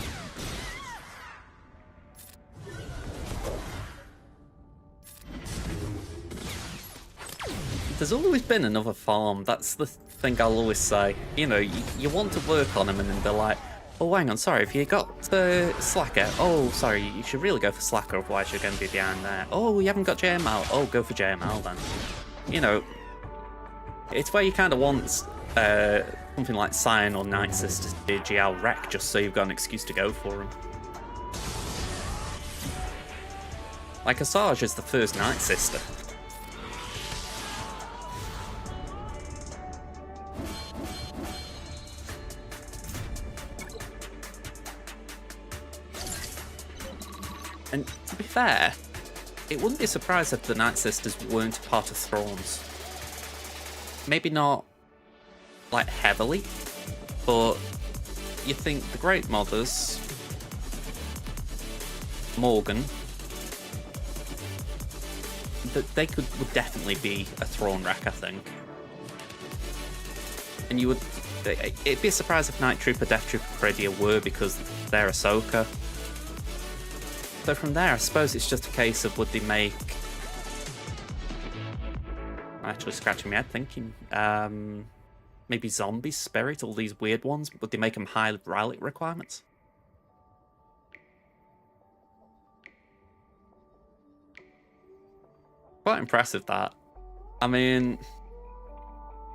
[SPEAKER 1] There's always been another farm. That's the thing I'll always say. You know, you want to work on them and then they're like, oh, hang on, sorry, if you got the Slacker, oh, sorry, you should really go for Slacker, otherwise you're going to be behind there. Oh, you haven't got JML, oh, go for JML then. You know, it's where you kind of want something like Scion or Night Sisters to GL wreck, just so you've got an excuse to go for them. Like, Asajj is the first Night Sister. And to be fair, it wouldn't be surprised if the Night Sisters weren't part of Thrawn's. Maybe not, like, heavily, but you think the Great Mothers, Morgan, that they would definitely be a Thrawn wreck, I think. And you would, it'd be a surprise if Night Trooper, Death Trooper, Peridia were, because they're Ahsoka. So from there, I suppose it's just a case of would they make... I'm actually scratching my head thinking, maybe Zombie, Spirit, all these weird ones, would they make them high relic requirements? Quite impressive, that. I mean,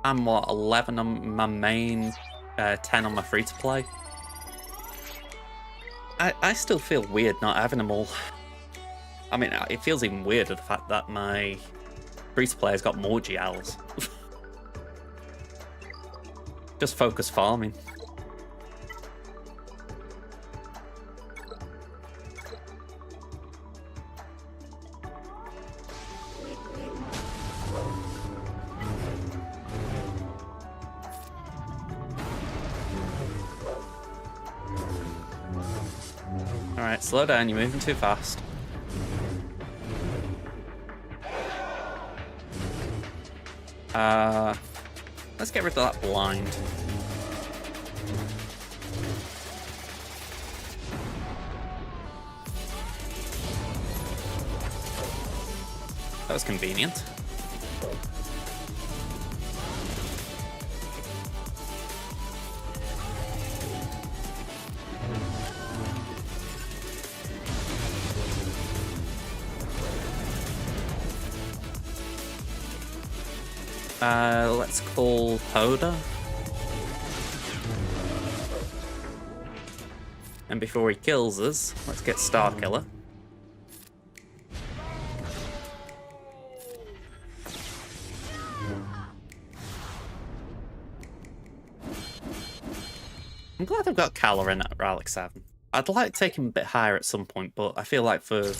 [SPEAKER 1] I'm what, 11 on my main, 10 on my free-to-play? I still feel weird not having them all. I mean, it feels even weirder the fact that my free-to-play has got more GLs. Just focus farming. Alright, slow down, you're moving too fast. Let's get rid of that blind. That was convenient. Let's call Hoda. And before he kills us, let's get Starkiller. I'm glad I've got Kala in at Relic 7. I'd like to take him a bit higher at some point, but I feel like for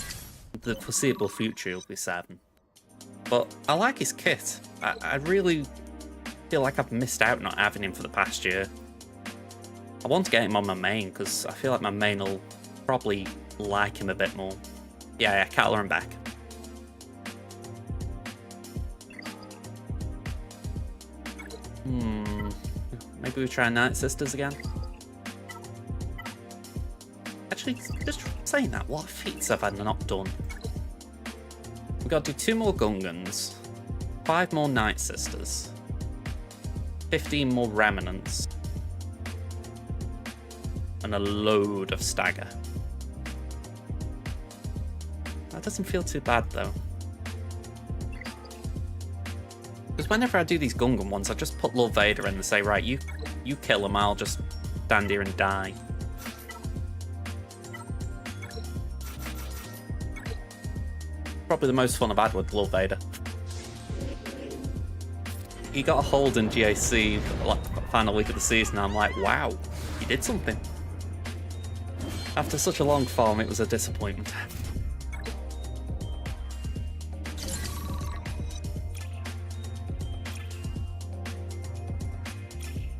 [SPEAKER 1] the foreseeable future he'll be 7. But I like his kit. I really feel like I've missed out not having him for the past year. I want to get him on my main, because I feel like my main will probably like him a bit more. Yeah, Cutler and back. Maybe we try Night Sisters again? Actually, just saying that, what feats have I not done? We've got to do 2 more Gungans, 5 more Night Sisters, 15 more Remnants, and a load of Stagger. That doesn't feel too bad, though. Because whenever I do these Gungan ones, I just put Lord Vader in and say, right, you kill him, I'll just stand here and die. Probably the most fun I've had with Lord Vader. He got a hold in GAC, like, final week of the season, and I'm like, wow, he did something. After such a long farm, it was a disappointment.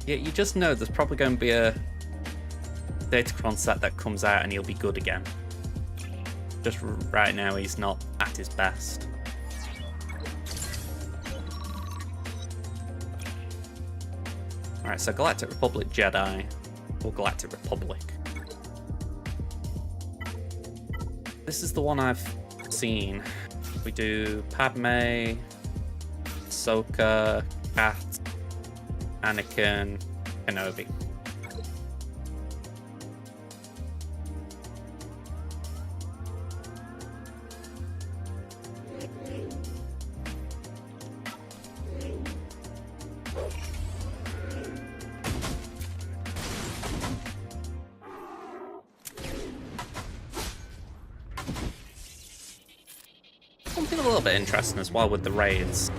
[SPEAKER 1] Yeah, you just know there's probably going to be a Datacron set that comes out and he'll be good again. Just right now, he's not at his best. Alright, so Galactic Republic Jedi, or Galactic Republic. This is the one I've seen. We do Padme, Ahsoka, Kat, Anakin, Kenobi. Something a little bit interesting as well with the raids.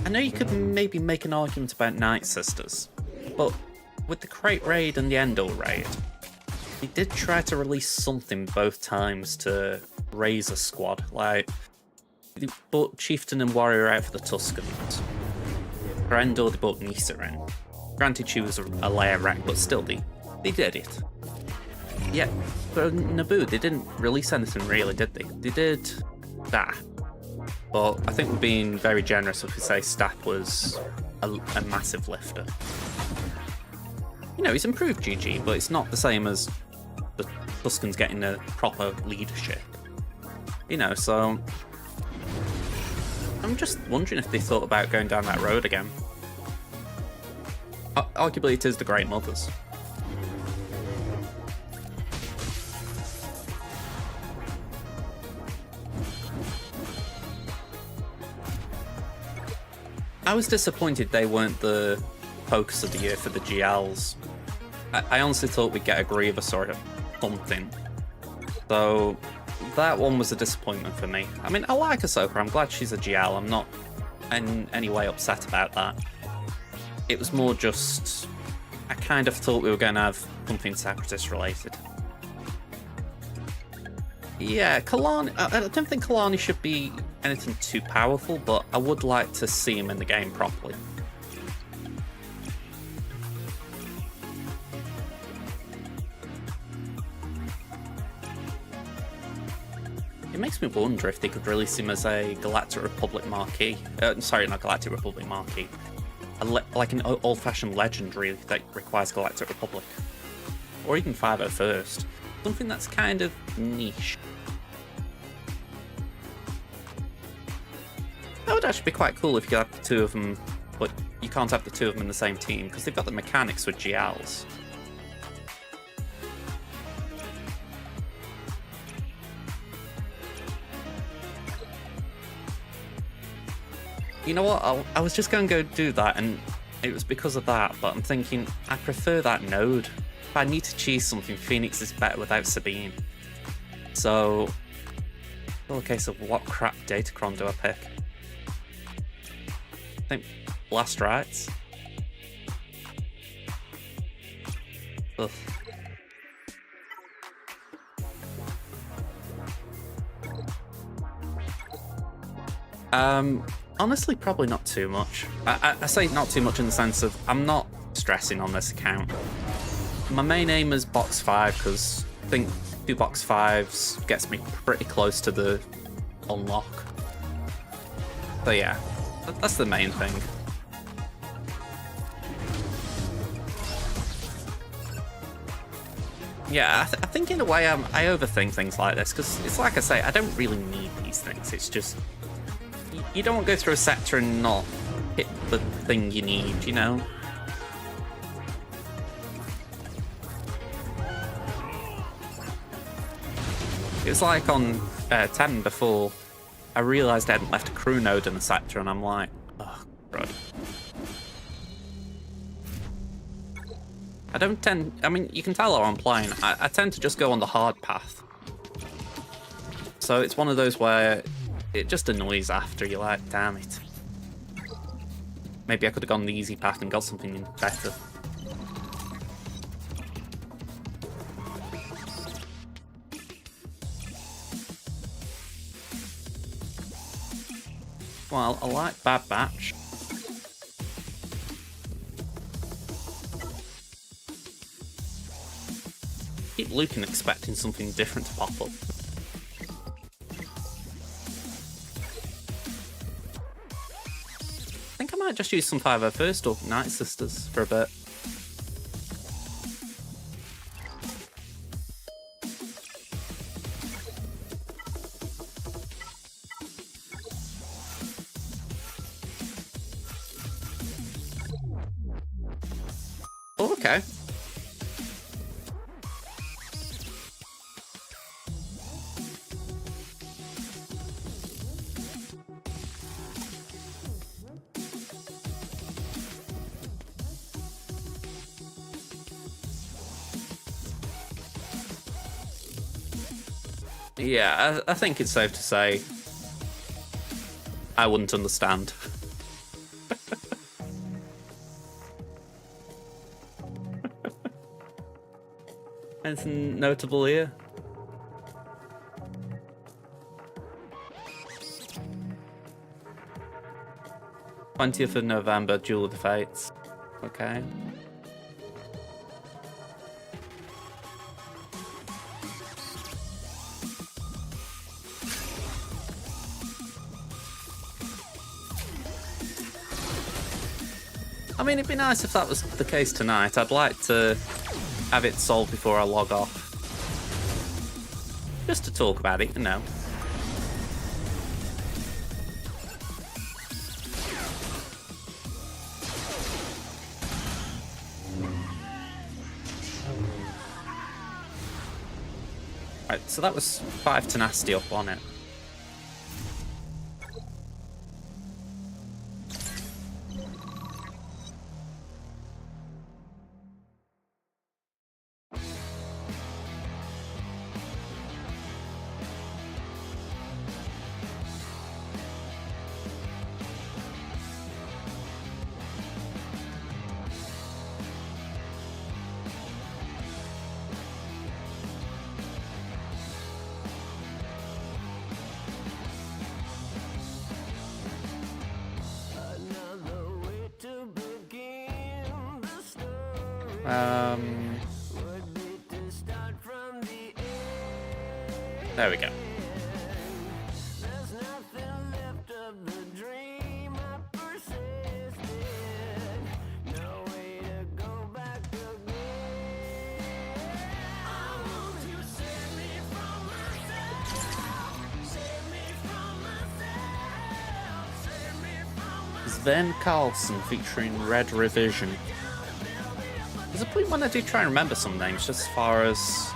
[SPEAKER 1] I know you could maybe make an argument about Night Sisters, but with the Crate raid and the Endor raid, they did try to release something both times to raise a squad. Like, they brought Chieftain and Warrior out for the Tuscans. For Endor, they brought Nisa in. Granted, she was a layer rank, but still, they did it. Yeah, for Naboo, they didn't release anything really, did they? They did that. But I think we're being very generous if we say Stapp was a massive lifter. You know, he's improved GG, but it's not the same as the Tuscans getting a proper leadership. You know, so I'm just wondering if they thought about going down that road again. Arguably, it is the Great Mothers. I was disappointed they weren't the focus of the year for the GLs. I honestly thought we'd get a Grievous or something. So that one was a disappointment for me. I mean, I like Ahsoka, I'm glad she's a GL, I'm not in any way upset about that. It was more just, I kind of thought we were going to have something Separatist related. Yeah, Kalani, I don't think Kalani should be anything too powerful, but I would like to see him in the game properly. It makes me wonder if they could release him as a Galactic Republic marquee. Sorry, not Galactic Republic marquee. Like an old-fashioned legendary that requires Galactic Republic. Or even 501st. Something that's kind of niche. That would actually be quite cool if you had the two of them, but you can't have the two of them in the same team, because they've got the mechanics with GLs. You know what, I was just going to go do that, and it was because of that, but I'm thinking, I prefer that node. If I need to choose something, Phoenix is better without Sabine. So, it's all a case of what crap Datacron do I pick? I think Blast Rights. Ugh. Honestly, probably not too much. I say not too much in the sense of I'm not stressing on this account. My main aim is box 5 because I think 2 box 5s gets me pretty close to the unlock. So yeah, that's the main thing. Yeah, I think in a way I overthink things like this because it's like I say, I don't really need these things. It's just you don't want to go through a sector and not hit the thing you need, you know? It was like on 10 before, I realised I hadn't left a crew node in the sector and I'm like, oh, crud. I don't tend, I mean, you can tell how I'm playing. I tend to just go on the hard path. So it's one of those where it just annoys after, you're like, damn it. Maybe I could have gone the easy path and got something better. Well, I like Bad Batch. Keep looking, expecting something different to pop up. I might just use some 501st or Night Sisters for a bit. Oh, okay. Yeah, I think it's safe to say I wouldn't understand. Anything notable here? "20th of November, Duel of the Fates." Okay. I mean, it'd be nice if that was the case tonight. I'd like to have it solved before I log off. Just to talk about it, you know. Right, so that was 5 tenacity up on it. There we go. Sven Carlson featuring Red Revision. There's a point when I do try and remember some names, just as far as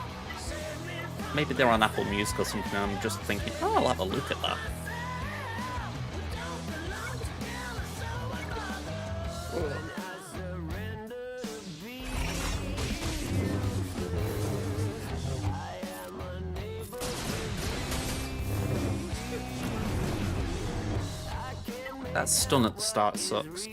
[SPEAKER 1] maybe they're on Apple Music or something, and I'm just thinking, oh, I'll have a look at that. That stun at the start sucks.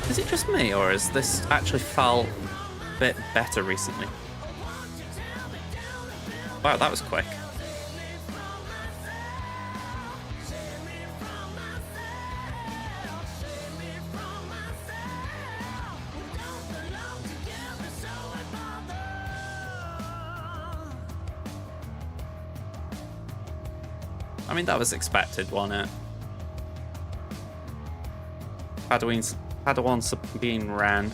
[SPEAKER 1] Is it just me, or has this actually felt a bit better recently? Wow, that was quick. I mean, that was expected, wasn't it? Padawan's being ran.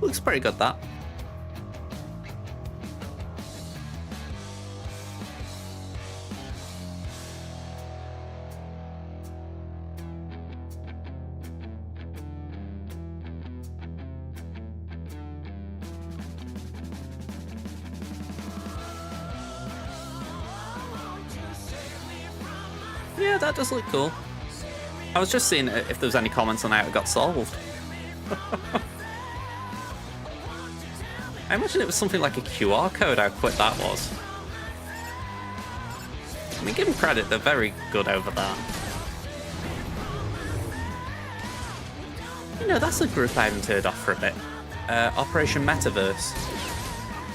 [SPEAKER 1] Looks pretty good, that. Yeah, that does look cool. I was just seeing if there was any comments on how it got solved. I imagine it was something like a QR code, how quick that was. I mean, give them credit, they're very good over that. You know, that's a group I haven't heard of for a bit. Operation Metaverse.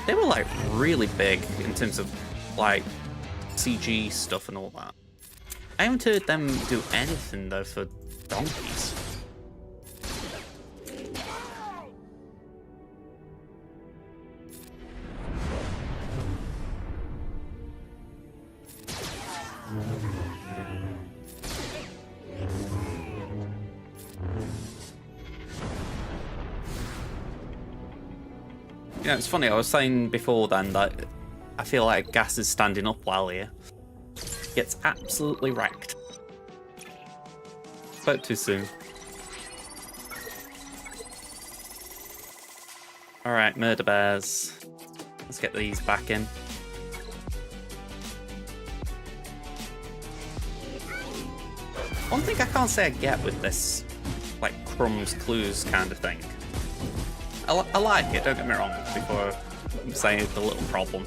[SPEAKER 1] They were, like, really big in terms of, like, CG stuff and all that. I haven't heard them do anything though for donkeys. You know, it's funny, I was saying before then that I feel like Gas is standing up while here. Gets absolutely wrecked. Spoke too soon. Alright, murder bears. Let's get these back in. One thing I can't say I get with this, like, crumbs, clues kind of thing. I like it, don't get me wrong, before I'm saying it's a little problem.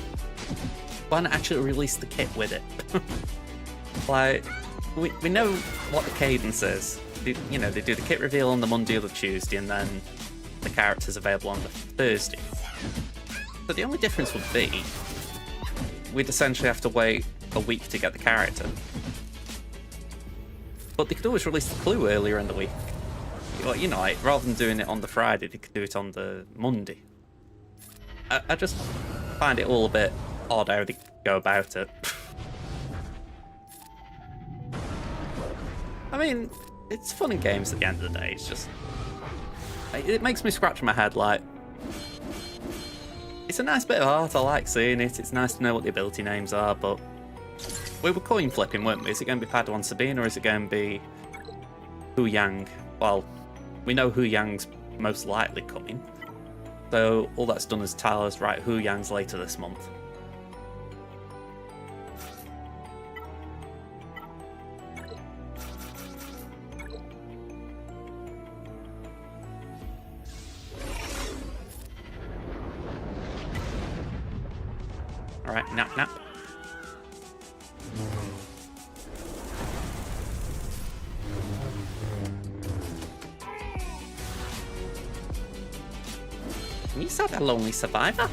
[SPEAKER 1] Why not actually release the kit with it? Like, we know what the cadence is. You know, they do the kit reveal on the Monday or the Tuesday, and then the character's available on the Thursday. So the only difference would be, we'd essentially have to wait a week to get the character. But they could always release the clue earlier in the week. You know, like, rather than doing it on the Friday, they could do it on the Monday. I just find it all a bit odd how they go about it. I mean, it's fun and games at the end of the day. It's just... it makes me scratch my head, like... It's a nice bit of art, I like seeing it. It's nice to know what the ability names are, but... We were coin flipping, weren't we? Is it going to be Padawan Sabine, or is it going to be... Hu Yang? Well, we know Hu Yang's most likely coming. So all that's done is tell us, right, Hu Yang's later this month. Alright, nap nap. You said a lonely survivor?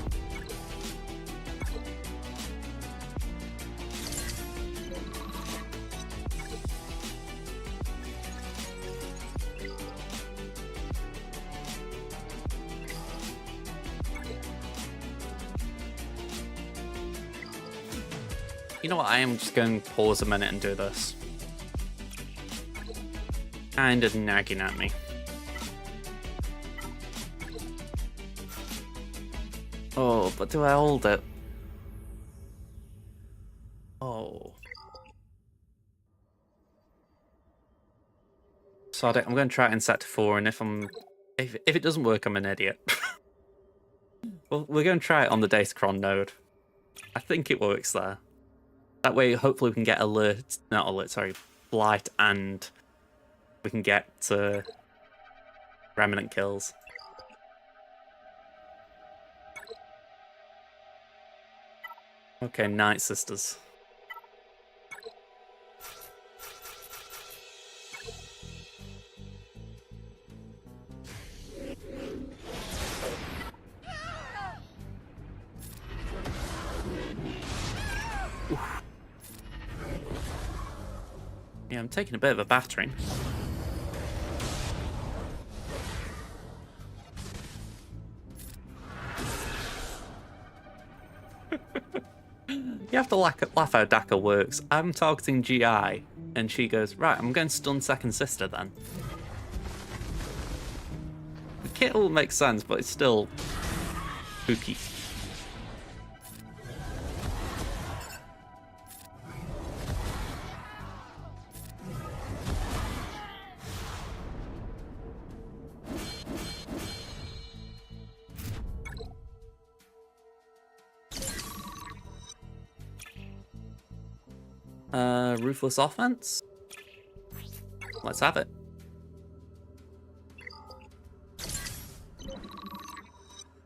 [SPEAKER 1] You know what, I am just going to pause a minute and do this. Kind of nagging at me. Oh, but do I hold it? Oh. Sod it, I'm going to try it in set to 4, and if it doesn't work, I'm an idiot. Well, we're going to try it on the Datacron node. I think it works there. That way, hopefully we can get Blight, and we can get Remnant kills. Okay, Night Sisters. Oof. Yeah, I'm taking a bit of a battering. You have to laugh how Daka works. I'm targeting GI, and she goes, right, I'm going to stun second sister then. The kit all makes sense, but it's still spooky. Ruthless offense? Let's have it.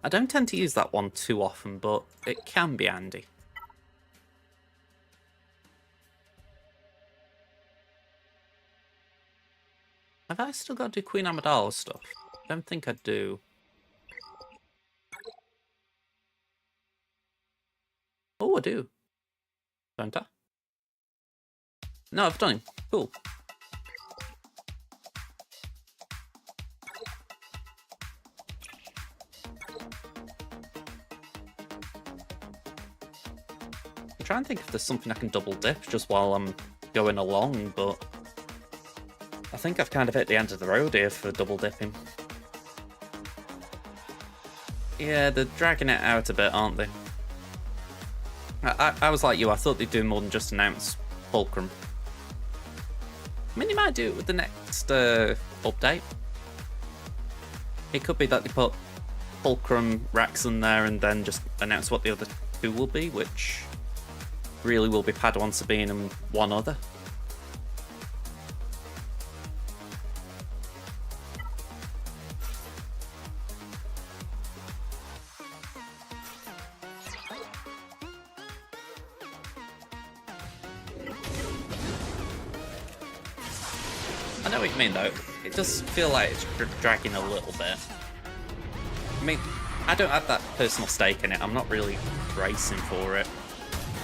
[SPEAKER 1] I don't tend to use that one too often, but it can be handy. Have I still got to do Queen Amidala stuff? I don't think I do. Oh, I do. Don't I? No, I've done him. Cool. I'm trying to think if there's something I can double dip just while I'm going along, but I think I've kind of hit the end of the road here for double dipping. Yeah, they're dragging it out a bit, aren't they? I was like you, I thought they'd do more than just announce Fulcrum. I mean, they might do it with the next update. It could be that they put Fulcrum, Raxon there and then just announce what the other two will be, which really will be Padawan, Sabine and one other. I know what you mean though, it does feel like it's dragging a little bit. I mean, I don't have that personal stake in it, I'm not really racing for it.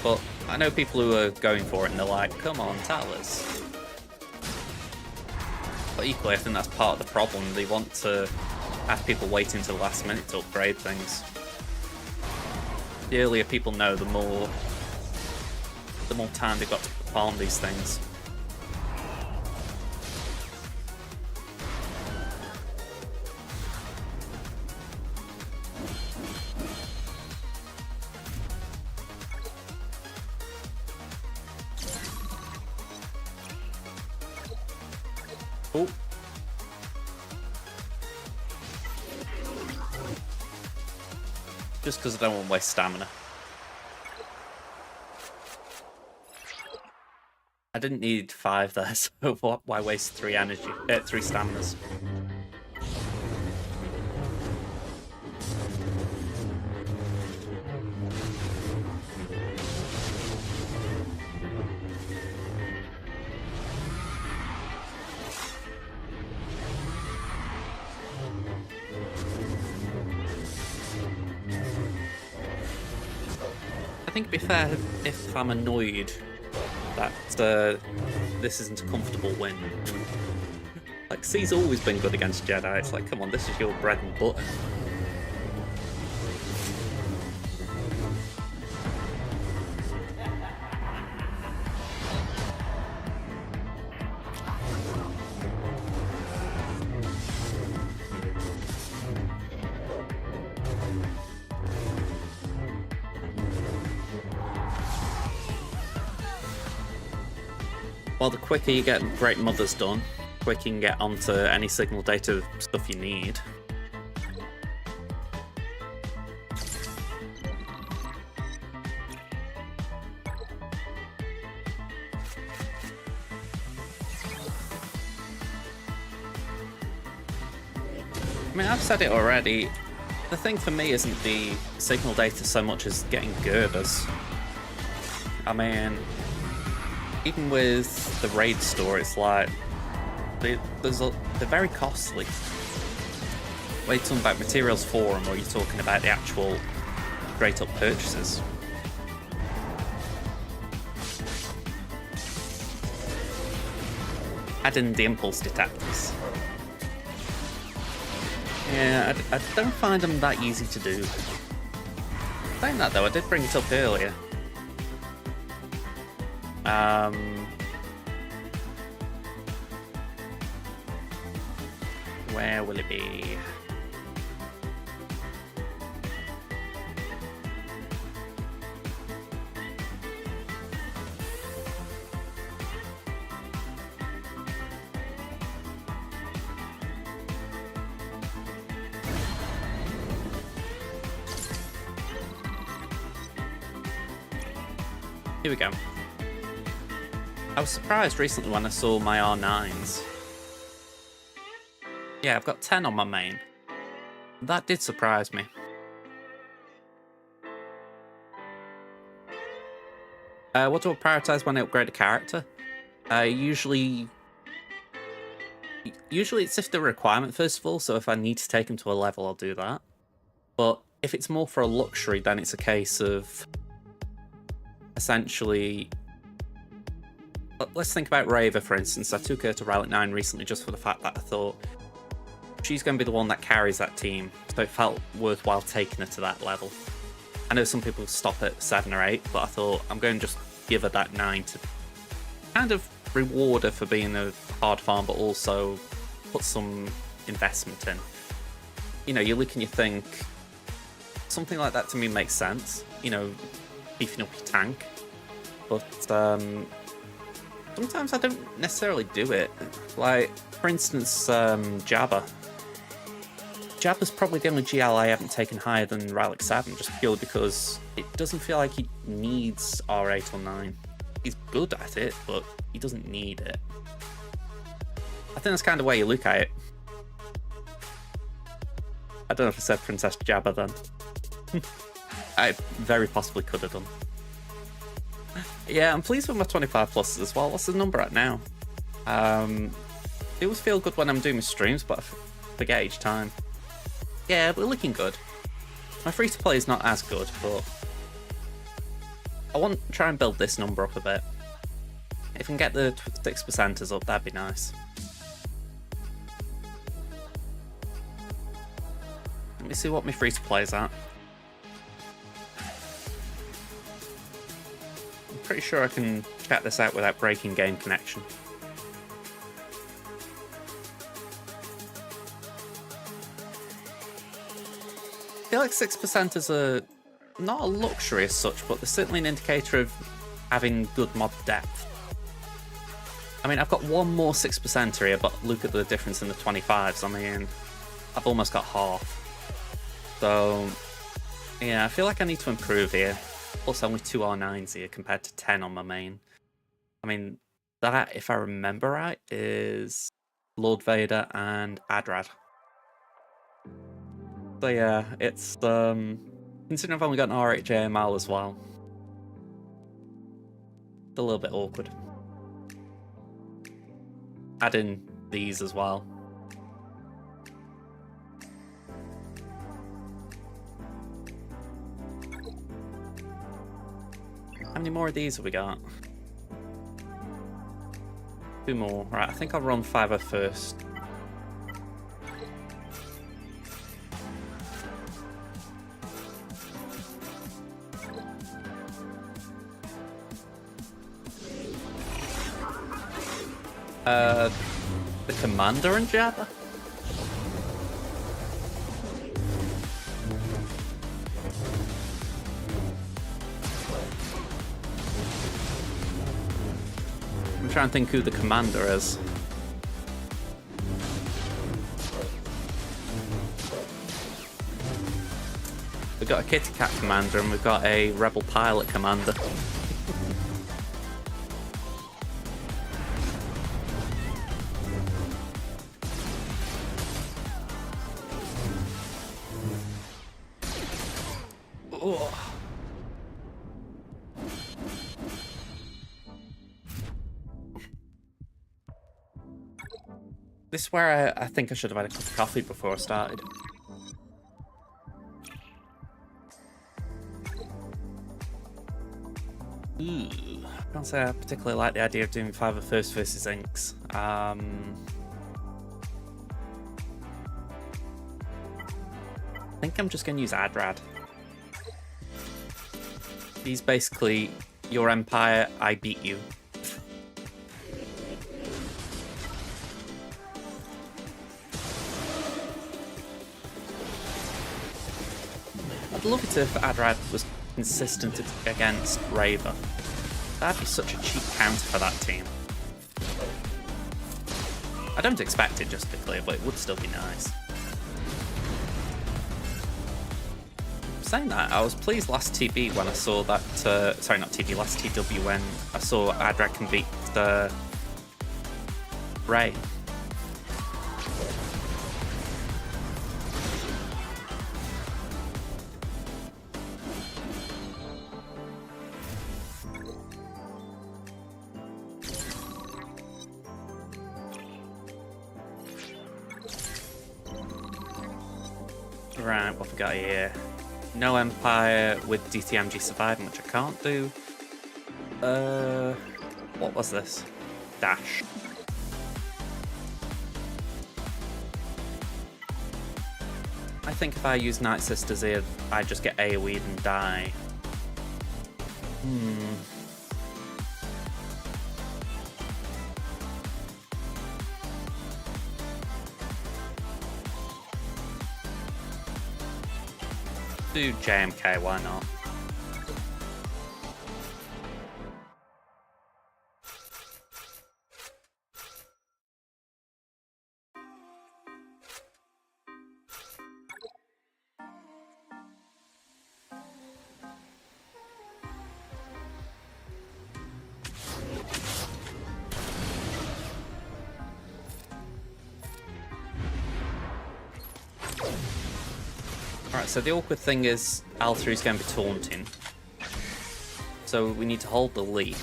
[SPEAKER 1] But I know people who are going for it and they're like, come on, tell us. But equally, I think that's part of the problem. They want to have people waiting to the last minute to upgrade things. The earlier people know, the more time they've got to farm these things. Oh. Just because I don't want to waste stamina. I didn't need 5 there, so why waste 3 energy? 3 staminas. I think it'd be fair if I'm annoyed that this isn't a comfortable win. Like, C's always been good against Jedi. It's like, come on, this is your bread and butter. Well, the quicker you get Great Mothers done, the quicker you can get onto any signal data stuff you need. I mean, I've said it already, the thing for me isn't the signal data so much as getting girders. I mean, even with the raid store, it's like they're very costly. Whether you're talking about materials for them or you're talking about the actual straight up purchases. Add in the impulse detectors. Yeah, I don't find them that easy to do. Saying that though, I did bring it up earlier. Where will it be? Here we go. I was surprised recently when I saw my R9s. Yeah, I've got 10 on my main. That did surprise me. What do I prioritize when I upgrade a character? Usually it's if the requirement first of all, so if I need to take them to a level, I'll do that. But if it's more for a luxury, then it's a case of essentially let's think about Raver, for instance. I took her to Relic 9 recently just for the fact that I thought she's going to be the one that carries that team, so it felt worthwhile taking her to that level. I know some people stop at 7 or 8, but I thought I'm going to just give her that 9 to kind of reward her for being a hard farm, but also put some investment in. You know, you look and you think, something like that to me makes sense, you know, beefing up your tank, but sometimes I don't necessarily do it. Like, for instance, Jabba. Jabba's probably the only GL I haven't taken higher than Relic 7, just purely because it doesn't feel like he needs R8 or 9. He's good at it, but he doesn't need it. I think that's kind of where you look at it. I don't know if I said Princess Jabba then. I very possibly could have done. Yeah, I'm pleased with my 25 pluses as well. What's the number at now? It always feel good when I'm doing my streams, but I forget each time. Yeah, we're looking good. My free-to-play is not as good, but I want to try and build this number up a bit. If I can get the 6%ers up, that'd be nice. Let me see what my free-to-play is at. I'm pretty sure I can check this out without breaking game connection. I feel like 6%ers are not a luxury as such, but they're certainly an indicator of having good mod depth. I mean, I've got one more 6%er here, but look at the difference in the 25s. I mean, I've almost got half. So, yeah, I feel like I need to improve here. Plus, only 2 R9s here compared to 10 on my main. I mean, that, if I remember right, is Lord Vader and Adrad. So yeah, it's considering I've only got an RHAML as well, it's a little bit awkward. Add in these as well. How many more of these have we got? 2 more. Right, I think I'll run 5 first. The Commander and Jabba? I'm trying to think who the Commander is. We've got a Kitty Cat Commander and we've got a Rebel Pilot Commander. This is where I think I should have had a cup of coffee before I started. Ooh, I can't say I particularly like the idea of doing 5 first versus inks. I think I'm just going to use Adrad. He's basically your empire, I beat you. I'd love it if Adrad was consistent against Raver. That'd be such a cheap counter for that team. I don't expect it, just to be clear, but it would still be nice. Saying that, I was pleased last TB when I saw that, sorry, not TB, last TW when I saw Adrad can beat Ray. Right, what have we got here? No Empire with DTMG surviving, which I can't do. What What was this? Dash. I think if I use Night Sisters here, I just get AoE'd and die. Do JMK, why not? Alright, so the awkward thing is L3 is going to be taunting. So we need to hold the lead.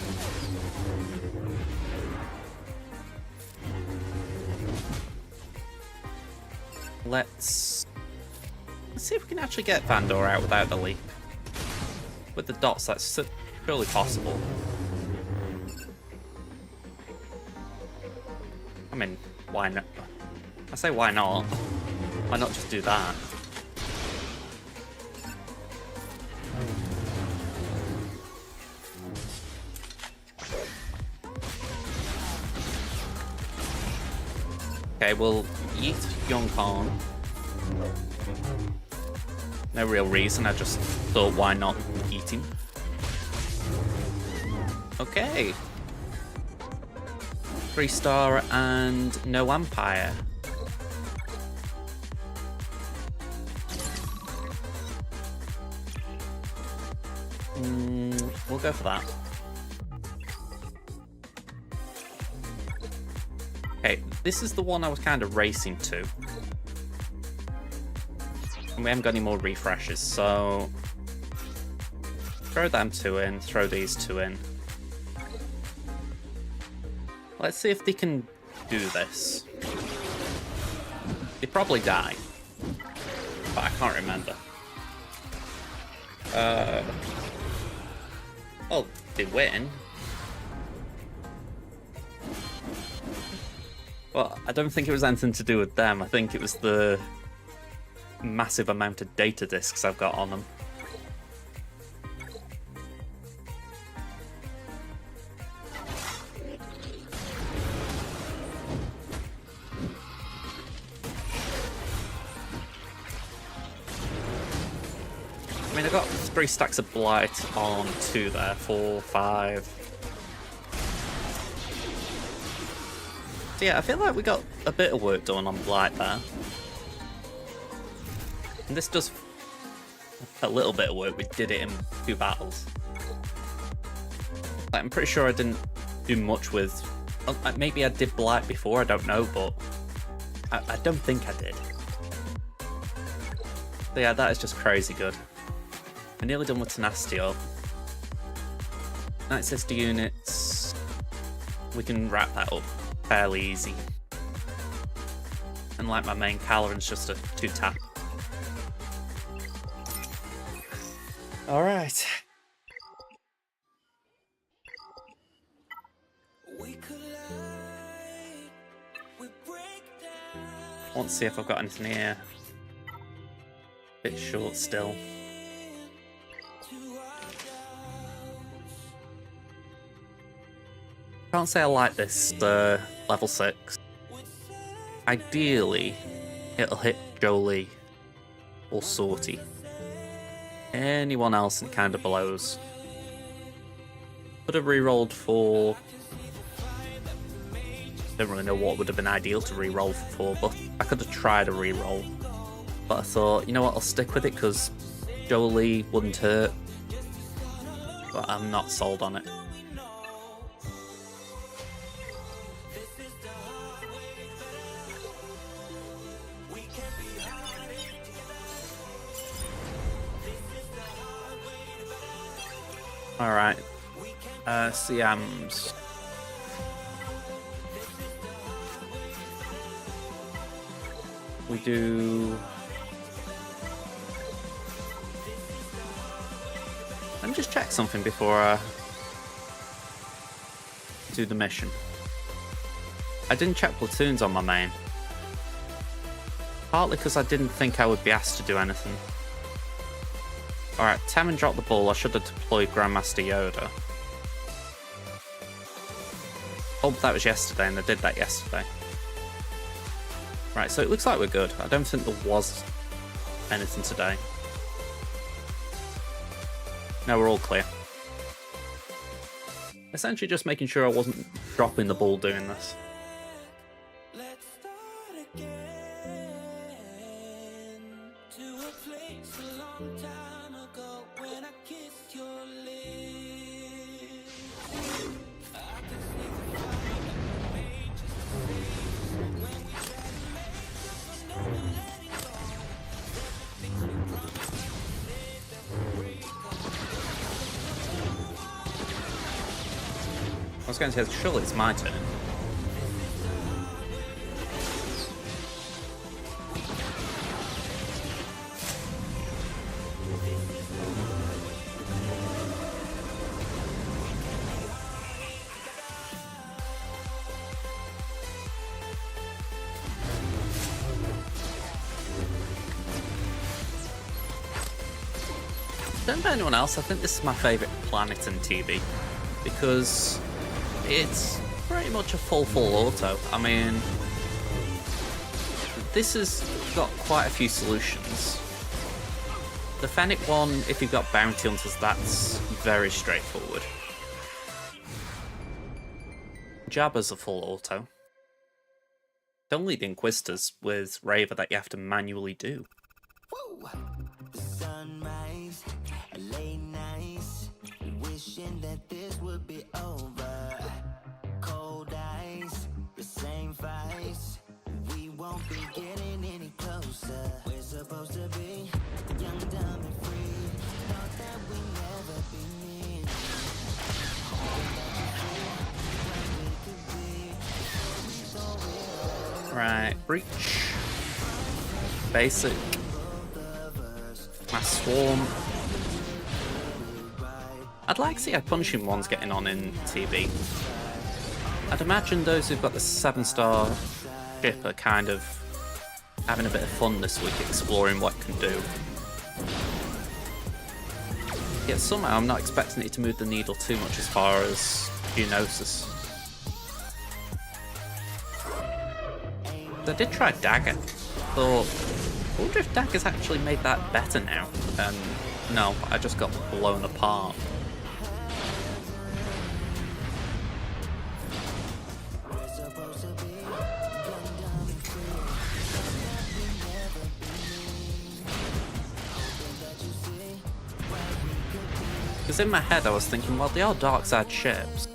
[SPEAKER 1] Let's see if we can actually get Vandor out without the leap. With the dots, that's surely possible. I mean, why not? I say why not? Why not just do that? Okay, we'll yeet Young Khan. No real reason, I just thought why not eat him. Okay. 3-star and no Empire. We'll go for that. Okay, this is the one I was kind of racing to. And we haven't got any more refreshes, so throw them 2 in, throw these 2 in. Let's see if they can do this. They probably die, but I can't remember. Oh, they win. Well, I don't think it was anything to do with them. I think it was the massive amount of data disks I've got on them. I mean, I got 3 stacks of Blight on 2 there, 4, 5. So yeah, I feel like we got a bit of work done on Blight there. And this does a little bit of work. We did it in 2 battles. Like, I'm pretty sure I didn't do much with... maybe I did Blight before, I don't know, but I don't think I did. So yeah, that is just crazy good. We're nearly done with Tenacity. Night Sister units, we can wrap that up fairly easy. And like my main Caloran's just a 2-tap. Alright. I want to see if I've got anything here. Bit short still. Can't say I like this level 6. Ideally, it'll hit Jolie or Sortie. Anyone else it kind of blows. Could have rerolled for... Don't really know what would have been ideal to reroll for, but I could have tried a reroll. But I thought, you know what, I'll stick with it because Jolie wouldn't hurt. But I'm not sold on it. Alright, Siams. We do... Let me just check something before do the mission. I didn't check platoons on my main. Partly because I didn't think I would be asked to do anything. Alright, Temin dropped the ball. I should have deployed Grandmaster Yoda. Oh, that was yesterday, and I did that yesterday. Right, so it looks like we're good. I don't think there was anything today. No, we're all clear. Essentially just making sure I wasn't dropping the ball doing this. I was going to say, surely it's my turn. Don't know anyone else, I think this is my favourite planet in TV, because it's pretty much a full auto. I mean, this has got quite a few solutions. The Fennec one, if you've got bounty hunters, that's very straightforward. Jabba's a full auto. It's only the Inquisitors with Raver that you have to manually do.
[SPEAKER 2] Whoa. The sunrise, late nights, wishing that this would be over. Cold eyes, the same fights, we won't be getting any closer. We're supposed to be young, dumb, and free. Thought that we never be mean.
[SPEAKER 1] Right, breach. Basic. Mass swarm. I'd like to see how punching one's getting on in TV. I'd imagine those who've got the 7-star ship are kind of having a bit of fun this week, exploring what it can do. Yet somehow I'm not expecting it to move the needle too much as far as Geonosis. I did try Dagger. Thought, I wonder if Dagger's actually made that better now. No, I just got blown apart. Because in my head I was thinking, well, they are dark side ships.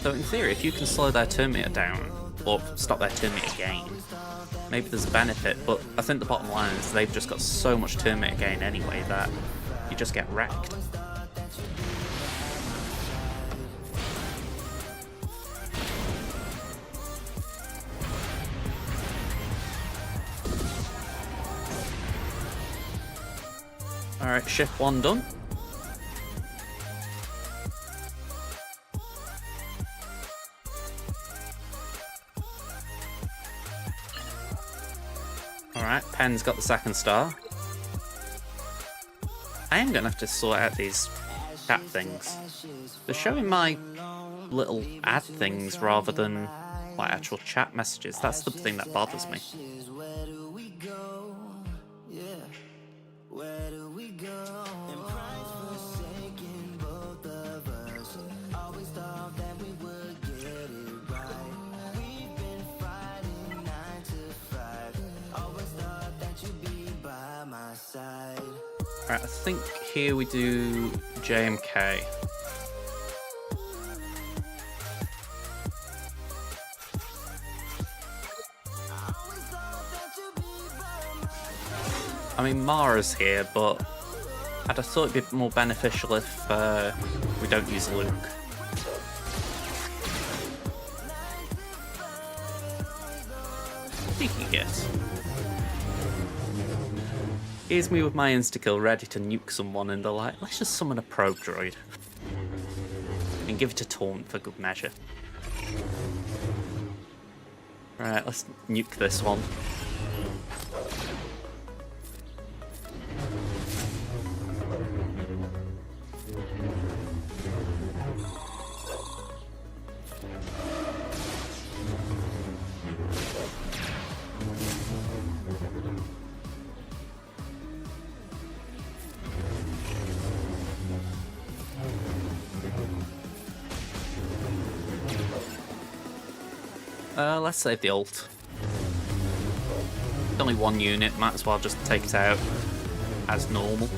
[SPEAKER 1] So in theory, if you can slow their turn meter down, or stop their turn meter gain, maybe there's a benefit, but I think the bottom line is they've just got so much turn meter gain anyway that you just get wrecked. Alright, shift 1 done. Alright, Pen's got the 2nd star. I am going to have to sort out these chat things. They're showing my little ad things rather than like actual chat messages. That's the thing that bothers me. Right, I think here we do JMK. I mean, Mara's here, but I'd have thought it'd be more beneficial if we don't use Luke. Sneaky guess. Here's me with my insta-kill ready to nuke someone and they're like, let's just summon a probe droid. can give it a taunt for good measure. Alright, let's nuke this one. Let's save the ult. Only one unit, might as well just take it out as normal.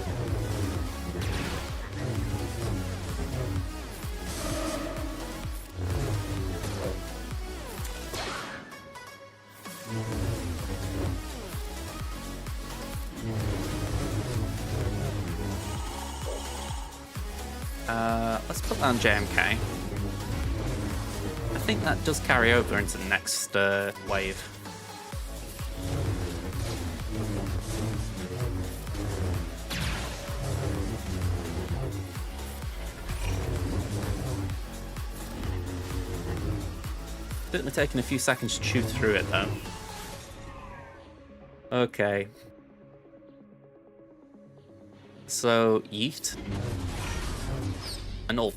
[SPEAKER 1] Let's put that on JMK. I think that does carry over into the next wave. Certainly taking a few seconds to chew through it though. Okay. So, yeet. An ult.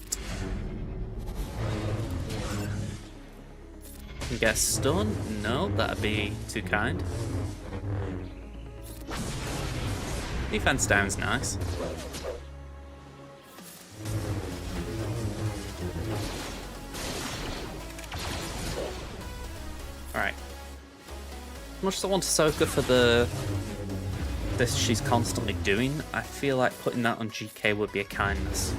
[SPEAKER 1] Can get stun? No, that'd be too kind. Defense down's nice. Alright. As much as I want Ahsoka for this she's constantly doing, I feel like putting that on GK would be a kindness.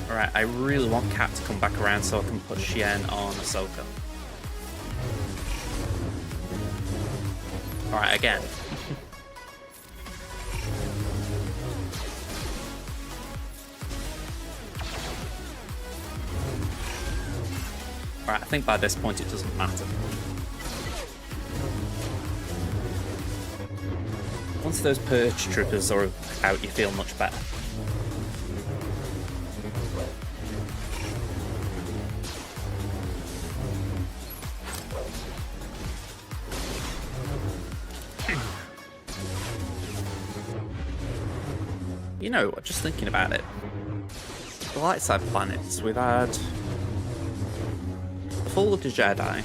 [SPEAKER 1] Alright, I really want Cat to come back around so I can put Shien on Ahsoka. Alright, again. Alright, I think by this point it doesn't matter. Once those Purge Troopers are out, you feel much better. You know, just thinking about it, the light side planets, we've had Fall of the Jedi,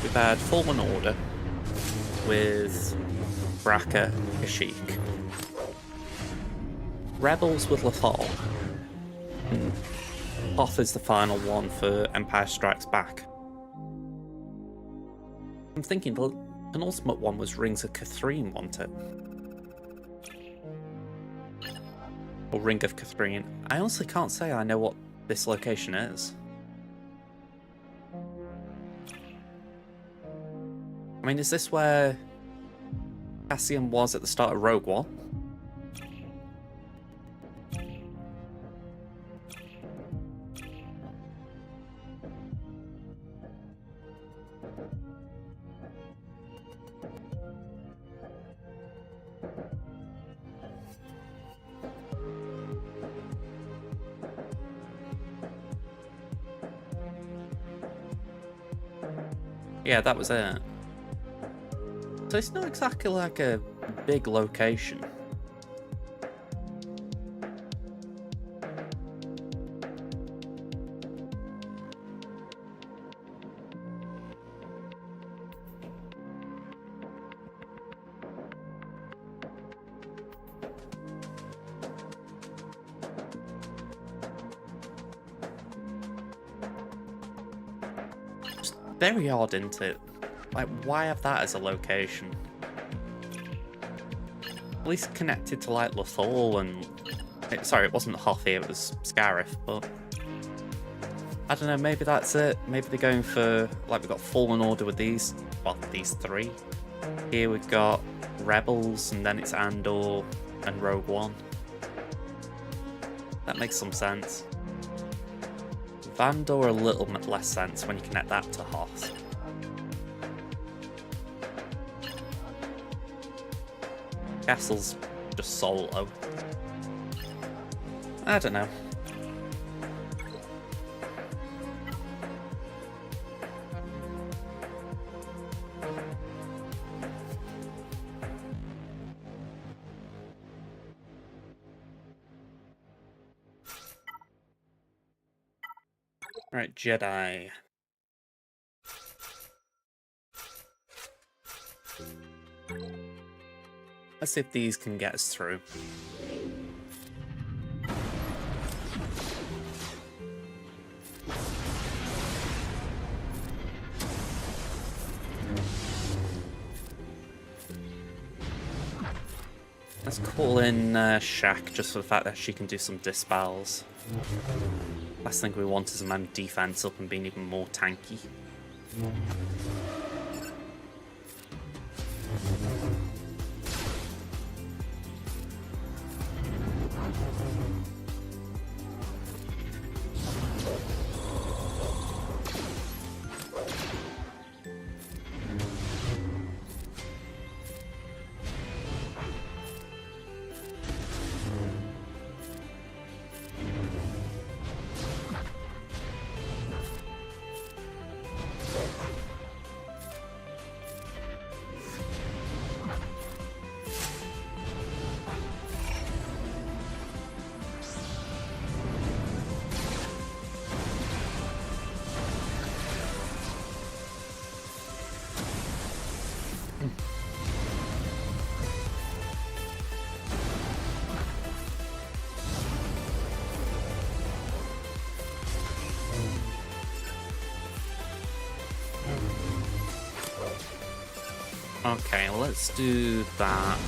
[SPEAKER 1] we've had Fallen Order with Bracca, Kashyyyk, Rebels with Lothal, and Hoth is the final one for Empire Strikes Back. I'm thinking the penultimate one was Rings of Catherine, wasn't it? Or Ring of Catherine. I honestly can't say I know what this location is. I mean, is this where Cassian was at the start of Rogue One? Yeah, that was it. So it's not exactly like a big location. Very odd, isn't it? Like, why have that as a location? At least connected to, like, Lothal and... Sorry, it wasn't Hoth here, it was Scarif, but... I don't know, maybe that's it. Maybe they're going for... Like, we've got Fallen Order with these... Well, these three. Here we've got Rebels, and then it's Andor and Rogue One. That makes some sense. Vandor a little bit less sense when you connect that to Hoth. Castle's just solo. I don't know. Alright, Jedi. Let's see if these can get us through. Let's call in Shaq just for the fact that she can do some dispels. Last thing we want is a man defense up and being even more tanky. Okay, let's do that.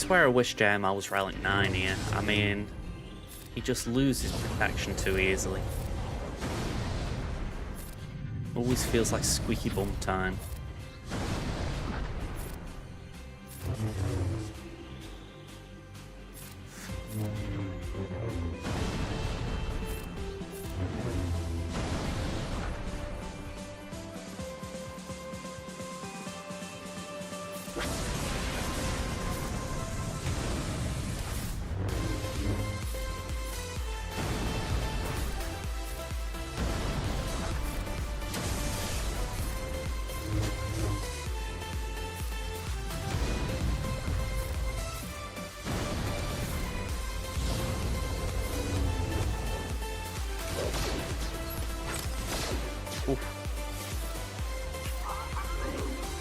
[SPEAKER 1] Where I wish JML was Relic 9 here. I mean, he just loses protection too easily. Always feels like squeaky bum time.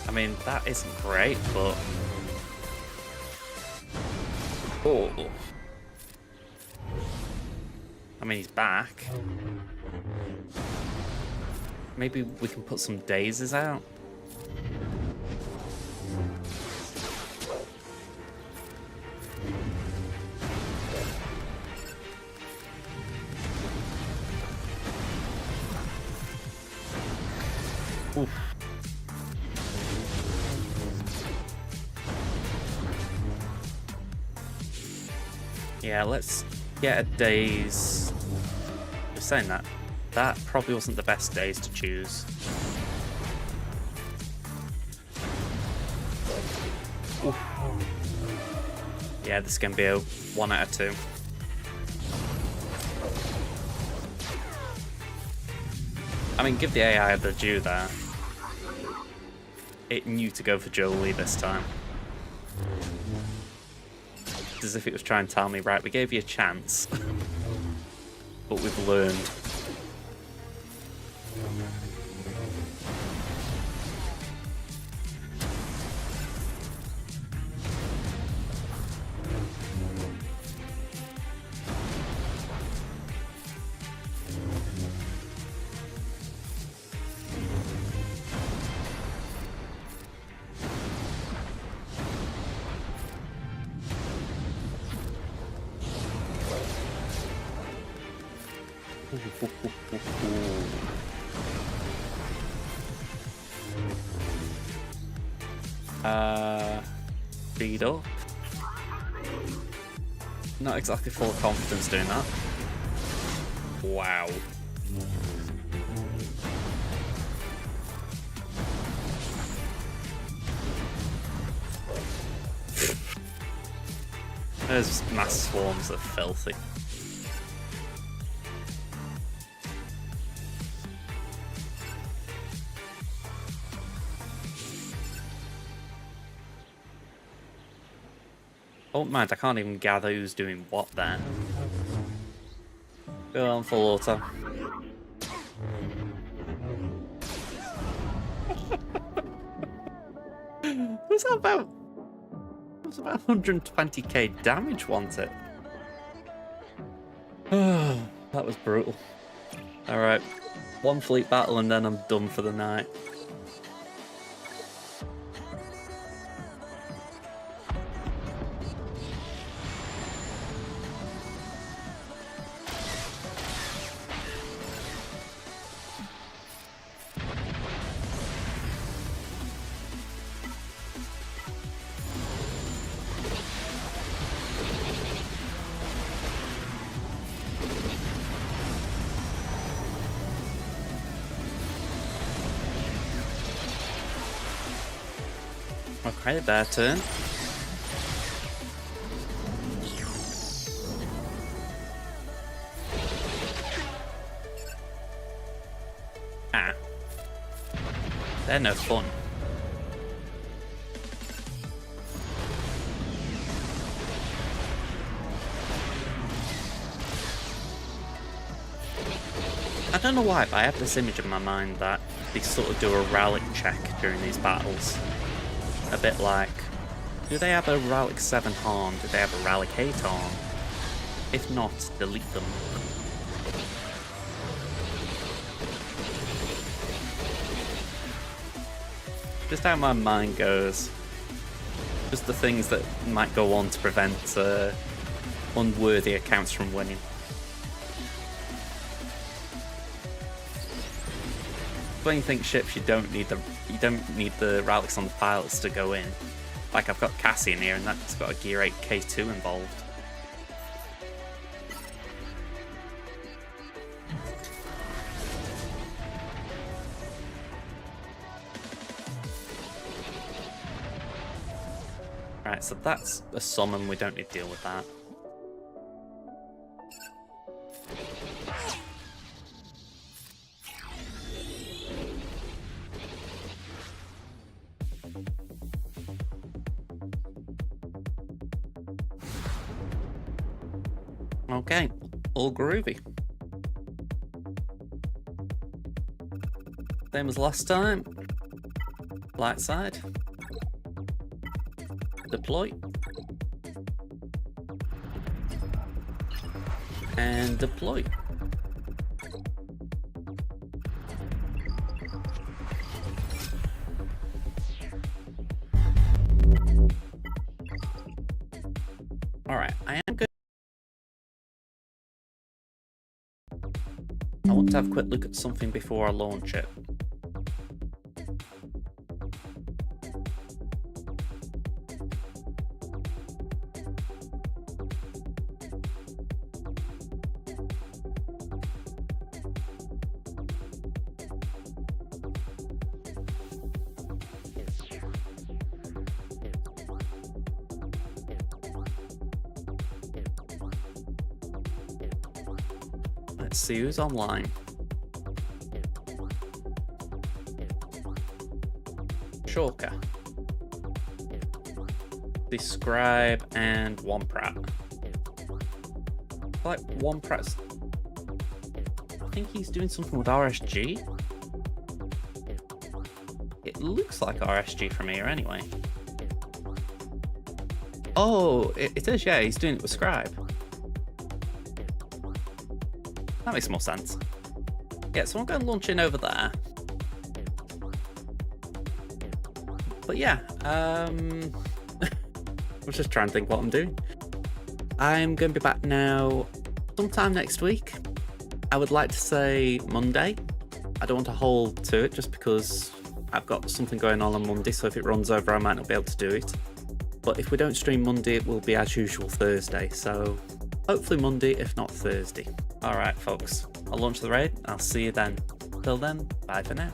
[SPEAKER 1] I mean, that isn't great, but... Oh. I mean, he's back. Maybe we can put some dazes out? Oof. Yeah, let's get a daze. Just saying that. That probably wasn't the best days to choose. Oof. Yeah, this is going to be a 1 out of 2. I mean, give the AI the due there. It knew to go for Jolie this time. As if it was trying to tell me, right, we gave you a chance, but we've learned. Speed up. Not exactly full of confidence doing that. Wow. Those mass swarms are filthy. Oh mind, I can't even gather who's doing what there. Go on, full auto. What's that about? It was about 120k damage, wasn't it? That was brutal. Alright, one fleet battle and then I'm done for the night. Okay, their turn. Ah. They're no fun. I don't know why, but I have this image in my mind that they sort of do a relic check during these battles. A bit like, do they have a relic 7 harm? Do they have a relic 8 harm? If not, delete them. Just how my mind goes. Just the things that might go on to prevent unworthy accounts from winning. When you think ships, you don't need the relics on the pilots to go in. Like I've got Cassie in here, and that's got a Gear 8 K2 involved. Right, so that's a summon. We don't need to deal with that. Okay, all groovy. Same as last time. Light side. Deploy. And deploy. Alright, I am good. I want to have a quick look at something before I launch it. Let's see who's online. Shorker. Describe and One Prat. Like One Prat's. I think he's doing something with RSG. It looks like RSG from here anyway. Oh, it is, yeah, he's doing it with Scribe. That makes more sense. Yeah, so I'm going to launch in over there. But yeah, I'm just trying to think what I'm doing. I'm going to be back now sometime next week. I would like to say Monday. I don't want to hold to it just because I've got something going on Monday, so if it runs over I might not be able to do it. But if we don't stream Monday, it will be as usual Thursday, so hopefully Monday, if not Thursday. Alright folks, I'll launch the raid, I'll see you then. Till then, bye for now.